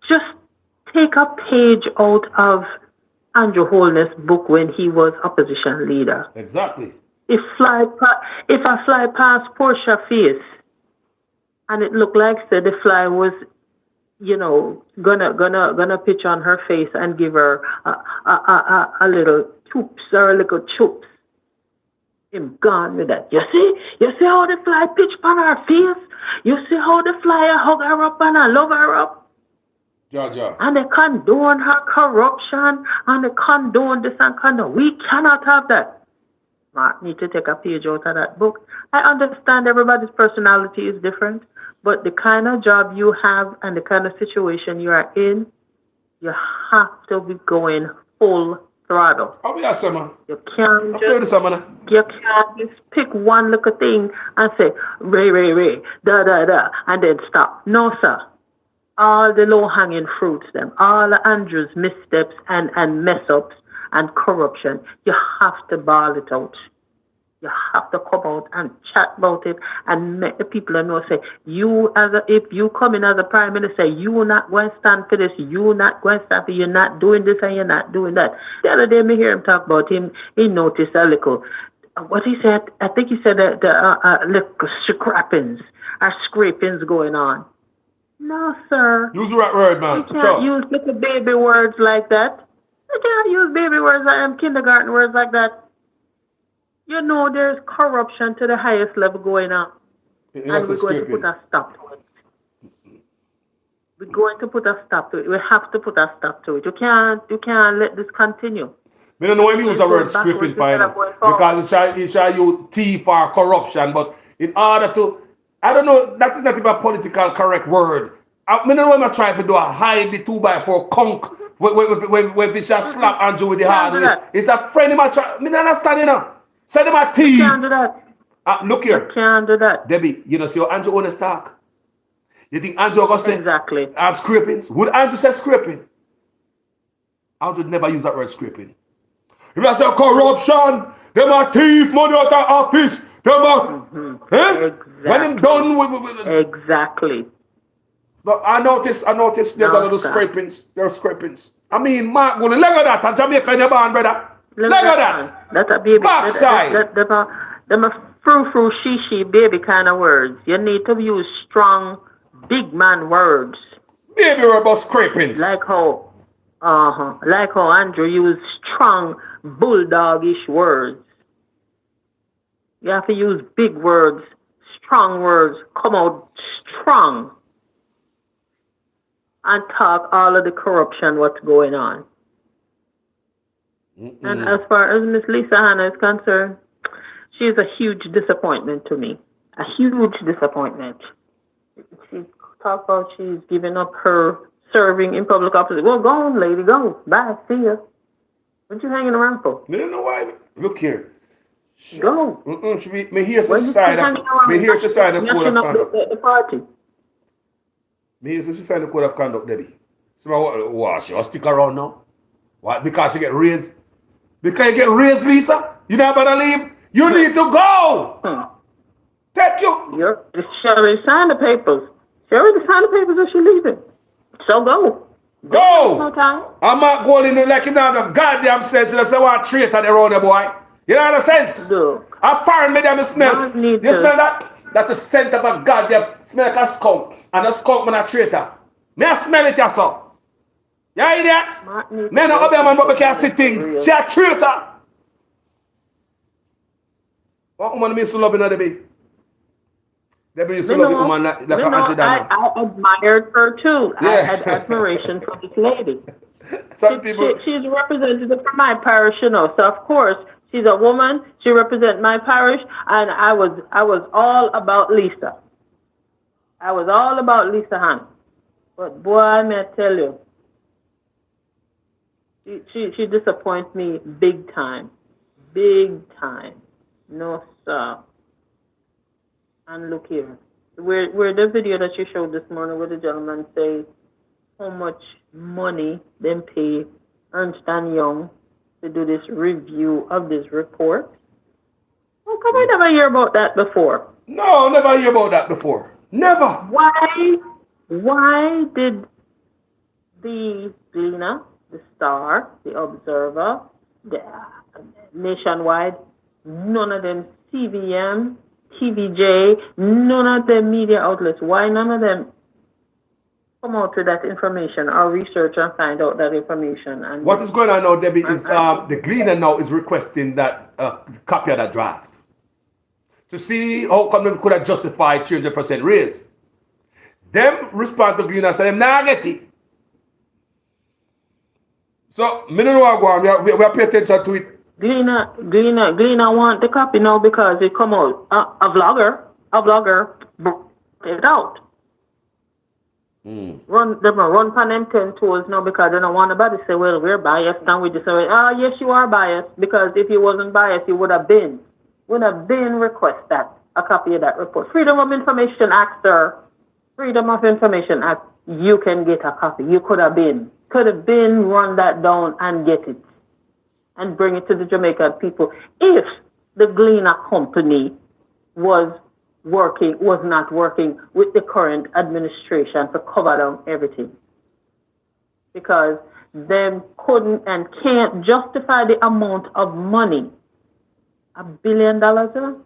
Just take a page out of Andrew Holness' book when he was opposition leader. Exactly. If I fly past Portia face and it looked like said the fly was, gonna pitch on her face and give her a little choops or a little choops. Him gone with that. You see how the fly pitch on her face? You see how the fly hug her up and I love her up? Ja. And they condone her corruption, and they condone this and condone. We cannot have that. Mark need to take a page out of that book. I understand everybody's personality is different, but the kind of job you have and the kind of situation you are in, you have to be going full throttle. I'll be asking, man. You can't just pick one little thing and say, Ray, da, and then stop. No, sir. All the low-hanging fruits, all the Andrew's missteps and mess-ups and corruption, you have to ball it out. You have to come out and chat about it and make the people know, say, if you come in as a prime minister, you not going to stand for this, you not going to stand for, you're not doing this and you're not doing that. The other day, me hear him talk about him, he noticed a little, what he said, I think he said that the little scrapings going on. No, sir. Use the right word, man. You can't use little baby words like that. You can't use baby words like kindergarten words like that. There's corruption to the highest level going on. And we're going to put a stop to it. We're going to put a stop to it. We have to put a stop to it. You can't let this continue. We don't know why we use the word scraping final because it's a you thief or corruption, but in order to, I don't know, that is not even a political correct word. I don't know when I try to do a hide the 2x4 conk when we shall slap Andrew with the hard. It's a friend of my try. I don't understand, Say them a thief. You can't do that. Look here. You can't do that. Debbie, see how Andrew honest talk? You think Andrew gonna say exactly? I'm scrapings. Would Andrew say scraping? Andrew never use that word scraping. If I say corruption, them a thief, money out of office, them a Exactly. when them done with exactly. But I noticed there's a little scrapings. There are scrapings. I mean, Mark gonna leg of that and Jamaica in your band, brother. Leg of that. That's a baby. Backside. Them a frou she baby kind of words. You need to use strong, big man words. Baby were about scrapings. Like how Andrew used strong, bulldogish words. You have to use big words, strong words, come out strong, and talk all of the corruption, what's going on. And as far as Miss Lisa Hanna is concerned, she is a huge disappointment to me. A huge disappointment. She talked about she's giving up her serving in public office. Well, go on, lady, go. Bye, see ya. What you hanging around for? You don't know why. Look here. Go. Me hear she side of code of conduct. The party. Me hear she signed the code of conduct, Debbie. So what? She will stick around now? What? Because she get raised? Because you get raised, Lisa? You not better leave? You need to go! Take you. She already signed the papers. She already signed the papers and she leaving. So go. Go. No time. I'm not going in like him now the goddamn sense. That's why I traitor the road, boy. You know the sense? Look. I foreign me them smell. Not You need to. smell that? That's the scent of a goddamn smell like a skunk. And a skunk man a traitor. May I smell it yourself? You idiot? Me no obey man but we can't see things. She a traitor. What woman me used to love in the baby? They used to love the woman like an Auntie Dana. I admired her too. I Yeah. had admiration for this lady. Some people. She's a representative for my parish, you know. So of course she's a woman. She represents my parish, and I was all about Lisa. I was all about Lisa Hunt. But boy, I may tell you, she disappoints me big time, big time. No sir. And look here, where the video that you showed this morning, where the gentleman say how much money them pay Ernst and Young to do this review of this report. How come I never hear about that before? No, never hear about that before. Never. Why did the Gleaner, the Star, the Observer, the Nationwide, none of them CVM, TVJ, none of the media outlets, why none of them come out with that information or research and find out that information? And what is going on now, Debbie, is the Gleaner now is requesting that copy of that draft to see how come they could have justified 300% raise. Them respond to Gleaner and say, them nah get it. So, me no know what go on. We have pay attention to it. Gleaner want the copy now because it come out. A vlogger brought it out. Run pan them 10 toes now because they don't want nobody to say, well, we're biased, and we just say, yes, you are biased, because if you wasn't biased, you would have been request that, a copy of that report. Freedom of Information Act, sir. Freedom of Information Act, you can get a copy. You could have been run that down and get it and bring it to the Jamaican people. If the Gleaner Company was not working with the current administration to cover down everything, because them couldn't and can't justify the amount of money. $1 billion, you know?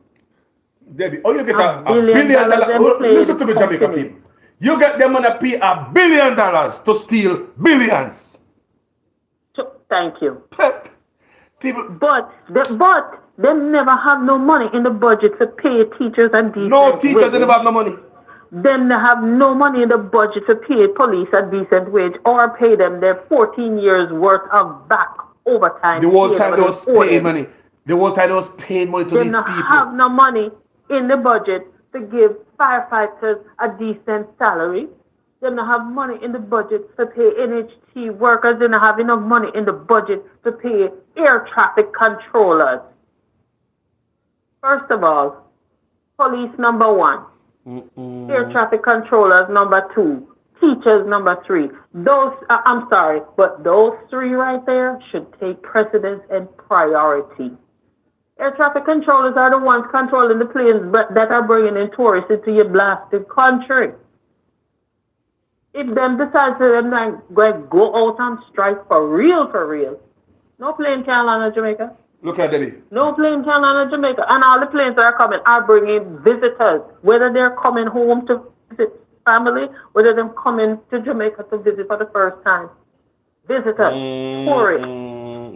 Debbie, oh, you get a $1 billion. Listen to me, Jamaica people. You get them gonna pay $1 billion to steal billions. Thank you. People, but them never have no money in the budget to pay teachers and decent no teachers wages. never have no money. Them have no money in the budget to pay police a decent wage or pay them their 14 years worth of back overtime. The whole time they was paying money. The whole time they was paying money to these people. They have no money in the budget to give firefighters a decent salary. They don't have money in the budget to pay NHT workers. They don't have enough money in the budget to pay air traffic controllers. First of all, police number 1, air traffic controllers number 2, teachers number 3. Those, I'm sorry, but those 3 right there should take precedence and priority. Air traffic controllers are the ones controlling the planes that are bringing in tourists into your blasted country. If them decide to go out on strike for real, no plane can land in Jamaica. Look at Debbie. No plane can land in Jamaica. And all the planes that are coming are bringing visitors, whether they're coming home to visit family, whether they're coming to Jamaica to visit for the first time. Visitors, tourists.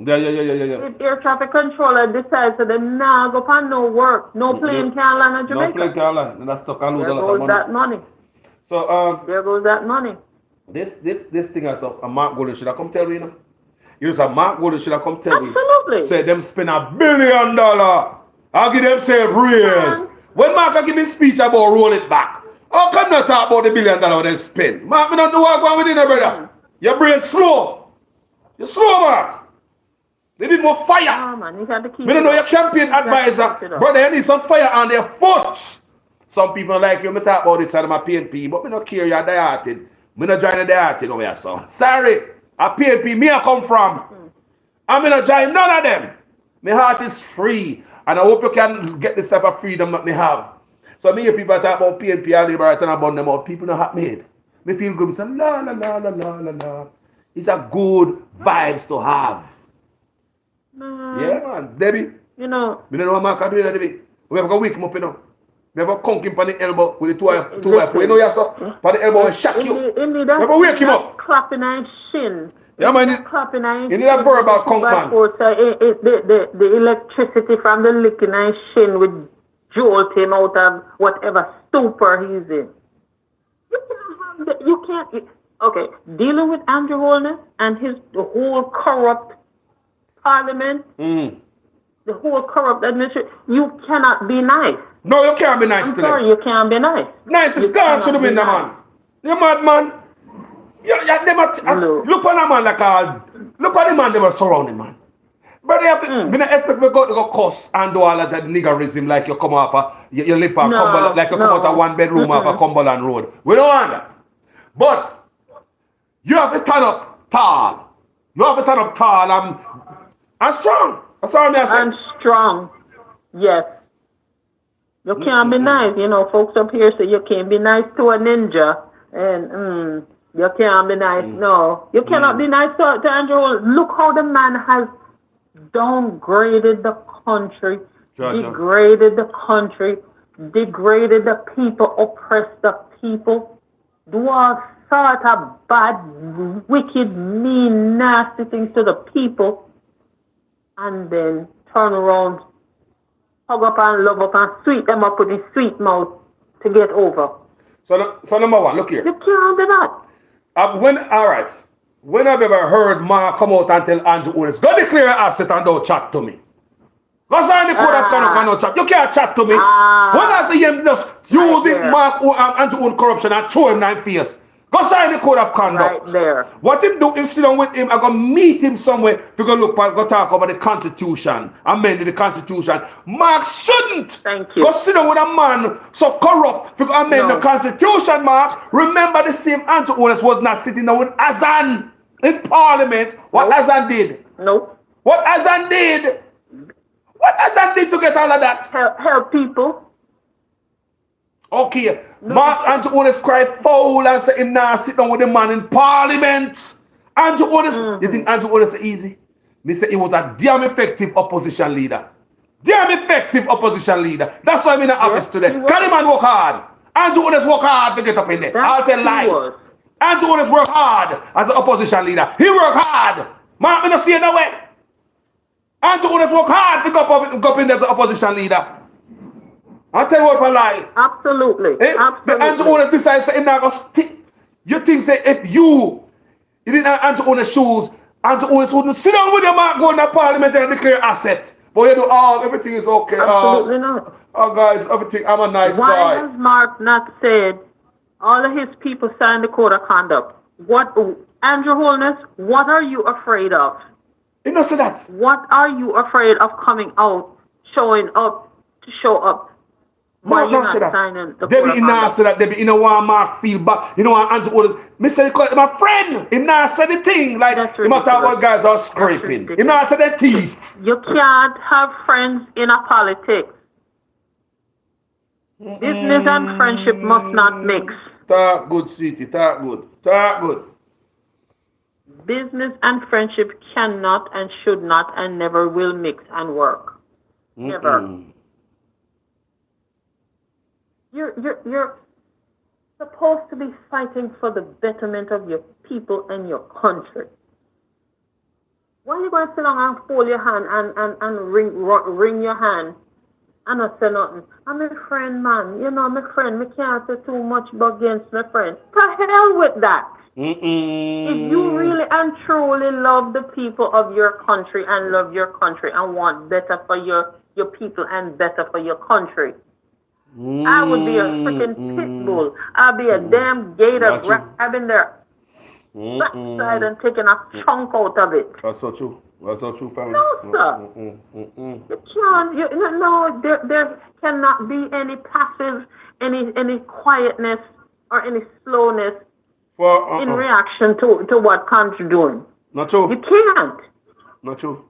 Yeah. If air traffic controller decides to them, nah, go on no work, no plane can land in Jamaica. No plane can land. And that's stuck and lose There a lot of goes money. that money. So There goes that money. this thing is a Mark Golden should have come tell you, You know, Mark Golden should have come tell you. Absolutely. Say them spend $1 billion. I'll give them say raise. When Mark give me speech about roll it back, how come not talk about the $1 billion they spend? Mark, me not know what going within there, brother. Your brain slow. You're slow, Mark. They need more fire. Oh, man, you got to keep Me don't know your campaign You got to advisor. keep it up. Brother, you need some fire on their foot. Some people like you. Me talk about this side of my PNP, but me not care you're die-hearted. Me not join the die-hearted over here, son. Sorry. A PNP, me I come from. I'm not join none of them. My heart is free. And I hope you can get this type of freedom that me have. So me hear people talk about PNP and Labour right and about them out. People not happy. Me feel good. Me say la la la la la la la. It's a good vibes to have. Yeah, man. Debbie, You know, me don't know what Mark can do that, Debbie. We have to wake him up, you know. We have to conk him on the elbow with the two by four. You know, yes, sir? On the elbow and shock you. We have to wake him up. Clapping on his shin. Yeah, man. Clapping on his You need a shin verbal with the conk, two by man. four, so the electricity from the licking on his shin would jolt him out of whatever stupor he's in. You can't. Okay, dealing with Andrew Holness and the whole corrupt parliament, the whole corrupt administration, you cannot be nice. No, you can't be nice I'm to sorry, them. you can't be nice. Nice is You gone to the cannot be window, nice. man. You mad, man. No. Look on a man like a... Look at the man they were surrounding, man. But they have to... Me not expect me go cuss and do all of that niggerism like you come off a... You live on No, Cumberland... Like you come out of one bedroom off a Cumberland Road. We don't want that. But... You have to turn up tall. You have to turn up tall and strong. That's all I'm saying. And strong, yes. You can't be nice. You know, folks up here say you can't be nice to a ninja. And you can't be nice. No, you cannot be nice to Andrew Holness. Look how the man has downgraded the country, degraded the country, degraded the people, oppressed the people. Do all sort of bad, wicked, mean, nasty things to the people, and then turn around, hug up and love up and sweet them up with his sweet mouth to get over. So number one, look here. You can't do that. All right. When have you ever heard Ma come out and tell Andrew Holness, go declare your asset and don't chat to me? Go sign the code of conduct and don't chat. You can't chat to me. When I see him just using Andrew Holness corruption and throw him in the face, go sign the code of conduct. Right there. What him do, him sit down with him, I go meet him somewhere, if you go look back, go talk about the Constitution, amending the Constitution. Mark shouldn't Thank you. go sit down with a man so corrupt, if you go amend the Constitution, Mark. Remember the same Andrew Holness was not sitting down with Azan in Parliament. What Azan did? Nope. What Azan did? What Azan did to get all of that? Help people. Okay, Mark Andrew Holness cry foul and say him now sit down with the man in Parliament. Andrew Holness, you think Andrew Holness is easy? Me say he was a damn effective opposition leader. Damn effective opposition leader. That's why I'm in the office today. Can the man work hard? Andrew Holness work hard to get up in there. I'll tell lie. Andrew Holness work hard as an opposition leader. He work hard. Mark, me not see it no way. Andrew Holness work hard to go up in there as an opposition leader. I'll tell you what I lie. Absolutely. Absolutely. Andrew Holness decides say him not go stick. You think say if you didn't have Andrew Holness shoes, Andrew Holness wouldn't sit down with your Mark, go in the Parliament and declare assets. But you do everything is okay. Absolutely not. Oh guys, everything, I'm a nice Why guy. has Mark not said all of his people signed the code of conduct? What, Andrew Holness, what are you afraid of? You know say that. What are you afraid of coming out, showing up, to show up? Why Mark you not say not that. signing the Debbie code of in not conduct? say that. Debbie, you know why Mark feel bad. You know why Andrew Holness. Me say my friend. Him not say the thing like That's him not talk about ridiculous. guys are scraping. ridiculous. Him not say the thief. You can't have friends in a politics. Business and friendship must not mix. Talk good, city. Talk good. Talk good. Business and friendship cannot and should not and never will mix and work. Never. You're supposed to be fighting for the betterment of your people and your country. Why are you going to sit down and fold your hand and wring your hand and not say nothing? I'm a friend, man. You know, my friend. Me can't say too much against my friend. To hell with that. If you really and truly love the people of your country and love your country and want better for your people and better for your country, I would be a freaking pit bull. I'd be a damn gator grabbing their backside and taking a chunk out of it. That's so true. That's so true, family. No, sir. You can't. There cannot be any passive, any quietness or any slowness in reaction to what country doing. Not true. You can't. Not true.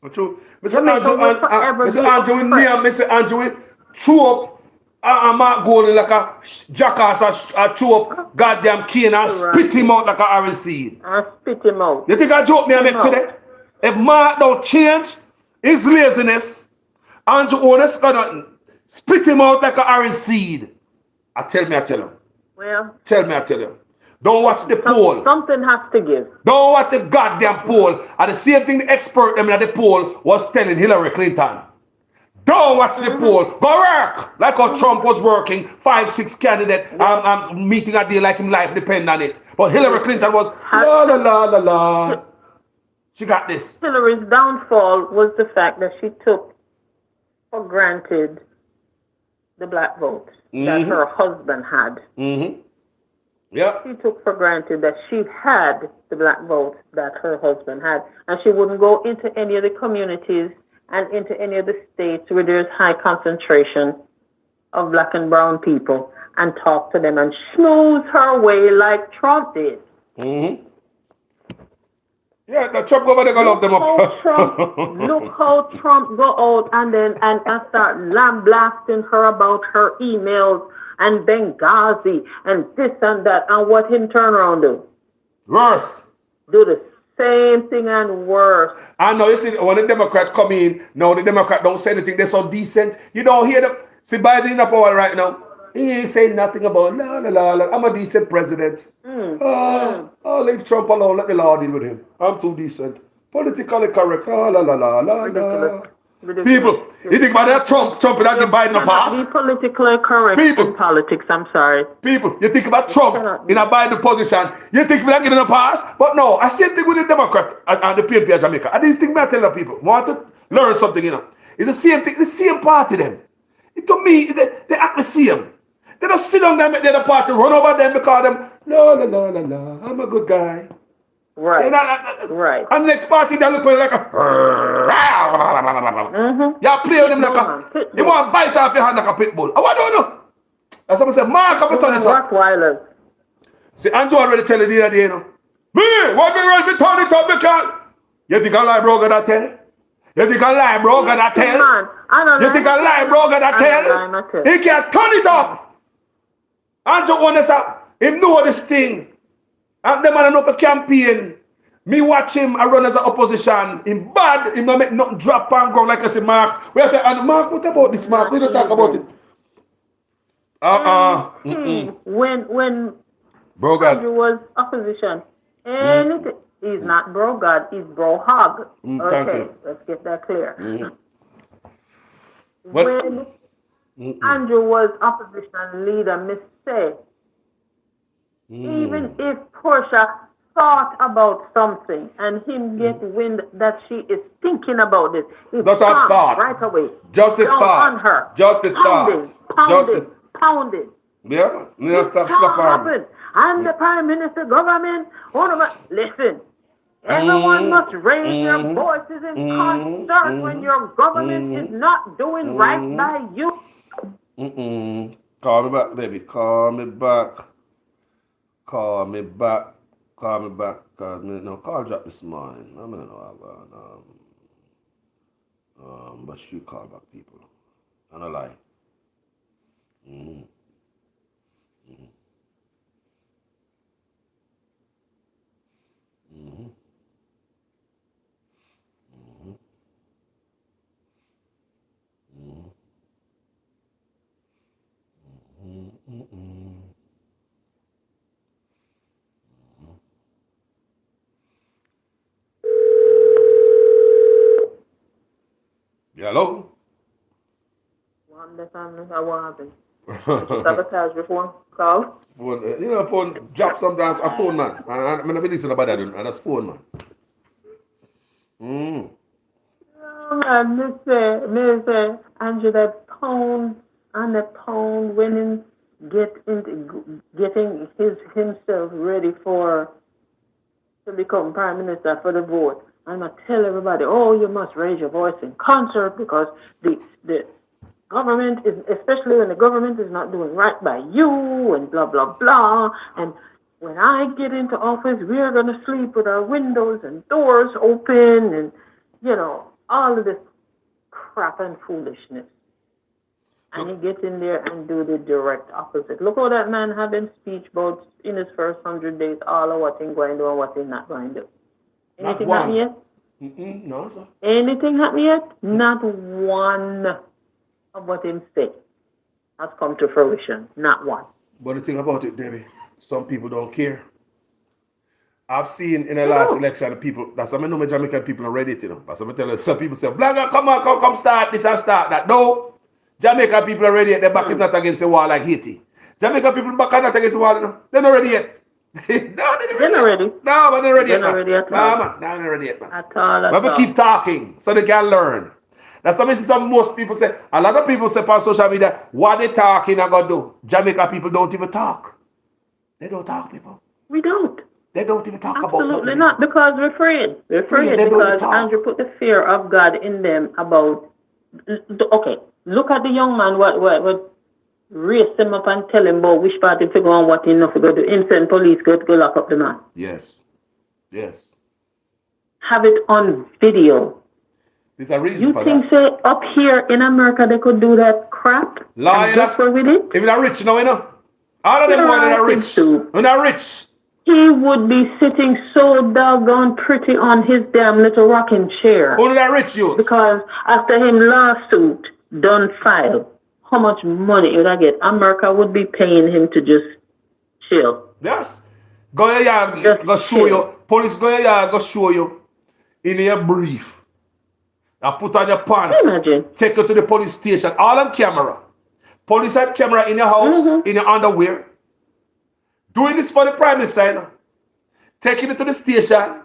Not true. Jamaica will forever be Mr. Andrew, oppressed. Mr. Andrew, threw up Mark Golding like a jackass a chew up goddamn cane and spit him out like a orange seed. And spit him out. You think I joke me I make today? If Mark don't change his laziness, Andrew Honest gonna spit him out like a orange seed. I tell him. Well, Tell you. Don't watch the poll. something has to give. Don't watch the goddamn poll. And the same thing the expert them at the poll was telling Hillary Clinton. Don't watch the poll. Go work. Like how Trump was working, 5-6 candidate meeting a day like him life depend on it. But Hillary Clinton was la. She got this. Hillary's downfall was the fact that she took for granted the black vote that her husband had. Mm-hmm. Yeah. She took for granted that she had the black vote that her husband had, and she wouldn't go into any of the communities and into any of the states where there's high concentration of black and brown people and talk to them and schmooze her way like Trump did. Mm-hmm. Yeah, the Trump go over there go love them up. Look how Trump go out and start lambasting her about her emails and Benghazi and this and that, and what him turn around do? Worse. Do the same thing and worse. I know, you see, when the Democrat come in, now the Democrat don't say anything, they're so decent. You don't hear them. See, Biden in the power right now, he ain't saying nothing about, la. I'm a decent president. I'll leave Trump alone, let the law deal with him. I'm too decent. Politically correct, la. Ridiculous. People, you think about that Trump and that give Biden a pass? Be politically correct in politics, I'm sorry. People, you think about Trump in a Biden position, you think we're not getting a pass? But no, I same thing with the Democrat and the PNP of Jamaica. And these things I tell the people, want to learn something, It's the same thing, the same party them. To me, they act the same. They don't sit down there and make the other party run over them because them, la, I'm a good guy. Right. Right. And the next party, they look like a. You play with them like a. You want to bite off your hand like a pit bull. I don't know. That's what I said. Mark up a turn it up. Rottweilers. See, Andrew already tell you the other day, Me, what we ready to turn it up because. You think I lie, bro, got that tell? You think I lie, bro, got that tell? You think I lie, bro, got that tell? He can't turn it up. Andrew honest up. He know this thing. And the man enough a campaign. Me watch him I run as an opposition. In bad, he don't make nothing drop and go like I say, Mark. We have to, and Mark, what about this, Mark? We don't talk about it. When Bro God. Andrew was opposition, anything. He's not bro God, he's bro hog. Okay, let's get that clear. When Andrew was opposition leader, Miss Say, even if Portia thought about something and him get wind that she is thinking about it, that's a thought right away. Just a thought. On her. Just a thought. Pounding. Yeah, stop happen. And the Prime Minister, government, listen. Everyone must raise their voices in concert when your government is not doing right by you. Call me back, baby. Call me back. Call drop this morning. I don't know but you call back people. I don't lie. Hello? What happened? Sabotage before call? Phone drop sometimes a phone man. And I'm not listening about that, and that's phone man. Oh man, Mr. Andrew, that pound when getting himself ready to become Prime Minister for the vote. I'm going to tell everybody, you must raise your voice in concert because the government is, especially when the government is not doing right by you and blah, blah, blah. And when I get into office, we're going to sleep with our windows and doors open and, all of this crap and foolishness. And you get in there and do the direct opposite. Look how that man having speech about in his first 100 days, all of what he's going to do and what he's not going to do. Not Anything one. happen yet? No, sir. Anything happen yet? Not one of what him say has come to fruition. Not one. But the thing about it, Debbie, some people don't care. I've seen in the last election the people, that's why I know my Jamaican people are ready to know. That's why I tell you, some people say, Blagger, come on, come start this and start that. No, Jamaican people are ready yet. Their back is not against the wall like Haiti. Jamaican people back are not against the wall. No. They're not ready yet. No, they're not ready. No, but they're ready yet. They're not ready at No, all. man, they're not ready yet, man. At all. But we keep talking so they can learn. That's why some most people say, a lot of people say on social media, what they talking are going to do. Jamaican people don't even talk. They don't talk, people. We don't. They don't even talk about Absolutely nothing. not, because we're afraid. We're afraid They don't because talk. Andrew put the fear of God in them about, okay, look at the young man, what raise him up and tell him about which party to go and what he not to go do. Him send police go lock up the man. Yes. Yes. Have it on video. There's a reason You for think that. say up here in America they could do that crap? Liar, And that's, go with it? if they're rich now, you know. All of them Yeah, boys that I are think rich. so. When they're rich. He would be sitting so doggone pretty on his damn little rocking chair. Only that rich youth. Because after him lawsuit done file, how much money would I get? America would be paying him to just chill. Yes. Go here, Just go show chill. you. Police go here, go show you. In your brief. Now put on your pants. Imagine. Take you to the police station. All on camera. Police had camera in your house, in your underwear. Doing this for the prime minister, you know. Taking it to the station.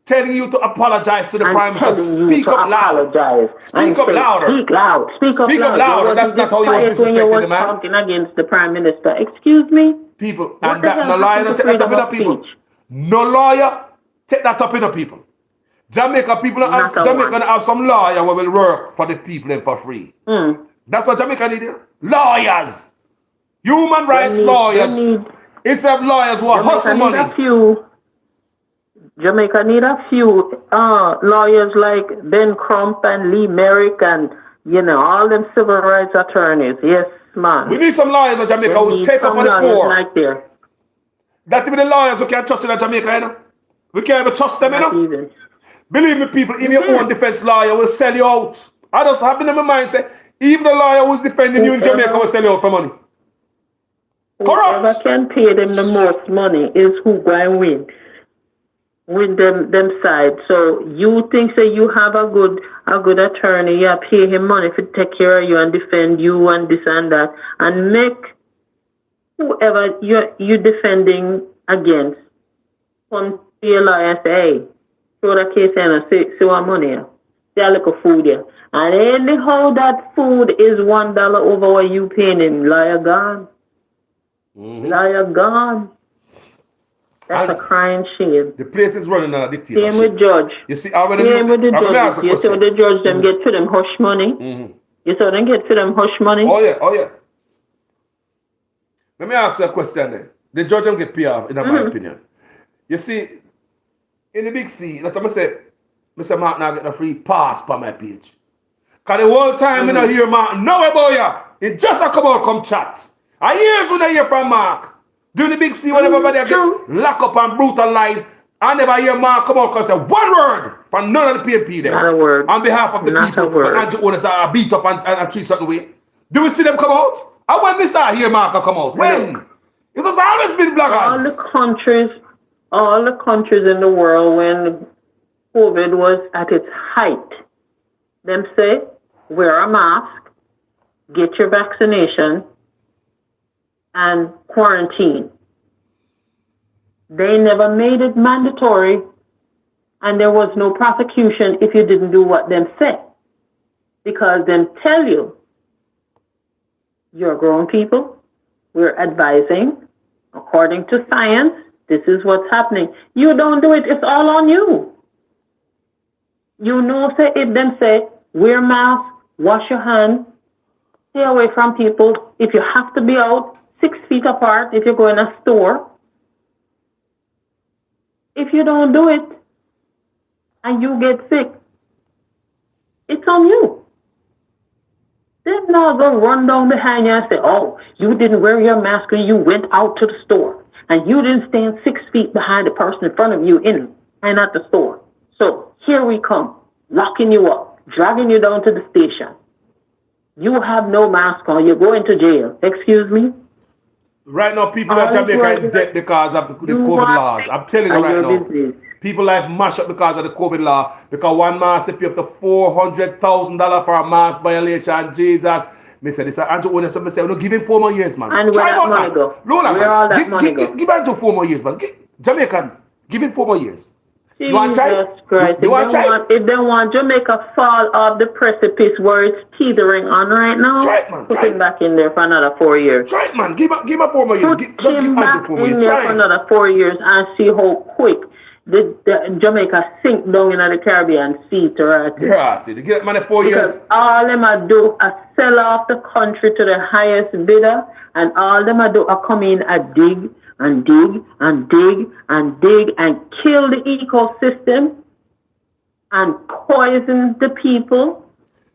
Telling you to apologize to the And prime minister. telling you Speak to up loud. apologize. Speak and up say, louder. Speak loud. Speak up Speak up loud. louder. You That's was not how you quiet was when you disrespecting was the man. talking against the prime minister. Excuse me? People. What And the that hell no lawyer happened don't to take that up in the freedom of people. speech? No lawyer take that up in the people. Jamaica people have, Not a Jamaica one. have some lawyer who will work for the people and for free. That's what Jamaica need here. Lawyers. Human rights lawyers. Instead of lawyers who are hustle money. Jamaica need a few lawyers like Ben Crump and Lee Merrick and, all them civil rights attorneys. Yes, man. We need some lawyers in Jamaica We who need take up some for the lawyers poor. like there. That even the lawyers who can't trust in Jamaica, you know. We can't even trust them, you Not know. even. Believe me, people, even your own defense lawyer will sell you out. I just have in my mind, say, even the lawyer who's defending you in Jamaica will sell you out for money. Whoever Corrupt. can pay them the most money is who going win. Win them side. So you think say you have a good attorney, you pay him money to take care of you and defend you and this and that, and make whoever you're defending against come to your lawyer and say, hey, throw the case in and see what money here. See a little food here. And anyhow that food is $1 over what you paying him, lawyer gone. Lawyer gone. That's And a crying shame. the place is running on a dictatorship. Same with judge. You see, I Same with the ask a judge. You saw question. the judge them get to them hush money. You saw them get to them hush money. Oh yeah. Let me ask you a question then. The judge don't get paid off, in my opinion. You see, in the big C, that's what I say, Mr. Mark now get a free pass for my page. Because the whole time I don't hear Mark, no about you. It just a come out, come chat. And years when I hear from Mark, during the big C, when everybody get locked up and brutalized, I never hear Mark come out because say one word from none of the PNP there. Not a word. On behalf of the Not people, a word. and Andrew owners are beat up and treat certain way. Do we see them come out? And when we start hear Mark come out? When? It has always been bloggers. All the countries in the world when COVID was at its height, them say, wear a mask, get your vaccination, and quarantine. They never made it mandatory, and there was no prosecution if you didn't do what them say. Because them tell you, you're grown people, we're advising, according to science, this is what's happening. You don't do it, it's all on you. You know, say if them say, wear mask, wash your hands, stay away from people. If you have to be out, 6 feet apart if you go in a store. If you don't do it and you get sick, it's on you. They're not going to run down behind you and say, oh, you didn't wear your mask when you went out to the store. And you didn't stand 6 feet behind the person in front of you in and at the store. So here we come, locking you up, dragging you down to the station. You have no mask on. You're going to jail. Excuse me? Right now, people in Jamaica in debt because of the COVID laws. I'm telling you right now. People life mash up because of the COVID law. Because one mask they pay up to $400,000 for a mask violation. Jesus. Me say this Andrew Owens. Me say, no, give him 4 more years, man. And where that money go? Where all that money go? Give Andrew 4 more years, man. Jamaicans, give him 4 more years. You want to try it? If they want Jamaica fall off the precipice where it's teetering on right now, put him back in there for another 4 years. Try it, man. Give him 4 more years. Put him back in there for another 4 years and see how quick the Jamaica sink down in the Caribbean Sea to right. Yeah, to get money 4 years. Because all them a do is sell off the country to the highest bidder, and all them a do are come in and dig and dig and dig and dig and kill the ecosystem and poison the people.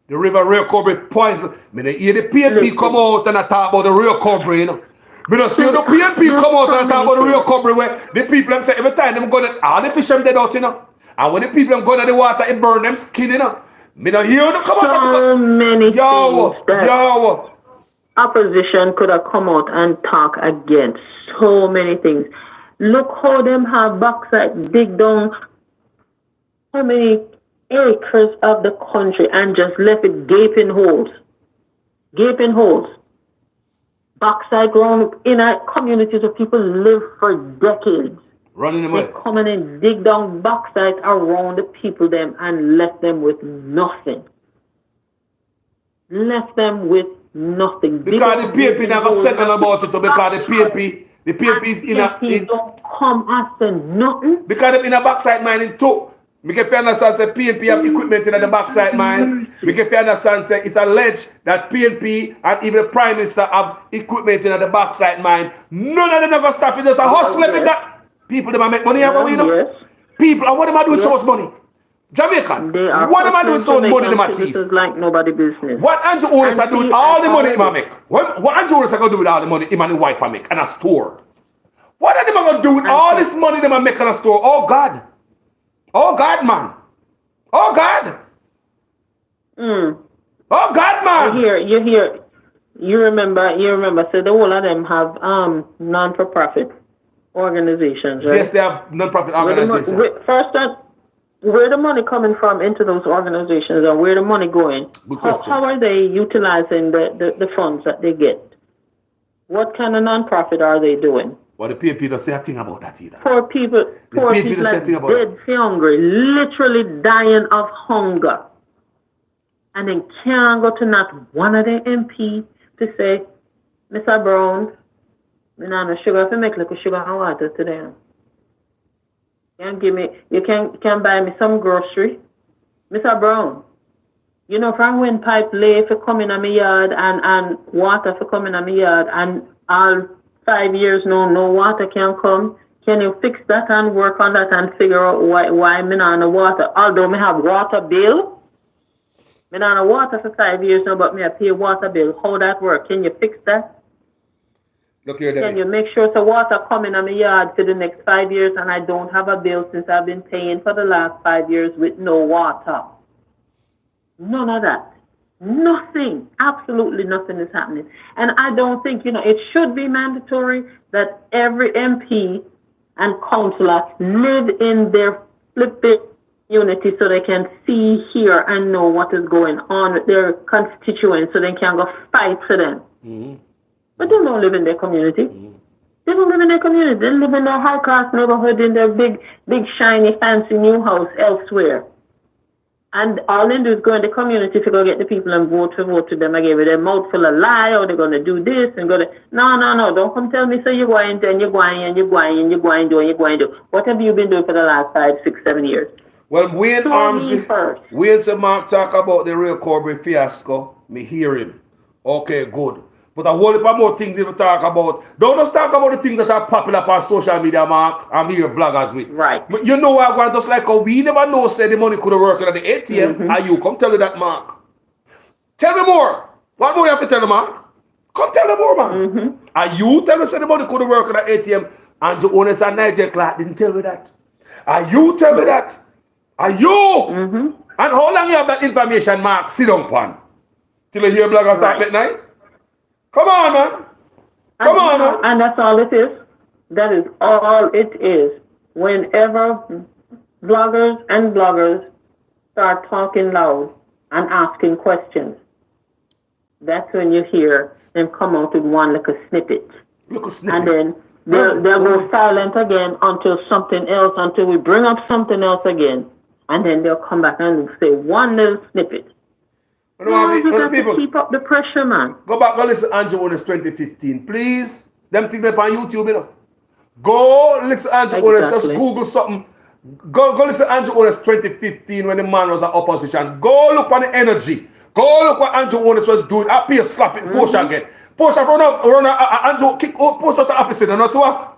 The river Rio Cobre poison. Me don't hear the PNP come out and talk about the Rio Cobre, you know. Me don't see the PNP come out and talk about the Rio Cobre where the people them say every time them go to all the fish them dead out, you know. And when the people them go to the water, it burn them skin, you know. Me don't hear them come out. So many things that opposition could have come out and talk against. So many things. Look how them have bauxite dig down how many acres of the country and just left it gaping holes. Gaping holes. Bauxite grown in our communities where people live for decades. Running them away. They come in and dig down bauxite around the people them and left them with nothing. Left them with nothing. Because the PNP never said nothing about it, because the PNP is in a... don't come after nothing. Because they're in a backside mining too. We can understand say PNP have equipment in the backside mine. We can understand say it's alleged that PNP and even the Prime Minister have equipment in the backside mine. None of them are going to stop it. Just a hustle. People them make money out of it, you know? People, and what am I doing so much money? Jamaican, what am I doing so much money in my teeth? This is like nobody business. What Andrew Owens are doing all the money he make? What Andrew Owens are going to do with all the money him and his wife I make and a store? What are they going to do with all this money they make in a store? Oh God. Oh God, man. Oh God. Oh God, man. You remember, so the whole of them have non-for-profit organizations, right? Yes, they have non-profit organizations. Where the money coming from into those organizations and where the money going? How are they utilizing the funds that they get? What kind of non-profit are they doing? Well, the PNP don't say a thing about that either. Poor people like dead hungry, literally dying of hunger. And then can't go to not one of the MP to say, Mr. Brown, me not no sugar, if you make like a sugar and water today. You can buy me some grocery. Mr. Brown, you know, from when pipe lay for coming on my yard and water for coming on my yard and all 5 years no water can come. Can you fix that and work on that and figure out why me not no water? Although me have water bill, me not no water for 5 years now, but me I pay water bill. How that work? Can you fix that? Look here, Can you make sure the water coming on my yard for the next 5 years and I don't have a bill since I've been paying for the last 5 years with no water? None of that. Nothing. Absolutely nothing is happening. And I don't think, it should be mandatory that every MP and councillor live in their flipping unity so they can see, hear, and know what is going on with their constituents so they can go fight for them. But they don't live in their community. They don't live in their community. They live in their high-class neighborhood in their big, shiny, fancy new house elsewhere. And all they do is go in the community to go get the people and vote to them again with their mouth full of lie, or they're going to do this and go to... No, don't come tell me, so you're going to, and you're going, and you're going, and you're going to, and you're going to. What have you been doing for the last 5, 6, 7 years? Well, Wayne and Mark talk about the Rio Cobre fiasco. Me hear him. Okay, good. But a whole lot more things to talk about. Don't just talk about the things that are popular on social media, Mark. I'm here vloggers with. Right. But you know what I want, just like we never know say the money could have worked at the ATM. And you come tell me that, Mark. Tell me more. What more you have to tell them, Mark? Come tell them more, man. And you tell us anybody could have worked at ATM and the owners and Nigel Clark didn't tell me that. And you tell me that. And you. And how long you have that information, Mark? Sit down, pan. Till you hear bloggers start make nice? Come on, man. Come on, man. And that's all it is. That is all it is. Whenever bloggers start talking loud and asking questions, that's when you hear them come out with one little snippet. And then they'll go silent again until something else, until we bring up something else again. And then they'll come back and say one little snippet. You got to keep up the pressure, man. Go back, go listen to Andrew Honest 2015. Please. Them things up on YouTube, you know. Go listen to Andrew Honest. Just Google something. Go listen to Andrew Honest 2015 when the man was in opposition. Go look on the energy. Go look what Andrew Honest was doing. Up here, slap it, Porsche again. Porsche run out, Andrew kick out Porsche out the office. And you know what?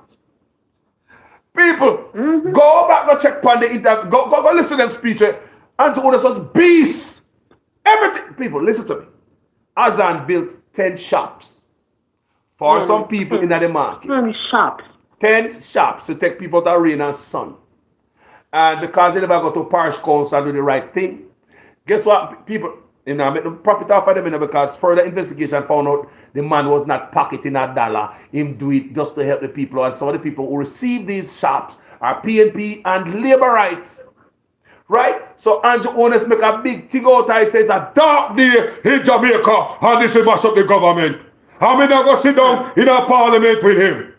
People, go back, go check on the interview. Go listen to them speech. Andrew Honest was beast. Everything. People, listen to me. Azan built 10 shops for some people in the market. 10 shops. 10 shops to take people to rain and sun. And because they never go to parish council and do the right thing, guess what? People, make the profit off of them, because further investigation found out the man was not pocketing a dollar. Him do it just to help the people. And some of the people who receive these shops are PNP and labor rights. Right? So Andrew Honest make a big thing out of it. Says a dark day in Jamaica and this will mash up the government. I'm not going to sit down in a parliament with him.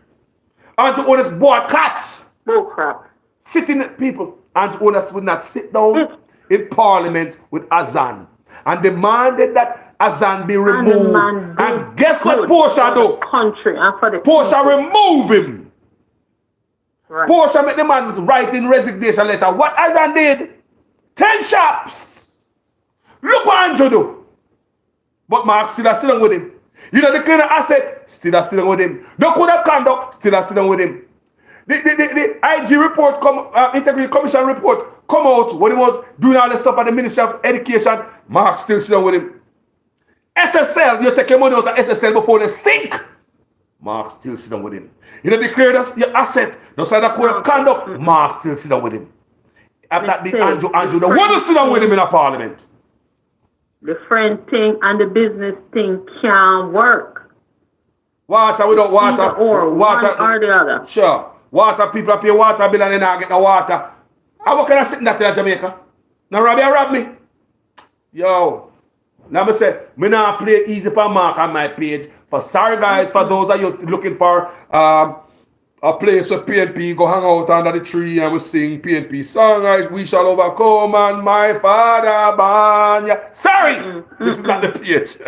Andrew Honest boycott. Oh crap. Sitting people. Andrew Honest would not sit down in parliament with Azan and demanded that Azan be removed. And guess what Porsche do? Country and for the Porsche remove him. Right. Porsche make the man writing resignation letter. What Azan did? 10 shops. Look what Andrew do. But Mark still sitting with him. You know the cleaner asset, still sitting with him. The code of conduct, still sitting with him. The IG report, Integrity Commission report, come out when he was doing all the stuff at the Ministry of Education. Mark still sitting with him. SSL, you take your money out of SSL before they sink. Mark still sitting with him. You know, declare your asset, no side of code of conduct. Mark still sitting with him. After that, the Andrew, the one to sit down with him in a parliament. The friend thing and the business thing can't work. Water without water. Either or, water one or the other. Sure. Water, people pay water bill and they not get no water. How what can I sit in that in Jamaica? Now rob me. Yo. Now I said, me not play easy for Mark on my page. For sorry guys, for those of you looking for a place where PNP go hang out under the tree and we sing PNP song, we shall overcome and my father Banya. Sorry, this is not the page.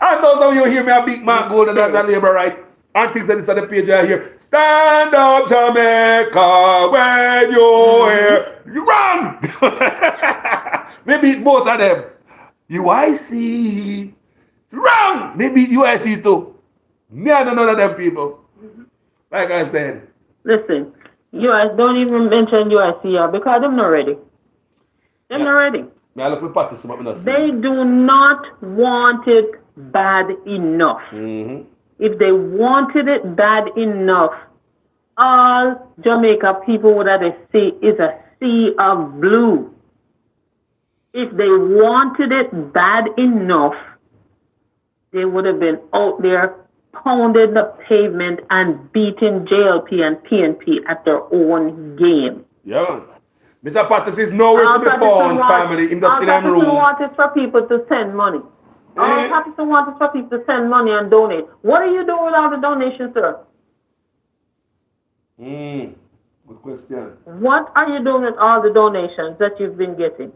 And those of you hear me a big Mark Golden as a labor right. And things like this on the page I hear. Stand up Jamaica when you hear. You run! Maybe both of them. UIC. Wrong! Maybe UIC too. Me and none of them people. Like I said. Listen, US don't even mention UIC because they're not ready. They're not ready. They do not want it bad enough. If they wanted it bad enough, all Jamaica people would have to see is a sea of blue. If they wanted it bad enough, they would have been out there pounding the pavement and beating JLP and PNP at their own game. Yeah. Mr. Pattis is nowhere to be found, family. In the same room. All wanted for people to send money. All Patterson wanted for people to send money and donate. What are you doing with all the donations, sir? Good question. What are you doing with all the donations that you've been getting?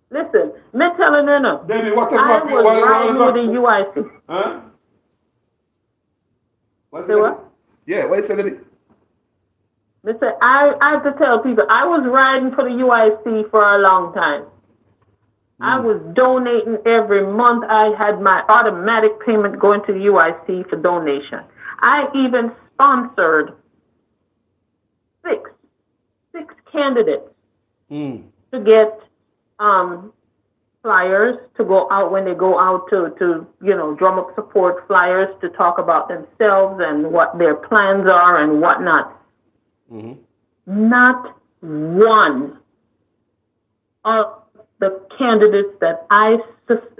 Listen, me telling you now. David, what is I was riding with the UIC. Huh? What's Say what? Yeah, what is it? Listen, I have to tell people, I was riding for the UIC for a long time. I was donating every month. I had my automatic payment going to the UIC for donation. I even sponsored six candidates to get flyers to go out when they go out to drum up support, flyers to talk about themselves and what their plans are and whatnot. Not one of the candidates that I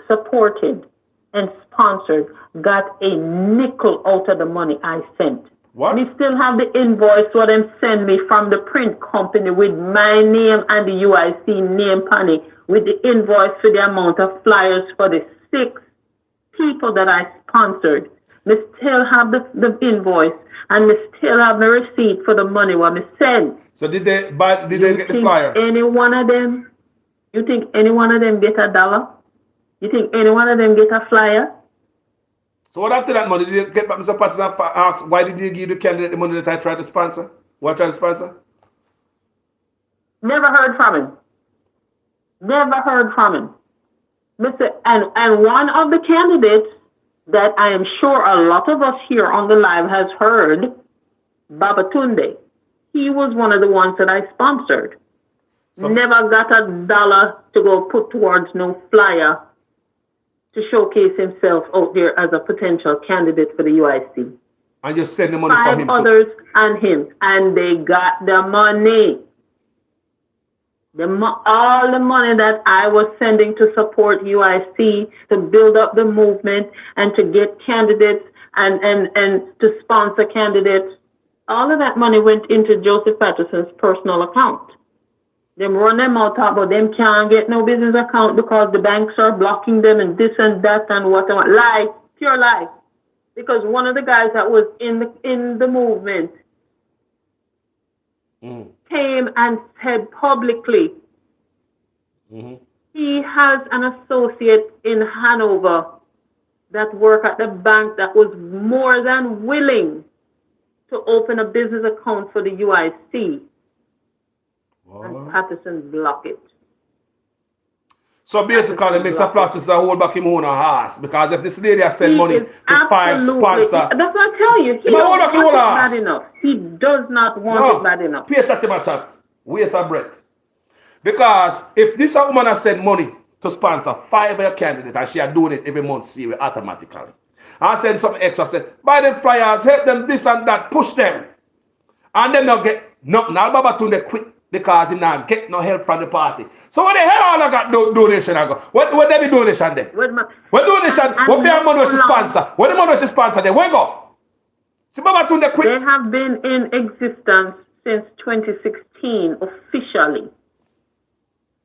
supported and sponsored got a nickel out of the money I sent. What? We still have the invoice what them send me from the print company with my name and the UIC name on it, with the invoice for the amount of flyers for the 6 people that I sponsored. We still have the invoice and we still have the receipt for the money what we sent. So did they get the flyer? Any one of them? You think any one of them get $1? You think any one of them get a flyer? So what after that money? Did you get back Mr. Patterson and ask why did you give the candidate the money that I tried to sponsor? What I tried to sponsor? Never heard from him. Never heard from him. And one of the candidates that I am sure a lot of us here on the live has heard, Babatunde. He was one of the ones that I sponsored. So, never got $1 to go put towards no flyer to showcase himself out there as a potential candidate for the UIC. and you send the money for 5 him others and him, and they got the money. All the money that I was sending to support UIC, to build up the movement and to get candidates and to sponsor candidates, all of that money went into Joseph Patterson's personal account. Them run them out, but them can't get no business account because the banks are blocking them and this and that and whatever. Lie, pure lie. Because one of the guys that was in the movement came and said publicly he has an associate in Hanover that worked at the bank that was more than willing to open a business account for the UIC. And Patterson blocked it. So basically, Mr. Platts hold back him own ass because if this lady has sent money to 5 sponsors, that's what I tell you. He hold back doesn't him own want it ass. bad enough. He does not want it bad enough. Pay chat to my chat. Waste of breath. Because if this woman has sent money to sponsor 5 of your candidates and she are doing it every month, see it automatically. And send some extra, say, buy them flyers, help them this and that, push them. And then they'll get nothing. Now Babatunde quit because he not get no help from the party. So what the hell all I got donation I go? What they be donation there? What donation? What fair money was she sponsor? What the money was she sponsor there? Where go? See Babatunde quit. They have been in existence since 2016 officially.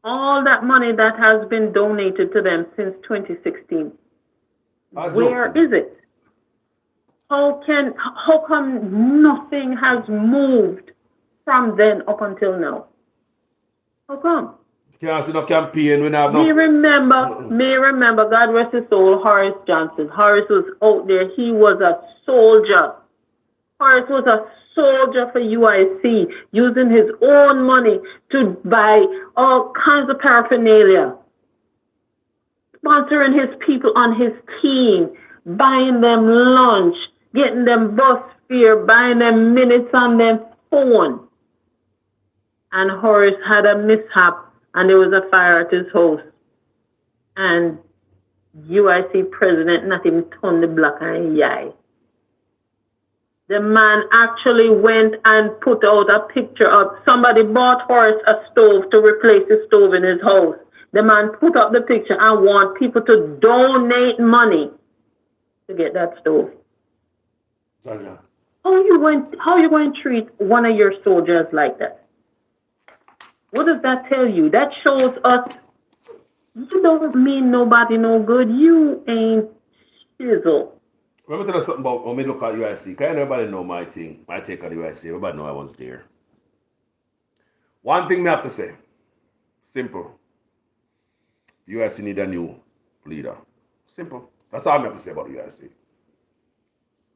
All that money that has been donated to them since 2016. Where is it? How come nothing has moved from then up until now? How come? Can't see no campaign. We have no. Me remember, God rest his soul, Horace Johnson. Horace was out there. He was a soldier. Horace was a soldier for UIC, using his own money to buy all kinds of paraphernalia, sponsoring his people on his team, buying them lunch, getting them bus fare, buying them minutes on their phone. And Horace had a mishap, and there was a fire at his house. And UIC president not even turned the block and yay. The man actually went and put out a picture of somebody bought Horace a stove to replace the stove in his house. The man put up the picture and want people to donate money to get that stove. How are you going to treat one of your soldiers like that? What does that tell you? That shows us you don't mean nobody no good. You ain't shizzle. Let me tell you something about when we look at UIC. Because everybody know my thing, my take on UIC. Everybody know I was there. One thing I have to say, simple. UIC need a new leader. Simple. That's all I have to say about UIC.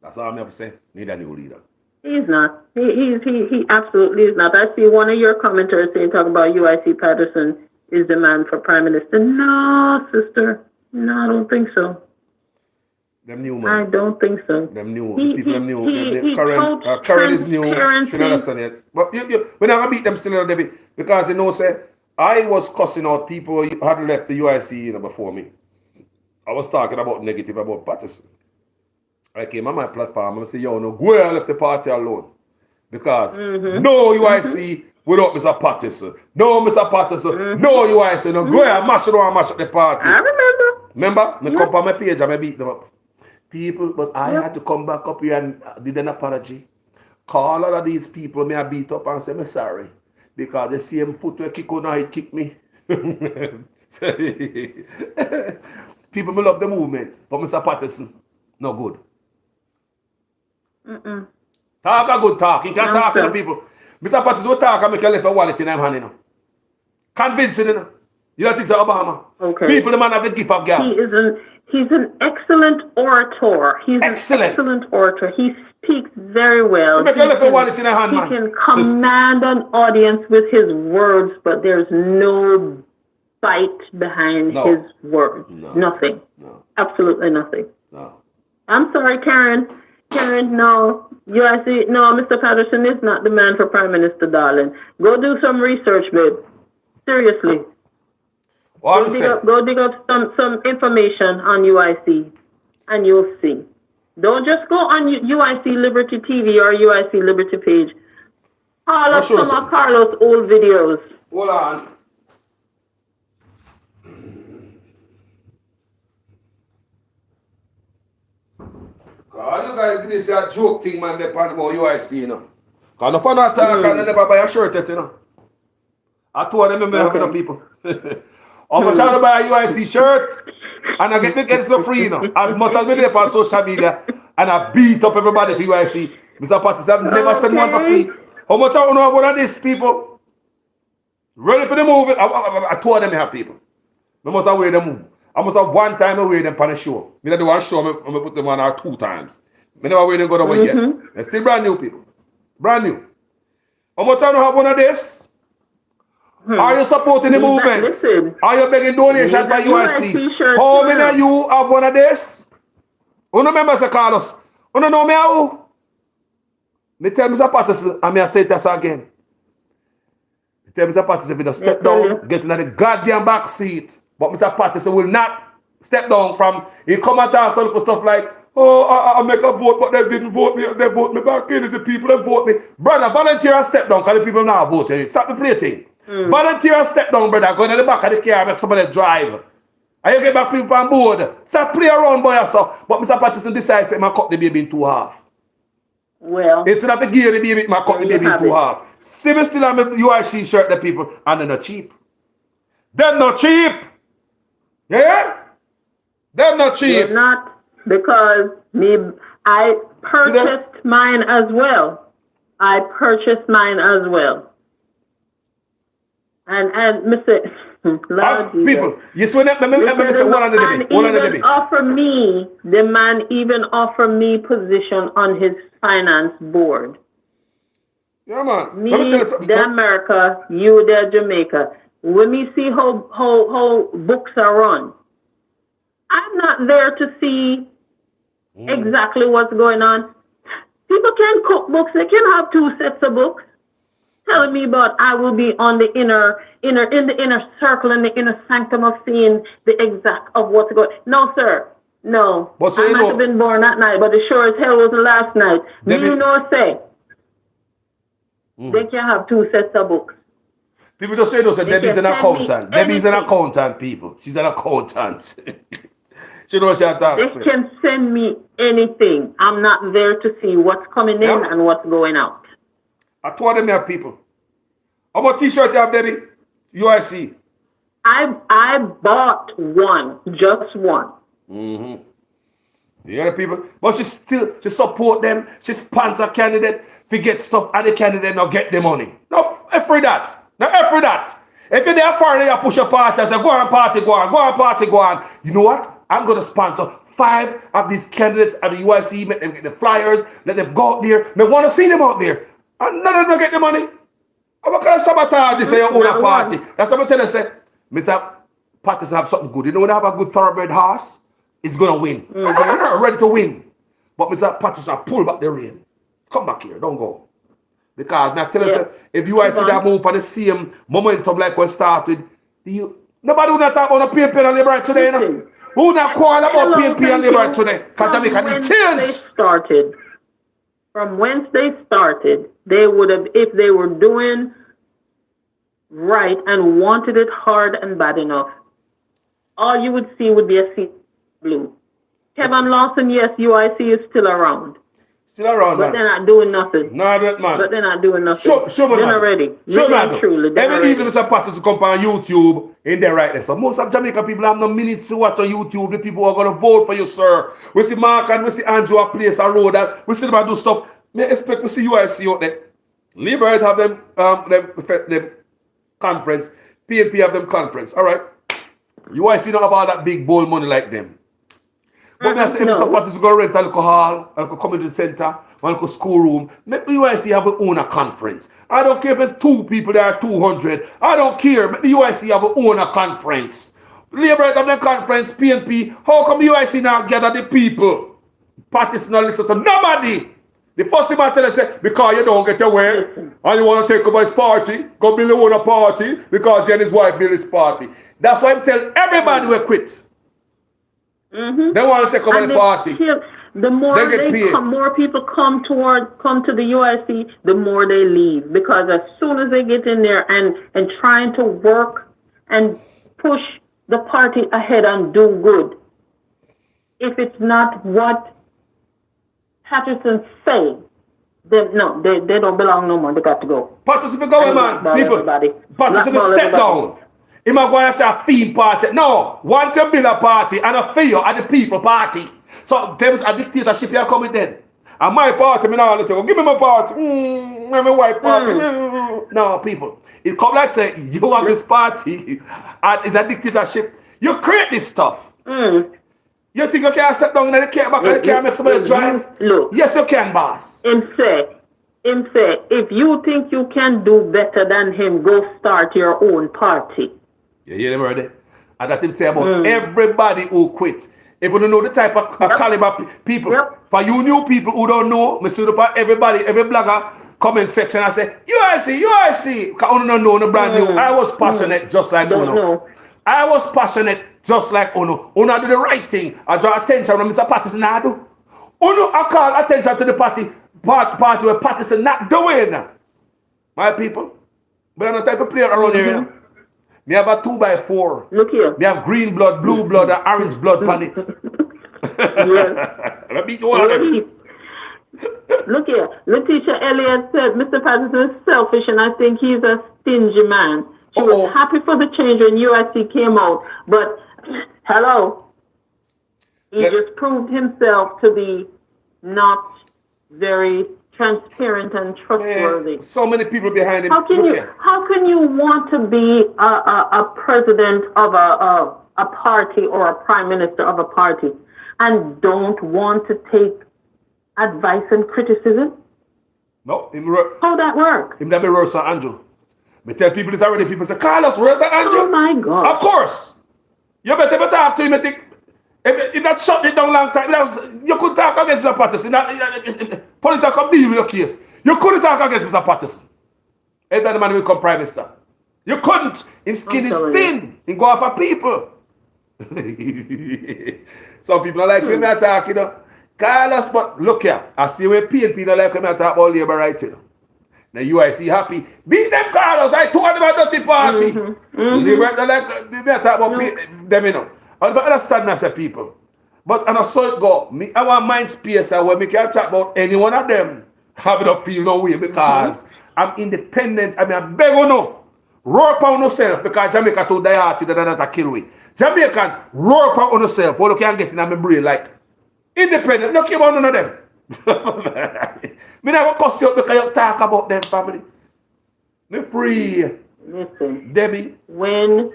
That's all I have to say. Need a new leader. He's not. He absolutely is not. I see one of your commenters saying, talking about UIC Patterson is the man for prime minister. No, sister. No, I don't think so. Them new man. I don't think so. Them new. People them new. Karen is new. She don't understand yet. But we're not going to beat them still, David. Because you know, say, I was cussing out people who had left the UIC before me. I was talking about negative about Patterson. I came on my platform and I said, yo, no, go and left the party alone. Because no UIC without Mr. Patterson. No, Mr. Patterson. No UIC. No, go and mash it on, mash up the party. I remember. Remember? Me come on my page and I beat them up. People, but I had to come back up here and did an apology. Call all of these people, me I beat up and say, me sorry. Because the same footwear kick on it kick me. People me love the movement. But Mr. Patterson, no good. Talk a good talk. He can talk to the people. Mr. Patterson will talk and make a left a wallet in them hand, you know. Convincing, you know. You don't think so, Obama? Okay. People, the man have the gift of gab. He's an excellent orator. He's Excellent. an excellent orator. He speaks very well. Make a left a wallet in a hand, He man. can command an audience with his words, but there's no bite behind his words. No. Nothing. No. Absolutely nothing. No. I'm sorry, Karen. Karen, no. UIC, no, Mr. Patterson is not the man for Prime Minister, darling. Go do some research, babe. Seriously. Go dig up some information on UIC, and you'll see. Don't just go on UIC Liberty TV or UIC Liberty page. All of some of Carlos' old videos. Hold on. God, you guys this is a joke thing, man, they pan about UIC, you know. Because no fun attack and they never buy a shirt yet, you know. I told them, remember the people. How much I buy a UIC shirt and I get so free, you know. As much as me there on social media and I beat up everybody for UIC. Mr. Patterson, I've never sent one for free. How much I know about these people? Ready for the movie? I told them I have people. I must have wear them. I must have one time I wear them on a show. I don't do one show, I put them on or 2 times. I never wear them go away yet. They're still brand new people. Brand new. How much I know have one of this? Are you supporting the movement? Listen. Are you begging donation for UIC? How many of you have one of this? Who remember Sir Carlos? Who don't know me how? Me tell Mr. Patterson, and I say this again. Me tell Mr. Patterson if he just step down, get into the goddamn back seat. But Mr. Patterson will not step down from, he come and talk some stuff like, oh, I make a vote, but they didn't vote me. They vote me back in. It's the people that vote me. Brother, volunteer and step down because the people now vote. Stop the play thing. Volunteer and step down, brother. Go in the back of the car and make somebody drive. And you get back people on board. Stop play around by yourself. But Mr. Patterson decides to cut the baby in 2 half. Well, instead of the gear the baby, I cut the baby in 2 half. See me still on my UIC shirt, the people, and they're not cheap. They're not cheap. Yeah? They're not cheap. They're not, because I purchased mine as well. I purchased mine as well. And Mr. Lord people, you see let me say one on the baby. The man even offer me position on his finance board. Yeah, man. Me, the America, you, the Jamaica. When we see how books are run, I'm not there to see exactly what's going on. People can cook books. They can have 2 sets of books. Telling me about I will be on the inner circle, in the inner sanctum of seeing the exact of what's going. No, sir. No. But so I might have been born that night, but it sure as hell wasn't last night. You know, say they can have 2 sets of books. People just say those. Debbie's an accountant. Debbie's an accountant. People, she's an accountant. She knows she talks. They can send me anything. I'm not there to see what's coming in and what's going out. I told them here, people. How much t-shirt you have, Debbie? UIC. I bought one, just one. You hear the people? But she support them. She sponsor candidate. If you get stuff and the candidate not get the money. No effort that. No effort that. If you're there for it, you push a party and say, go on party, go on, go on party, go on. You know what? I'm going to sponsor 5 of these candidates at the UIC. Make them get the flyers. Let them go out there. I want to see them out there. And none of them get the money. I'm going to sabotage this your own party. That's what I'm telling you. Say, Mr. Patterson have something good. You know when I have a good thoroughbred horse, it's going to win. Ready to win. But Mr. Patterson pull back the rein. Come back here. Don't go. Because now tell us, Yeah. if you see that move on the same momentum like we started, nobody will not talk about the PNP and Labour today, you know? Listen. Who not quarrel about Hello, PNP and thank Labour you. today? Because From Jamaica need whence change. from whence they started, they would have, if they were doing right and wanted it hard and bad enough, all you would see would be a sea blue. Kevin Lawson, yes, UIC is still around, Still around, but man. they're not doing nothing. No, that man. But they're not doing nothing. Show me, They're man. not ready. Show Really me, and man. truly, they're not Every evening, ready. Mr. Pattis come on YouTube in there right there. So most of Jamaica people have no minutes to watch on YouTube. The people who are going to vote for you, sir. We see Mark and we see Andrew a place a road that we see them do stuff. May expect we see UIC out there. Liberate have them conference. PNP have them conference. All right. UIC don't have all that big bold money like them. But I say, if Mr. Pattis go rent a little hall, a little community center, a little school room, make the UIC have an owner conference. I don't care if it's 2 people, there are 200. I don't care. Make the UIC have an owner conference. Labour have the conference, PNP. How come the UIC now gather the people? Pattis not listen to nobody. The first thing I tell you say, because you don't get your way, and you want to take over his party, go build your own party, because he and his wife build his party. That's why I'm telling everybody we quit. They want to take over And the party. The more They get paid. more people come to the UIC, the more they leave. Because as soon as they get in there and trying to work and push the party ahead and do good, if it's not what Patterson say, then no, they don't belong no more. They got to go. Pattis if you go, man. Blackball People, everybody. Pattis if you Blackball step everybody. down. He might go and say a theme party. No, once you build a party and a fail at the people party. So there's a dictatorship here coming then. And my party, me now let you go. Give me my party. My wife party. No, people. It come like say you have this party and it's a dictatorship. You create this stuff. You think you can step down in the car back and the car make somebody drive? Look. Yes, you can, boss. Him say, if you think you can do better than him, go start your own party. You hear them already? And that him say about everybody who quit. If you don't know the type of caliber people, for you new people who don't know, I see everybody, every blogger comment section, I say, UIC, because I don't know the brand new. I was passionate just like Uno. I was passionate just like Uno. Uno do the right thing. I draw attention when Mr. Patterson not do. Uno, I call attention to the party where Patterson not doing. My people, but I'm not type of player around here. Me have a 2x4. Look here. Me have green blood, blue blood, and orange blood on it. I beat one of them. Look here. Letitia Elliott said Mr. Patterson is selfish and I think he's a stingy man. She was happy for the change when UIC came out, but hello. He just proved himself to be not very transparent and trustworthy. So many people behind him. How can you want to be a president of a party or a prime minister of a party and don't want to take advice and criticism? No, how that work? Him that be Rosa Andrew. Me tell people this already. People say, Carlos, Rosa Andrew. Oh my God! Of course, you better talk to him. If that shut it down long time, you could talk against Mr. Patterson. Police have come deal with your case. You couldn't talk against Mr. Patterson. And then the man will become prime minister. You couldn't. Him skin is thin. He go after people. Some people don't like when I talk, you know. Carlos, but look here. I see where PNP don't like when I talk about labor rights, you know. Now UIC happy. Beat them, Carlos. I told them about dirty party. Labor don't like me I talk about them, you know. I don't understand myself, people. But and I saw it go. I want mind space where we can talk about any one of them. I don't feel no way because I'm independent. I mean, I beg you no. Roar upon yourself because Jamaica too die hard that not a kill we. Jamaicans, roar upon yourself. What you can get in my brain like independent. Don't care about none of them. Me not gonna cuss you out because you talk about them family. Me free. Listen, Debbie. When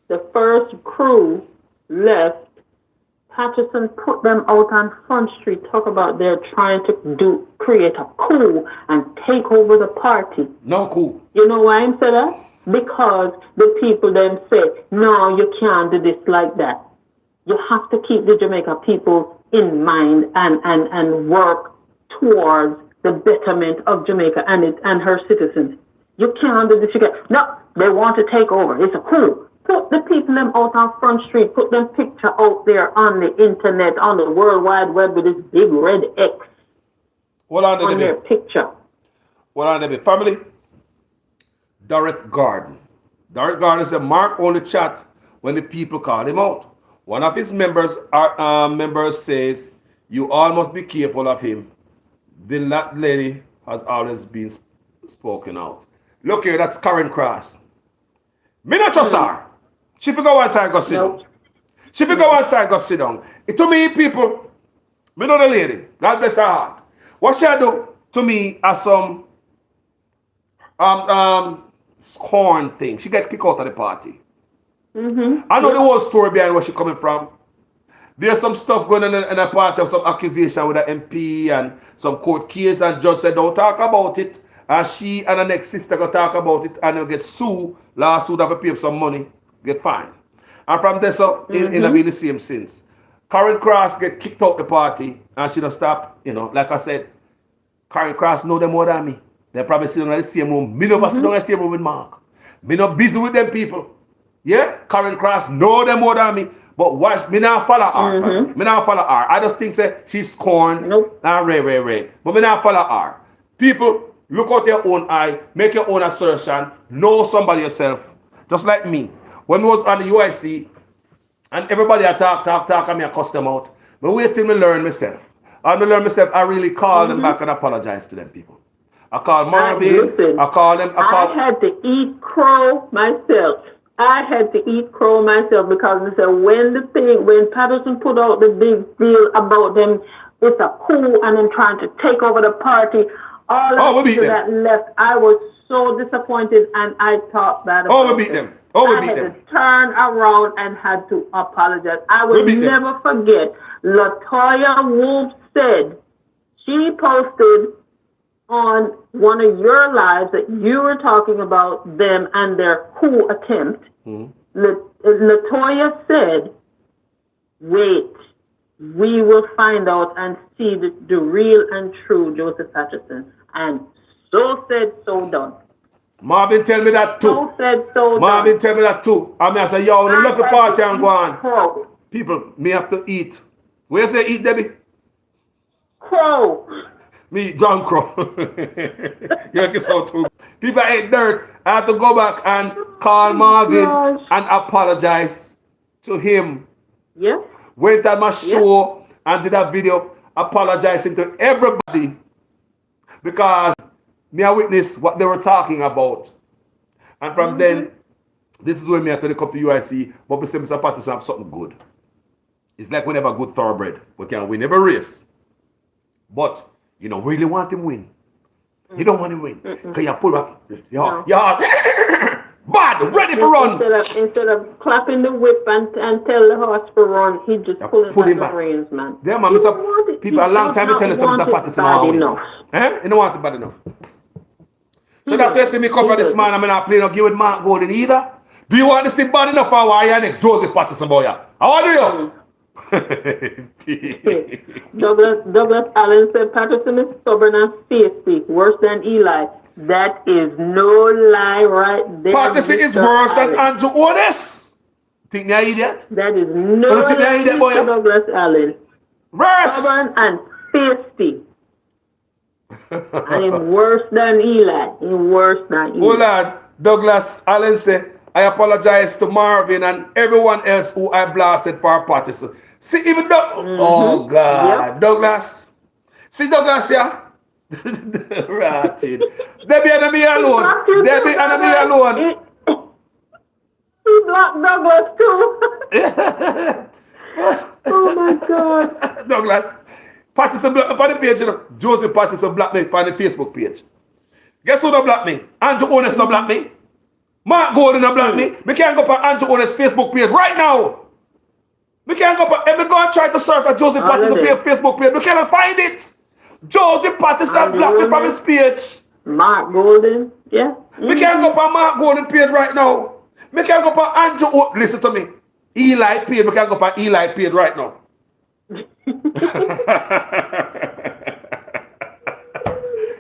the first crew left, Patterson put them out on Front Street, talk about they're trying to create a coup and take over the party. No coup. You know why I say that? Because the people then say, no, you can't do this like that. You have to keep the Jamaica people in mind and work towards the betterment of Jamaica and her citizens. You can't do this. No, they want to take over. It's a coup. Put the people them out on Front Street. Put them picture out there on the internet, on the World Wide Web with this big red X on their picture. What on the family? Dorothy Garden. Dorothy Garden said Mark only chat when the people call him out. One of his members says, you all must be careful of him. That lady has always been spoken out. Look here, that's Karen Cross. Me not trust her. She fi go outside go sit down. She fi go outside go sit down. To me, people, me know the lady. God bless her heart. What she do to me as some scorn thing. She gets kicked out of the party. I know the whole story behind where she coming from. There's some stuff going on in a party of some accusation with an MP and some court case, and judge said don't talk about it. And she and her next sister go talk about it and they'll get sued, lawsuit, have to pay up some money, get fined. And from there, so it'll be the same since. Karen Cross get kicked out the party and she don't stop, like I said, Karen Cross know them more than me. They probably sit down in the same room. Me never sit down in the same room with Mark. Me not busy with them people. Yeah? Karen Cross know them more than me. But watch, me not follow her. Me not follow her. I just think say she's scorned. And Ray. But me not follow her. People, look out your own eye, make your own assertion, know somebody yourself. Just like me. When I was on the UIC, and everybody I talk, and me I cuss them out. But wait till me learn myself. And me learn myself, I really call them back and apologize to them people. I call Marvin, I had to eat crow myself. Because they said when Patterson put out the big deal about them, it's a coup and them trying to take over the party. All of that left, I was so disappointed and I thought that about we beat them. I had to turn around and had to apologize. I will never forget, Latoya Wolf said, she posted on one of your lives that you were talking about them and their coup attempt. Latoya said, wait, we will find out and see the real and true Joseph Patterson. And so said, so done. Marvin tell me that too. So said, so Marvin done. tell me that too. I mean, I say, yo, when left the party and go on. People, me have to eat. Where you say eat, Debbie? Crow. Me eat John Crow. You like it so too. People ate dirt. I have to go back and call Marvin and apologize to him. Yes. Went on my show and did a video apologizing to everybody because me I witnessed what they were talking about. And from then, this is when me I tell you come to UIC, but we say Mr. Patterson have something good. It's like we never have a good thoroughbred. We can win every race. But you don't really want him win. You don't want him win. Because you pull back. You're bad, ready for run. Instead of clapping the whip and tell the horse to run, he just pull him back the reins, man. Yeah, man. People a long time to tell us Mr. Patterson how win. You don't want it bad enough. So that's why you see me come this man. I'm not playing no game with Mark Golden either. Do you want to see bad enough or why you next Joseph Patterson boy? How do you? Douglas Allen said Patterson is stubborn and feisty, worse than Eli. That is no lie right there. Patterson is worse than Andrew Otis. Think me an idiot? That is no lie, Mr. Douglas Allen. Worse. Stubborn and feisty. And he's worse than Eli. Hold on. Douglas Allen said, I apologize to Marvin and everyone else who I blasted for Patterson. See, even oh God, yep. Douglas. See, Douglas, yeah? Ratted. Debbie and me alone. Debbie and me alone. He blocked Douglas too. Oh my God. Douglas. Patterson blocked me on the page, you know. Joseph Patterson blocked me on the Facebook page. Guess who don't block me? Andrew Ones don't block me. Mark Golden don't block me. We can't go on Andrew Ones' Facebook page right now. We can't go and we go and try to surf at Joseph Patterson Facebook page. We cannot find it. Joseph Patterson blocked me from his page. Mark Golden, yeah. We can't go on Mark Golden page right now. We can't go on Andrew. Listen to me. Eli page. We can't go on Eli page right now.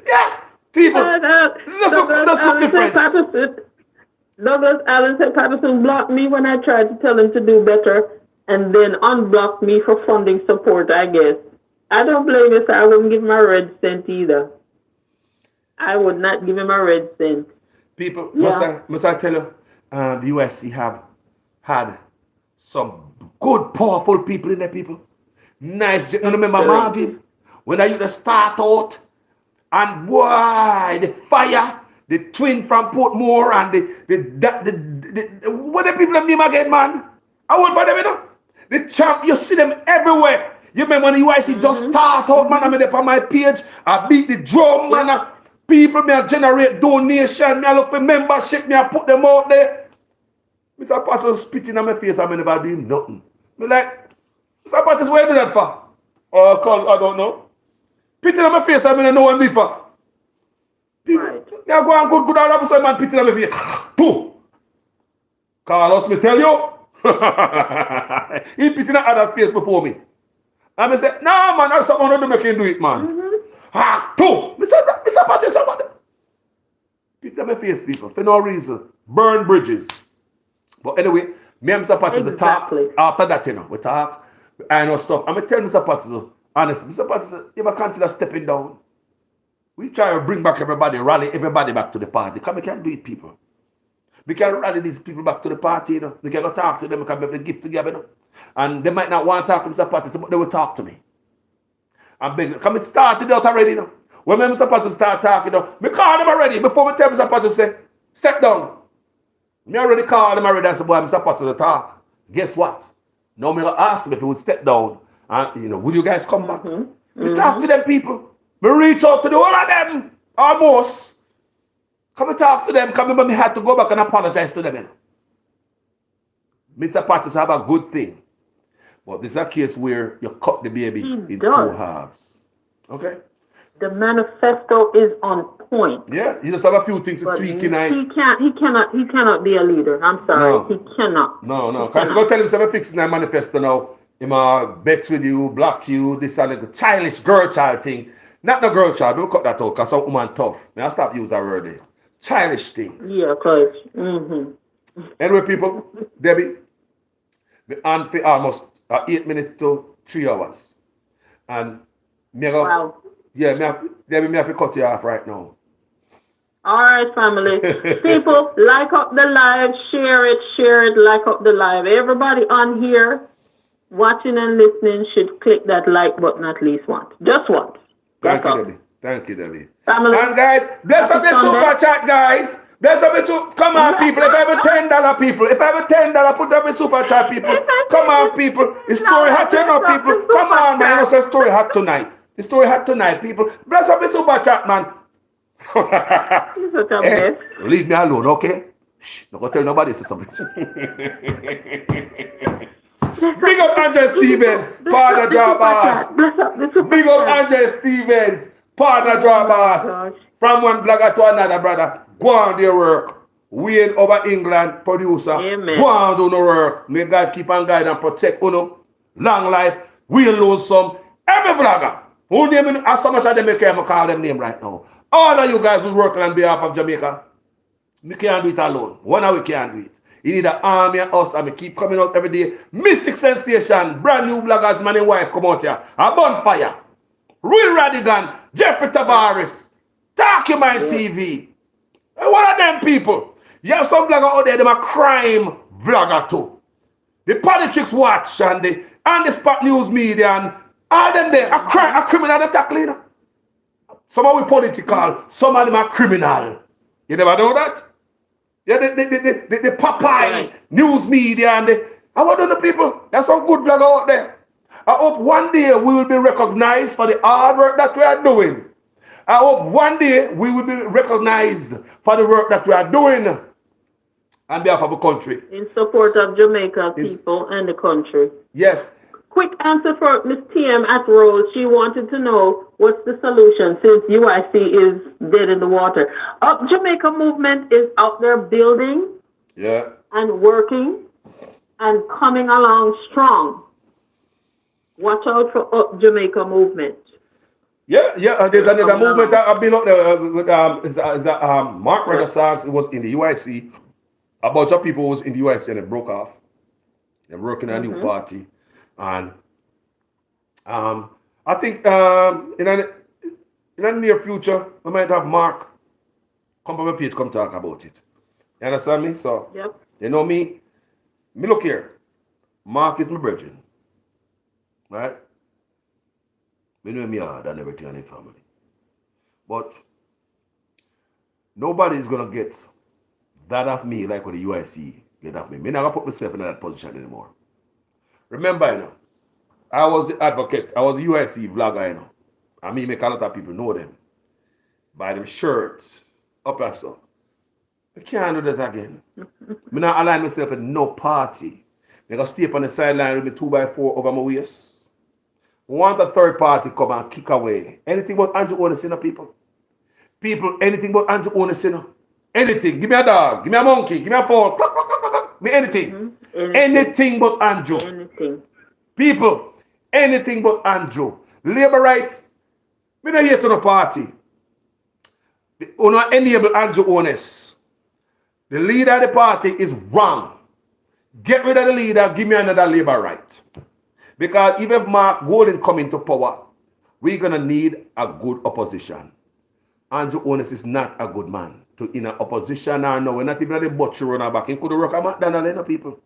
Yeah, people. Let's look difference. Douglas Allen said Patterson blocked me when I tried to tell him to do better and then unblocked me for funding support, I guess. I don't blame you, sir. I wouldn't give him a red cent either. I would not give him a red cent. People, Yeah. must I tell you, the USC have had some good, powerful people in there, people. Nice. You remember Marvin? When I used to start out, and boy, the fire, the twin from Portmore, and the what the people name again, man? I want for them, you know? The champ, you see them everywhere. You remember when the UIC just start out, man? I'm up on my page. I beat the drum, man. People, me I generate donation, me I look for membership, me I put them out there. Mr. Pastor spitting on my face, I never do nothing. Me like, Mr. Pastor, where you do that for? I don't know. Spitting on my face, I know what I'm doing for. People, Right. me I go and good all of a sudden, man, spitting on my face. Two. Carlos, me tell you. He spitting on other's face before me. And I say, no, man, that's someone who can do it, man. Two. Mr. Patty, somebody. Spit on my face, people, for no reason. Burn bridges. But anyway, me and Mr. Patty talk. Exactly. After that, you know, we talk. I know stuff. I'm going to tell Mr. Patty, honestly, Mr. Patty, you ever consider stepping down? We try to bring back everybody, rally everybody back to the party. Because we can't do it, people. We can rally these people back to the party, you know. We can go talk to them, we can have a gift together, you know. And they might not want to talk to Mr. Patty, but they will talk to me. And beg, come it started out already, you know. When Mr. Patty start talking, you know, me call them already before me tell Mr. Patty say, step down. Me already call them already and say, boy, Mr. Patty to talk. Guess what? Now me ask them if he would step down. And you know, would you guys come back? Me talk to them people. Me reach out to the whole of them. Almost. Come and talk to them. Come remember me had to go back and apologize to them. You know. Mr. Patty have a good thing. But this is a case where you cut the baby in does. 2 halves. Okay? The manifesto is on point. Yeah, you just have a few things to But tweak he tonight. cannot be a leader. I'm sorry. No. He cannot. No. Can't you go tell him something fixing that manifesto now? Him vex with you, block you, this and the childish girl child thing. Not no girl child, we'll cut that out because some woman tough. May I stop using that word there. Childish things. Yeah, cause Anyway, people, Debbie, we're on for almost 8 minutes to 3 hours. And me go, wow. yeah, Debbie, me have to cut you off right now. All right, family. People, like up the live, share it, like up the live. Everybody on here watching and listening should click that like button at least once. Just once. Thank That's you, all. Debbie. Thank you, Debbie. Family. And guys, bless up the Happy Sunday. super chat, guys. Bless up the come on, people. If I have $10 people, if I have $10, put up the super chat, people. Come on, people. The story hot tonight, people. Come on, man. You know, the story hot tonight. The story hot tonight, people. Bless up the super chat, man. You're such a Hey, mess. leave me alone, okay? Shh, don't go tell nobody this is something. Big up Andre Stevens, partner draw boss. Bless up the super Big up chat. Andre Stevens, partner draw boss. gosh. From one blogger to another, brother. Go on their work. Wayne over England, producer. Amen. Go on do no work. May God keep and guide and protect Uno. Long life. We'll lose some. Every vlogger. Who name it? As so much of them I can't call them name right now. All of you guys who's working on behalf of Jamaica, we can't do it alone. One hour we can't do it. You need an army of us, and we keep coming out every day. Mystic Sensation, brand new bloggers, man and wife come out here. A bonfire. Real Radigan, Jeffrey Tavares, Talkymine TV. And one of them people. You have some blogger out there, them a crime vlogger too. The Politics Watch and the Spot News Media and all them there, a criminal them tackling. Some of them political, some of them are criminal. You never know that? Yeah, the Popeye News Media and I want the people. There's some good blogger out there. I hope one day we will be recognized for the hard work that we are doing. I hope one day we will be recognized for the work that we are doing on behalf of the country. In support of Jamaica people and the country. Yes. Quick answer for Miss TM at Rose. She wanted to know what's the solution since UIC is dead in the water. Up Jamaica movement is out there building Yeah. and working and coming along strong. Watch out for Up Jamaica movement. Yeah. There's another movement that I've been up there with Mark Renaissance. It was in the UIC. A bunch of people was in the UIC and it broke off. They're working on a new party, and I think in the near future we might have Mark come on my page, come talk about it. You understand me? So Yep. you know me look here. Mark is my virgin, right? Me know me hard and everything in the family. But nobody is gonna get that of me like what the UIC get of me. Me not gonna put myself in that position anymore. Remember, you know, I was the advocate, I was a UIC vlogger, you know. And me make a lot of people know them. Buy them shirts, up and so. I can't do that again. Me not align myself with no party. Me gonna stay up on the sideline with me 2x4 over my waist. Want a third party come and kick away. Anything but Andrew Onisina, people. People, anything but Andrew Onisina. Anything. Give me a dog. Give me a monkey. Give me a phone. Give me anything. Anything but Andrew. Anything. People, anything but Andrew. Labor rights. Me not here to the party. We not enable Andrew Onis. The leader of the party is wrong. Get rid of the leader. Give me another labor right. Because even if Mark Golden come into power, we're going to need a good opposition. Andrew Onis is not a good man to in an opposition or no. We're not even at the butcher runner back. He could have worked a McDonald's, people.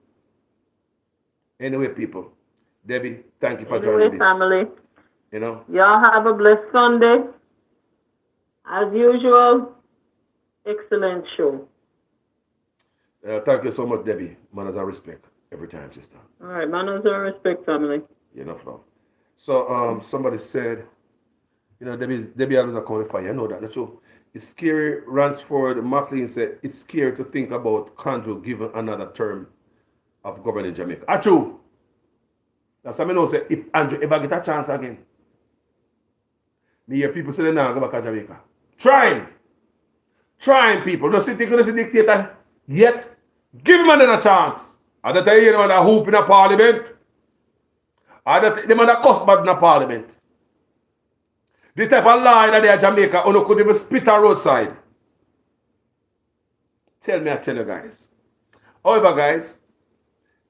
Anyway, people. Debbie, thank you for joining this. Family. You know? Y'all have a blessed Sunday. As usual, excellent show. Thank you so much, Debbie. Manners and respect every time, sister. All right, manners and respect, family. Enough love. So somebody said, you know, Debbie always a coming fire. I know that. That's true. It's scary. Ransford McLean said it's scary to think about Andrew given another term of governing Jamaica. True. That's what I know. Say if Andrew ever get a chance again, me hear people say they now go back to Jamaica. Trying people. Don't sit there, see dictator yet. Give him another chance. I don't tell you them that hoop in a parliament. I don't tell them that cuss bad in a parliament. This type of lie that they are Jamaica, or no could even spit a roadside. Tell me, I tell you guys. However, guys,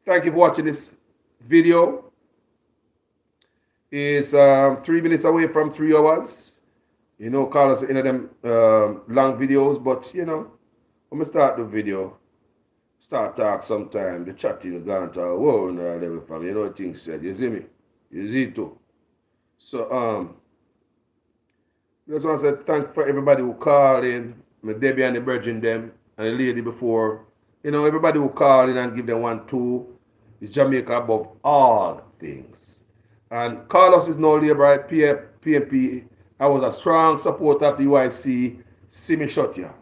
thank you for watching this video. It's 3 minutes away from 3 hours. You know, call us in them long videos, but you know, when we start the video, start talk sometime, the chatting is gone to a whole nother level from you know things said. You see me? You see it too. So just want to say thank for everybody who called in, my Debbie and the Virgin them and the lady before. You know, everybody who called in and give them 1, 2 is Jamaica above all things. And Carlos is no labor at PMP. I was a strong supporter of the UIC. See me shut here.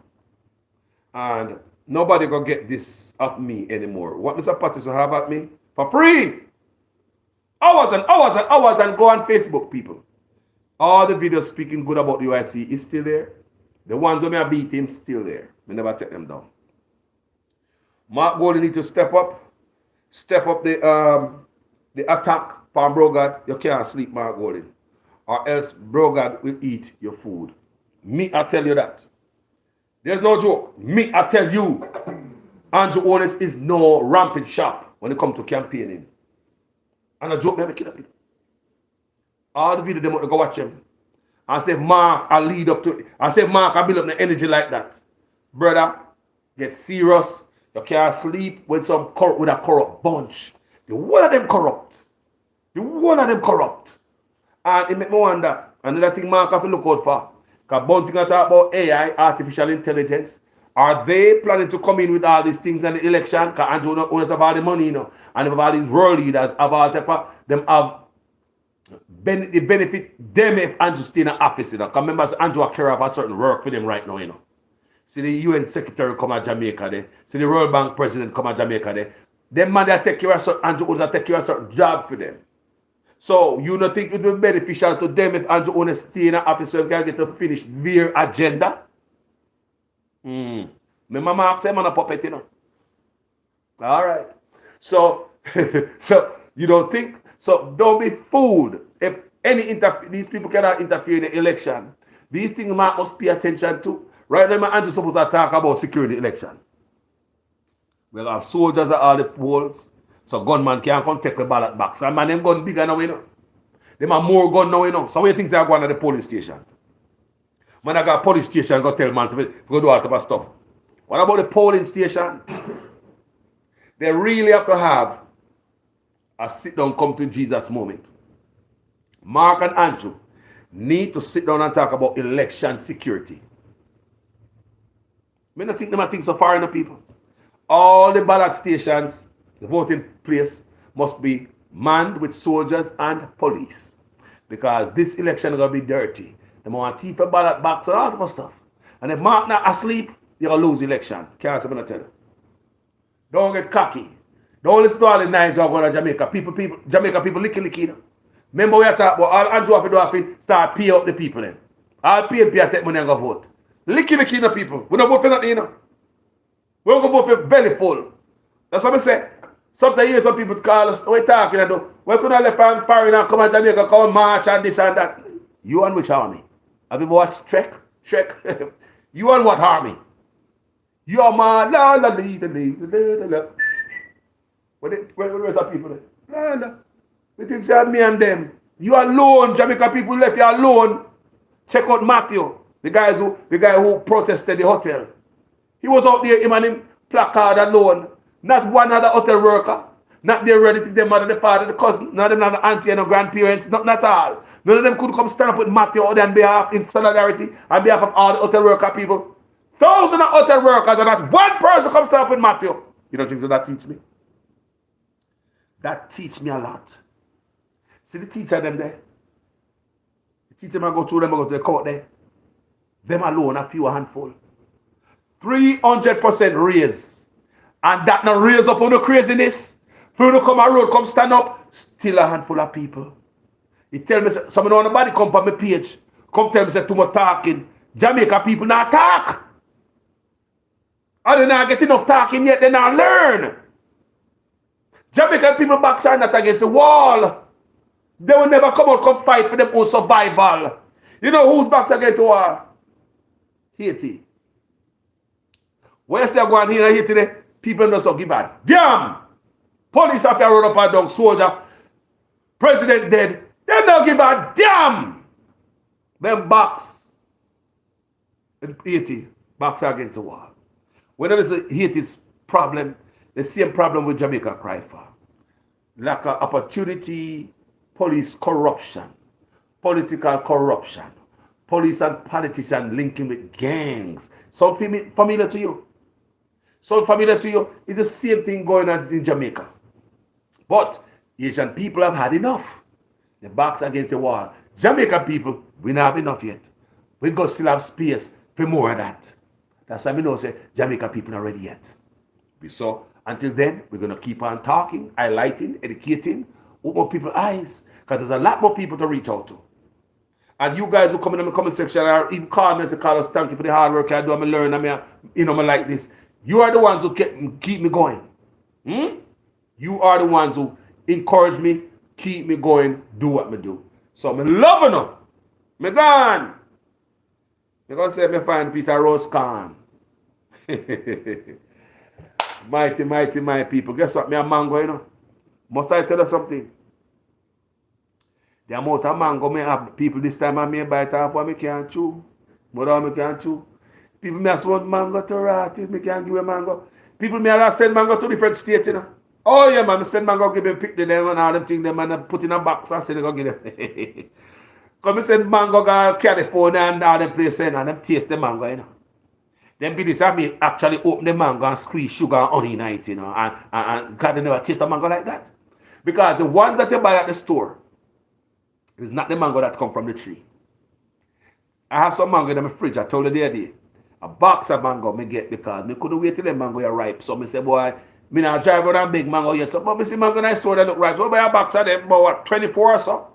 And nobody gonna get this off me anymore. What Mr. Patterson have at me? For free! Hours and hours and hours and go on Facebook, people. All the videos speaking good about the UIC is still there. The ones where I beat him still there. We never take them down. Mark Golden need to step up. Step up the attack from Brogard. You can't sleep, Mark Golden. Or else Brogard will eat your food. Me, I tell you that. There's no joke. Me, I tell you, Andrew Onis is no rampant shop when it comes to campaigning. And a joke never kill people. All the video they want to go watch him. I say, Mark, I lead up to it. I say, Mark, I build up the energy like that. Brother, get serious. You can't sleep with a corrupt bunch. The one of them corrupt. And it make me wonder. Another thing Mark have to look out for. Because Bunting talk about AI, artificial intelligence. Are they planning to come in with all these things in the election? Because Andrew owners have all the money, you know. And if all these world leaders have all the them have the benefit them if Andrew stay in the office, you know. Because remember, Andrew will carry off a certain work for them right now, you know. See the UN secretary come to Jamaica there. See the World Bank president come to Jamaica there. Them man they take care of certain Andrew Onis take care of certain job for them. So you don't think it will be beneficial to them if Andrew Onis stay in the office so they can get to finish their agenda? My mama say man a puppet, you know. Alright. So so you don't think so don't be fooled if these people cannot interfere in the election. These things must pay attention to. Right now, I'm just supposed to talk about security election. We'll have soldiers at all the polls, so gunman can't come take the ballot box. And man, them gun bigger now, you know. Them have more gun now, you know. So what do you think they are going to the police station? Man, I got a police station, go tell man, go do all type of stuff. What about the polling station? They really have to have a sit down, come to Jesus moment. Mark and Andrew need to sit down and talk about election security. I don't think them think so far enough, people. All the ballot stations, the voting place, must be manned with soldiers and police. Because this election is going to be dirty. They want to thief a ballot box and all that stuff. And if Mark not asleep, you're going to lose the election. Can't say, I'm going to tell you. Don't get cocky. Don't listen to all the nice who are going to Jamaica. Jamaica people licky, you know. Remember we are talking about all Andrew have to start pay up the people then. All pay take money and go vote. Licky, you know, people. We don't vote for nothing, you know. We don't go vote for belly full. That's what I say. Sometimes you hear some people call us, what are you talking about? We could have left from foreign and come to Jamaica, come march and this and that. You on which army? Have you watched Trek? You on what army? You are my la la la la la. Where's the people there? La la. We think say me and them. You alone, Jamaica people left you alone. Check out Matthew, the guy who protested the hotel. He was out there, him and him placard alone. Not one other hotel worker. Not their relative, their mother, the father, the cousin, not another auntie and no grandparents, not at all. None of them could come stand up with Matthew on behalf, in solidarity, on behalf of all the hotel worker people. Thousands of hotel workers and not one person comes stand up with Matthew. You don't think so that teach me? That teach me a lot. See the teacher them there? The teacher man go through them, go to the court there. Them alone, a few, a handful. 300% raise. And that not raise up on the craziness. For you to come a road, come stand up, still a handful of people. He tell me, someone on the body come on my page, come tell me, say, too much talking. Jamaica people not talk. And they not get enough talking yet, they not learn. Jamaican people backside not against the wall. They will never come out, come fight for them own survival. You know who's backs against the wall? Haiti. When you say go on here and Haiti today, people don't so give a damn. Police have to run up and down, soldier. President dead. They don't give a damn. Them backs in Haiti, backs against the wall. Whenever it's Haiti's problem, the same problem with Jamaica cry for. Lack of opportunity, police corruption, political corruption, police and politicians linking with gangs. Sound familiar to you? Sound familiar to you? It's the same thing going on in Jamaica. But Asian people have had enough. The backs against the wall. Jamaican people, we don't have enough yet. We go still have space for more of that. That's why we know say Jamaican people not ready yet. So until then, we're going to keep on talking, highlighting, educating, open up people's eyes. Because there's a lot more people to reach out to. And you guys who come in the comment section or even call me and say, Carlos, thank you for the hard work I do. I'm learning, I like this. You are the ones who keep me going. You are the ones who encourage me, keep me going, do what me do. So I'm loving them. Me gone. I'm going to say me find a piece of roast corn. Mighty, mighty, my people. Guess what? Me a mango, you know. Must I tell you something? The amount of mango me have, people this time I may bite off what me can't chew. But all me can't chew. People may ask want mango to rot if me can't give a mango. People may have send mango to different states, you know. Oh yeah, man, I send mango, give them, pick them and all them things, them and put in a box and say they go give them. Come send mango to California and all them places and them taste the mango, you know. Them business have me actually open the mango and squeeze sugar and honey in it, you know, and God, they never taste a mango like that. Because the ones that you buy at the store is not the mango that come from the tree. I have some mango in my fridge, I told you the other day. A box of mango me get because me couldn't wait till the mango are ripe. So me say, boy, me not drive around big mango yet. So but me see mango in the store that look ripe. So I buy a box of them, about what, 24 or so.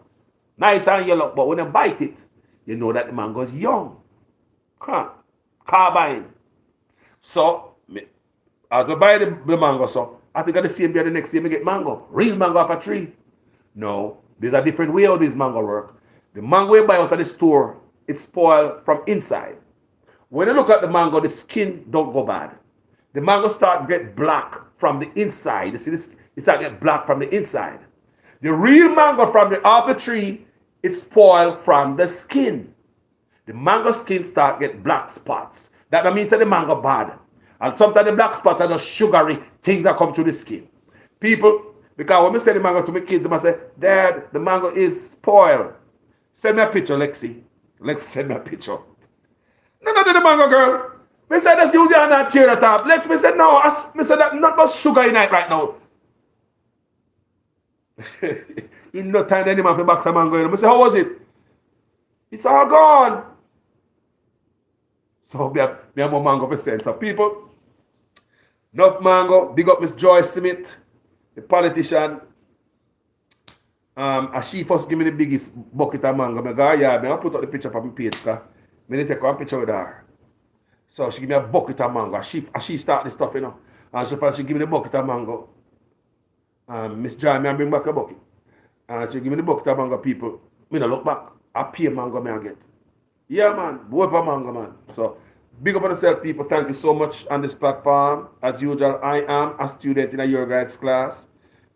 Nice and yellow. But when you bite it, you know that the mango is young. Carbine. So, as I buy the mango, so I think the same day the next day I get mango. Real mango off a tree. No, there's a different way how this mango work. The mango you buy out of the store, it's spoiled from inside. When you look at the mango, the skin don't go bad. The mango start get black from the inside. You see this? It start get black from the inside. The real mango from the off the tree, it's spoiled from the skin. The mango skin start get black spots. That means that the mango bad. And sometimes the black spots are just sugary things that come through the skin. People, because when I send the mango to my kids, I say, Dad, the mango is spoiled. Send me a picture, Lexi. Lexi, send me a picture. No, the mango girl. I said, just use your hand and tear that up. Lex, I said, no, I said, that not much sugar in it right now. In no time, any man for box of mango. I said, how was it? It's all gone. So, we have more mango percent. So, people, enough mango. Big up Miss Joy Smith, the politician. She first give me the biggest bucket of mango. I go, yeah, I put up the picture on my page. I need to take one picture with her. So she give me a bucket of mango. She start this stuff, you know. And she give me the bucket of mango. Miss John, I bring back a bucket. And she give me the bucket of mango, people. Me no look back. I pay mango me I get. Yeah, man. Boy for mango, man. So, big up on yourself, people. Thank you so much on this platform. As usual, I am a student in your guys' class.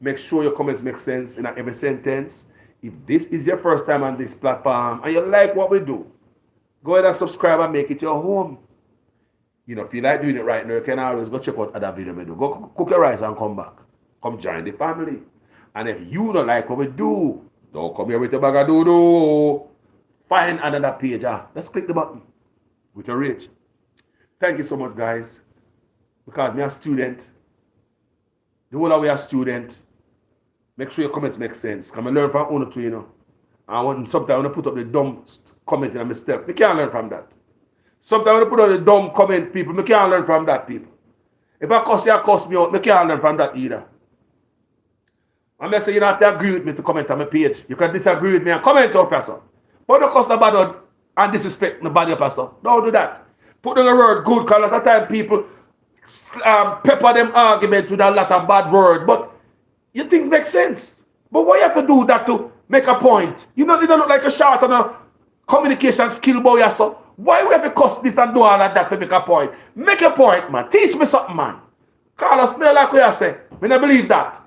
Make sure your comments make sense in every sentence. If this is your first time on this platform and you like what we do, go ahead and subscribe and make it your home. You know, if you like doing it right now, you can always go check out other videos we do. Go cook your rice and come back. Come join the family. And if you don't like what we do, don't come here with a bag of doo-doo. Find another page. Just click the button with your rage. Thank you so much, guys. Because me a student. The whole of we are student. Make sure your comments make sense. Because I learn from one or two, you know. And sometimes when I put up the dumb comment in a mistake, I can't learn from that. Sometimes when I put on the dumb comment, people, I can't learn from that, people. If I cuss you, I cuss me out, I can't learn from that either. I'm going to say you don't have to agree with me to comment on my page. You can disagree with me and comment out, person. But don't cuss nobody and disrespect nobody, person. Don't do that. Put on the word good, because a lot of time people pepper them argument with a lot of bad word. But your things make sense. But why you have to do that to make a point? You don't look like a short on a communication skill boy or so. Why we have to cuss this and do all of that to make a point? Make a point, man. Teach me something, man. Carlos, me like what you say. Me not believe that.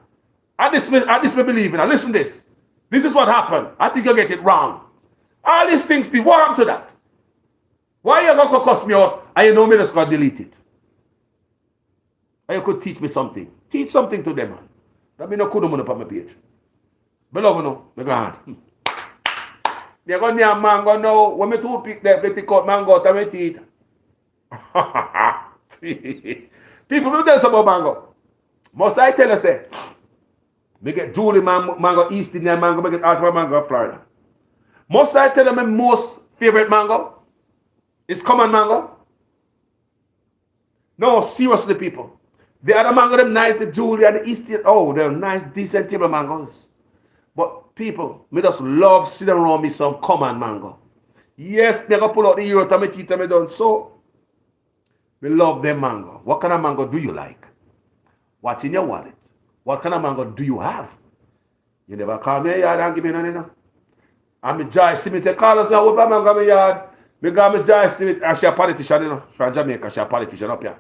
At this me believe in. Listen to this. This is what happened. I think you get it wrong. All these things, people, what happened to that? Why you going to cuss me out and you know me just going to delete it? And you could teach me something. Teach something to them, man. That means no could have on my page. Beloved, no. Me go on. They're going to mango now. When me toothpick there, they take out mango out of my teeth. People, me tell us about mango. Must I tell you, say, me get Julie mango, East Indian mango, me get Alpha mango, Florida. Must I tell you my most favorite mango? It's common mango. No, seriously, people. The other mango, them nice, the Julie and the East Indian, oh, they're nice, decent table mangoes. But people, me just love sitting around me some common mango. Yes, they go pull out the ear out of my teeth and me done so. Me love them mango. What kind of mango do you like? What's in your wallet? What kind of mango do you have? You never call me a yard and give me none, you know. And me Joy see me say, Carlos, now what mango in my yard? Me go Miss Joy see me, and she a politician, you know. From Jamaica, she a politician up here.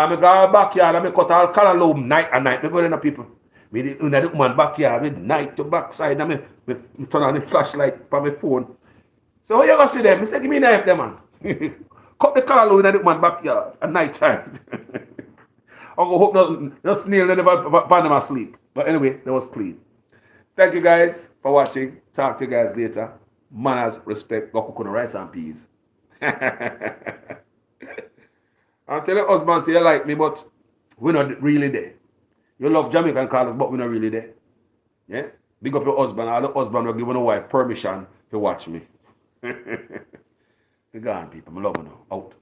Me go backyard and me cut all cantaloupe night and night. Me go there, people. Me in the woman backyard with night to backside and me turn on the flashlight on my phone. So how you gonna see them? I say, give me a knife there, man. Cut the cantaloupe in the woman backyard at night time. I'm gonna hope no snail never find them asleep. But anyway, that was clean. Thank you guys for watching. Talk to you guys later. Manners, respect, go cook on the rice and peas. I'll tell your husband, say you like me, but we're not really there. You love Jamaican Carlos, but we're not really there. Yeah? Big up your husband. All the husband will give a wife permission to watch me. Be gone, people. I love you now. Out.